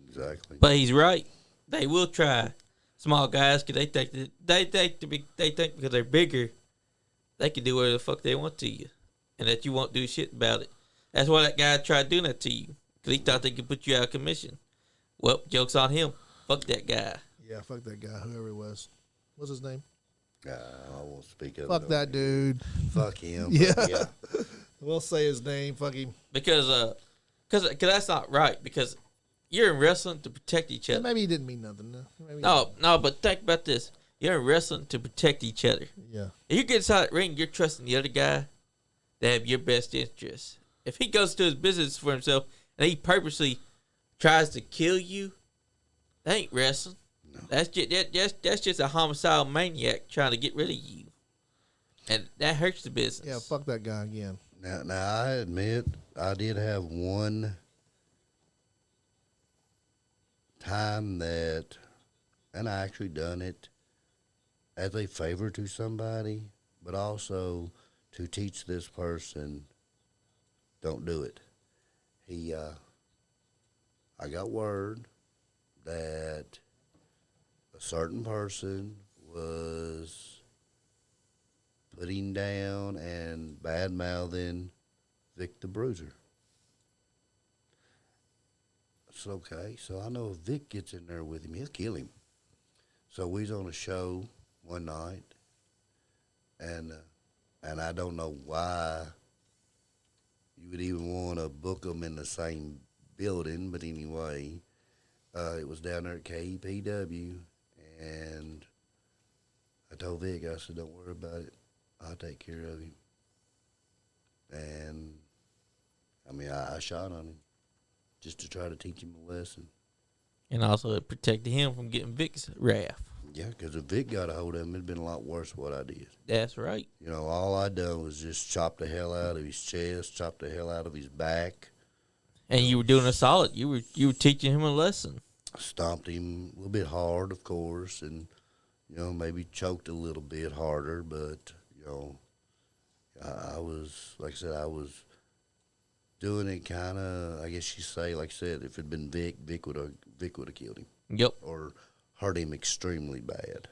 Exactly. But he's right. They will try small guys because they think because they're bigger, they can do whatever the fuck they want to you, and that you won't do shit about it. That's why that guy tried doing that to you, because he thought they could put you out of commission. Well, joke's on him. Fuck that guy. Yeah, fuck that guy, whoever it was. What's his name? I won't speak of it. Fuck that dude. Fuck him. Yeah. We'll say his name. Fuck him. Because that's not right. Because you're in wrestling to protect each other. Maybe he didn't mean nothing. Maybe No, but think about this. You're in wrestling to protect each other. Yeah. If you get inside that ring, you're trusting the other guy to have your best interests. If he goes to his business for himself and he purposely tries to kill you, that ain't wrestling. No. That's just a homicidal maniac trying to get rid of you. And that hurts the business. Yeah, fuck that guy again. Now I admit I did have one time that, and I actually done it as a favor to somebody, but also to teach this person, don't do it. I got word that a certain person was putting down and bad-mouthing Vic the Bruiser. It's okay. So I know if Vic gets in there with him, he'll kill him. So we was on a show one night, and I don't know why you would even want to book them in the same building, but anyway, it was down there at KEPW, and I told Vic, I said, don't worry about it. I'll take care of him. And, I mean, I shot on him just to try to teach him a lesson. And also it protected him from getting Vic's wrath. Yeah, because if Vic got a hold of him, it'd been a lot worse than what I did. That's right. You know, all I done was just chop the hell out of his chest, chop the hell out of his back. And you were doing a solid. You were teaching him a lesson. Stomped him a little bit hard, of course, and, you know, maybe choked a little bit harder, but, you know, I was, like I said, I was doing it kind of, I guess you say, like I said, if it had been Vic, Vic would have killed him. Yep. Or hurt him extremely bad.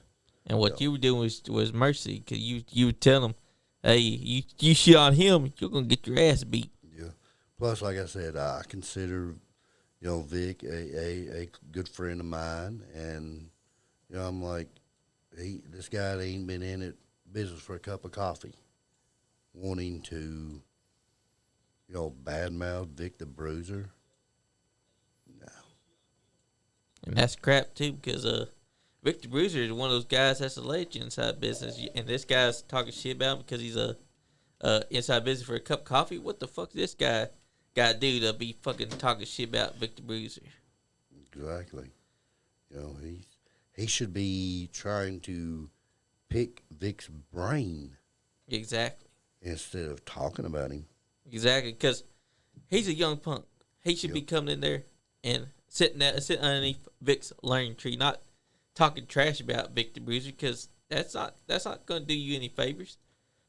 And what you were doing was mercy, because you would tell him, hey, you shit on him, you're going to get your ass beat. Yeah. Plus, like I said, I consider, you know, Vic a good friend of mine, and, you know, I'm like, this guy ain't been in it business for a cup of coffee, wanting to, you know, badmouth Vic the Bruiser. No. And that's crap, too, because Vic the Bruiser is one of those guys that's a legend inside business. And this guy's talking shit about him because he's a inside business for a cup of coffee. What the fuck this guy got to do to be fucking talking shit about Vic the Bruiser? Exactly. You know, he should be trying to pick Vic's brain. Exactly. Instead of talking about him. Exactly, because he's a young punk. He should be coming in there and sitting underneath Vic's learning tree, not talking trash about Vic the Bruiser, because that's not going to do you any favors.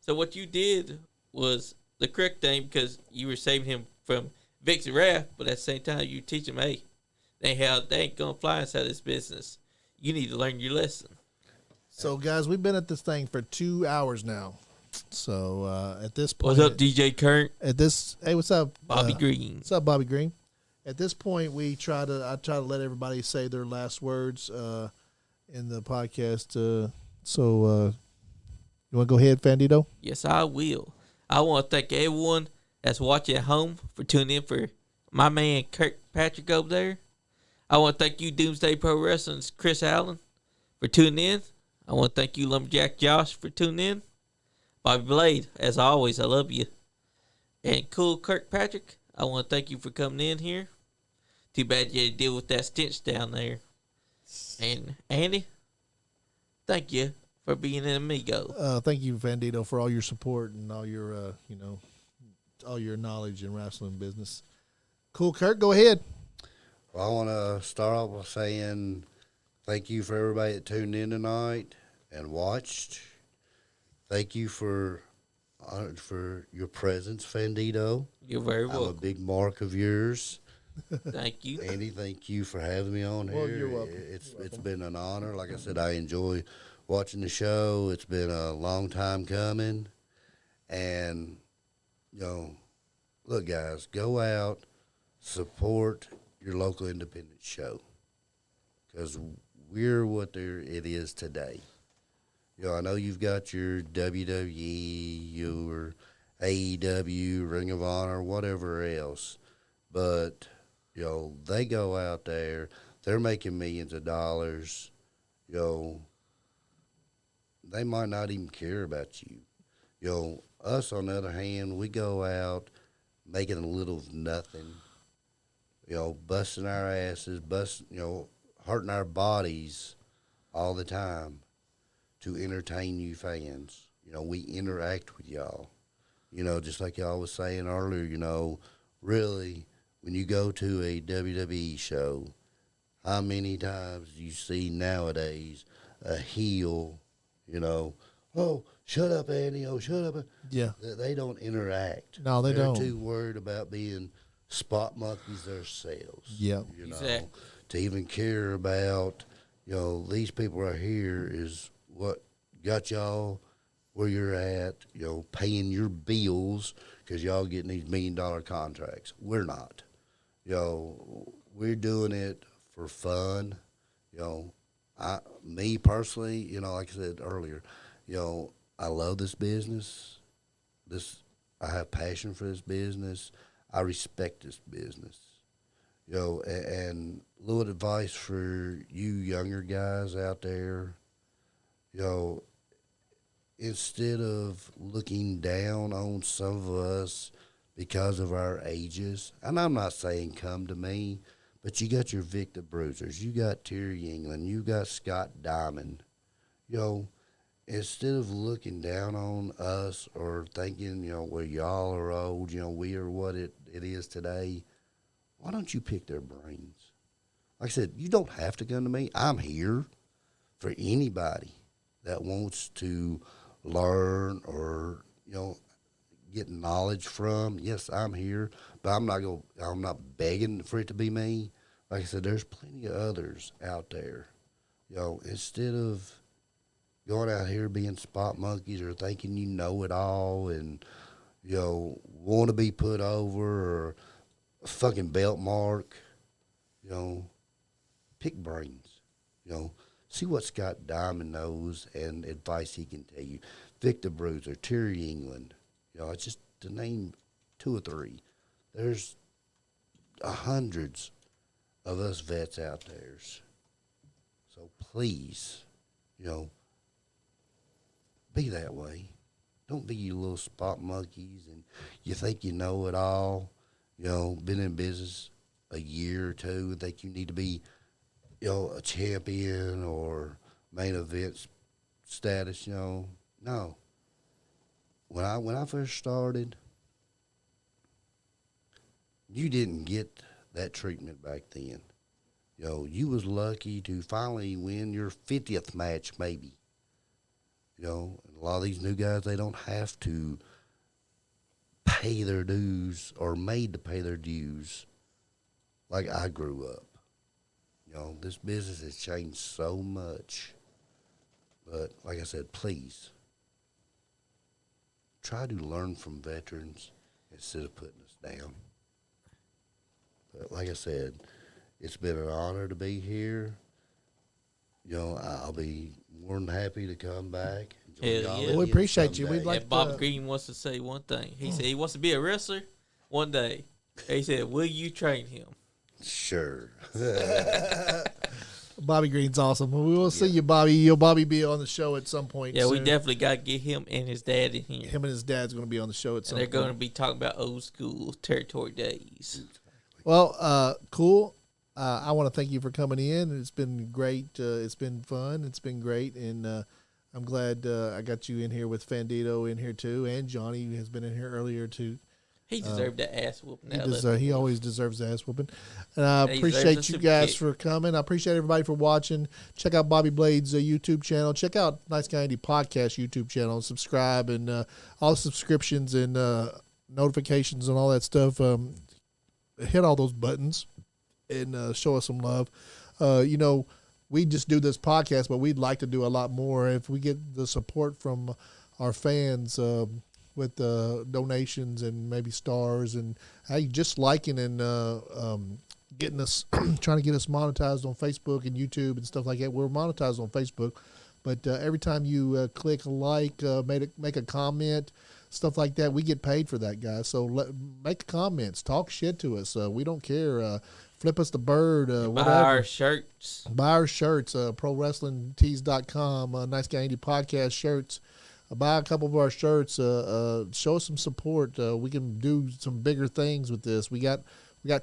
So what you did was the correct thing, because you were saving him from Vic's wrath, but at the same time you teach him, hey, they ain't going to fly inside this business. You need to learn your lesson. So guys, we've been at this thing for 2 hours now. So at this point, What's up, DJ Kirk? Hey, what's up, Bobby Green? What's up, Bobby Green? At this point, I try to let everybody say their last words in the podcast. So you want to go ahead, Fandito? Yes, I will. I want to thank everyone that's watching at home for tuning in for my man Kirk Patrick over there. I want to thank you, Doomsday Pro Wrestling's Chris Allen, for tuning in. I want to thank you, Lumberjack Josh, for tuning in. Bobby Blade, as always, I love you. And Kool Kirk Patrick, I want to thank you for coming in here. Too bad you had to deal with that stench down there. And Andy, thank you for being an amigo. Thank you, Vandito, for all your support and all your, all your knowledge in wrestling business. Kool Kirk, go ahead. Well, I want to start off by saying thank you for everybody that tuned in tonight and watched. Thank you for your presence, Fandito. You're very welcome. I'm a big mark of yours. Thank you. Andy, thank you for having me on Well, here. you're welcome. It's been an honor. Like I said, I enjoy watching the show. It's been a long time coming. And, you know, look, guys, go out, support your local independent show. Because we're what it is today. You know, I know you've got your WWE, your AEW, Ring of Honor, whatever else, but, you know, they go out there, they're making millions of dollars, you know, they might not even care about you. You know, us, on the other hand, we go out making a little of nothing, you know, busting our asses, hurting our bodies all the time to entertain you fans. You know, we interact with y'all. You know, just like y'all was saying earlier, you know, really, when you go to a WWE show, how many times do you see nowadays a heel, you know, oh, shut up, Andy, oh, shut up. Yeah. They don't interact. No, they don't. They're too worried about being spot monkeys themselves. Yeah. You know, Exactly. to even care about, you know, these people right here is what got y'all where you're at, paying your bills because y'all getting these $1 million contracts. We're not. We're doing it for fun. Me personally, like I said earlier, I love this business. I have passion for this business. I respect this business. And little advice for you younger guys out there, instead of looking down on some of us because of our ages, and I'm not saying come to me, but you got your Victor Bruisers, you got Terry England, you got Scott Diamond. Instead of looking down on us or thinking, well, y'all are old, we are what it is today, why don't you pick their brains? Like I said, you don't have to come to me. I'm here for anybody that wants to learn or, get knowledge from. Yes, I'm here, but I'm not begging for it to be me. Like I said, there's plenty of others out there. Instead of going out here being spot monkeys or thinking you know it all and, want to be put over or a fucking belt mark, pick brains, see what Scott Diamond knows and advice he can tell you. Victor Bruiser, Terry England, just to name 2 or 3. There's hundreds of us vets out there. So please, be that way. Don't be you little spot monkeys and you think you know it all. Been in business a year or 2 and think you need to be, a champion or main event status, No. When I first started, you didn't get that treatment back then. You was lucky to finally win your 50th match maybe. And a lot of these new guys, they don't have to pay their dues or made to pay their dues like I grew up. This business has changed so much. But like I said, please, try to learn from veterans instead of putting us down. But like I said, it's been an honor to be here. I'll be more than happy to come back. Hell yeah. Well, we appreciate you. We'd like Bob Green wants to say one thing. He said he wants to be a wrestler one day. He said, will you train him? Sure. Bobby Green's awesome. We will see you, Bobby. You'll Bobby be on the show at some point. Yeah, soon. we definitely got to get him and his dad in here. Him and his dad's going to be on the show at some They're point. going to be talking about old school territory days. Well, cool. I want to thank you for coming in. It's been great. It's been fun. It's been great. And I'm glad I got you in here with Fandito in here too. And Johnny has been in here earlier too. He deserved that ass whooping. He always deserves the ass whooping. And I appreciate you guys for coming. I appreciate everybody for watching. Check out Bobby Blade's YouTube channel. Check out Nice Guy Andy Podcast YouTube channel. Subscribe and all the subscriptions and notifications and all that stuff. Hit all those buttons and show us some love. We just do this podcast, but we'd like to do a lot more. If we get the support from our fans with donations and maybe stars and just liking and getting us, trying to get us monetized on Facebook and YouTube and stuff like that. We're monetized on Facebook, but every time you click a like, make a comment, stuff like that, we get paid for that, guys. So make comments, talk shit to us. We don't care. Flip us the bird. Whatever. Buy our shirts. ProWrestlingTees.com. Nice Guy Andy Podcast shirts. Buy a couple of our shirts. Show us some support. We can do some bigger things with this. We got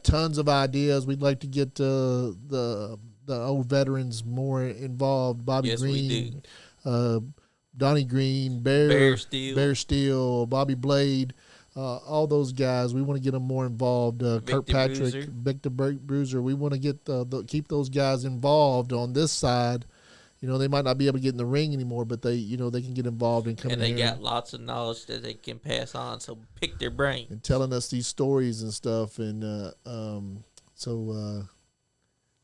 tons of ideas. We'd like to get the old veterans more involved. Bobby Green, Donnie Green, Bear Steele, Bobby Blade, all those guys. We want to get them more involved. Kirk Patrick, Victor Bruiser. We want to get keep those guys involved on this side. They might not be able to get in the ring anymore, but they can get involved and come in here. And they got lots of knowledge that they can pass on, so pick their brain. And telling us these stories and stuff. And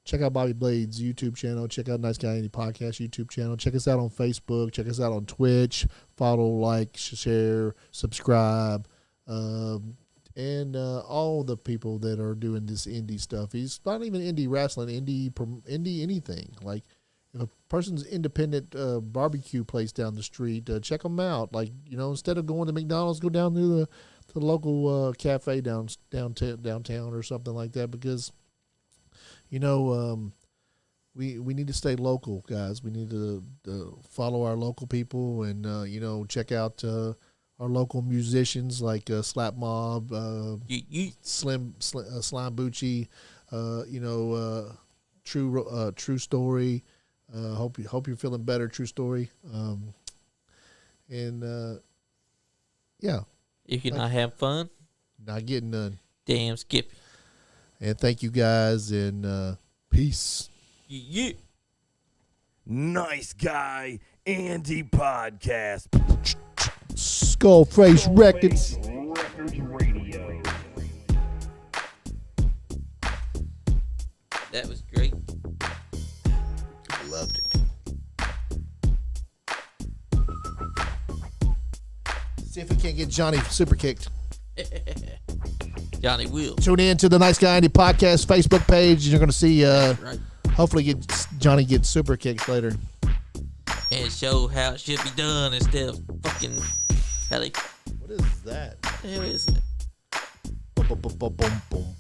Check out Bobby Blade's YouTube channel. Check out Nice Guy Andy Podcast YouTube channel. Check us out on Facebook. Check us out on Twitch. Follow, like, share, subscribe, and all the people that are doing this indie stuff. He's not even indie wrestling, indie anything. Like, if a person's independent barbecue place down the street, check them out. Like, instead of going to McDonald's, go down to the local cafe downtown or something like that, because we need to stay local, guys. We need to follow our local people and check out our local musicians like Slap Mob, Slime Bucci, True Story. Hope you're feeling better, True Story. Yeah. If you're not having fun, not getting none. damn Skippy. And thank you guys, and peace. Yeah. Nice Guy Andy Podcast. Skullface Records. That was great. Loved it. See if we can't get Johnny super kicked. Johnny will. Tune in to the Nice Guy Andy Podcast Facebook page. You're going to see, Right. hopefully, Johnny gets super kicked later. And show how it should be done instead of fucking What is that? What the hell is it? Boom, boom, boom, boom, boom.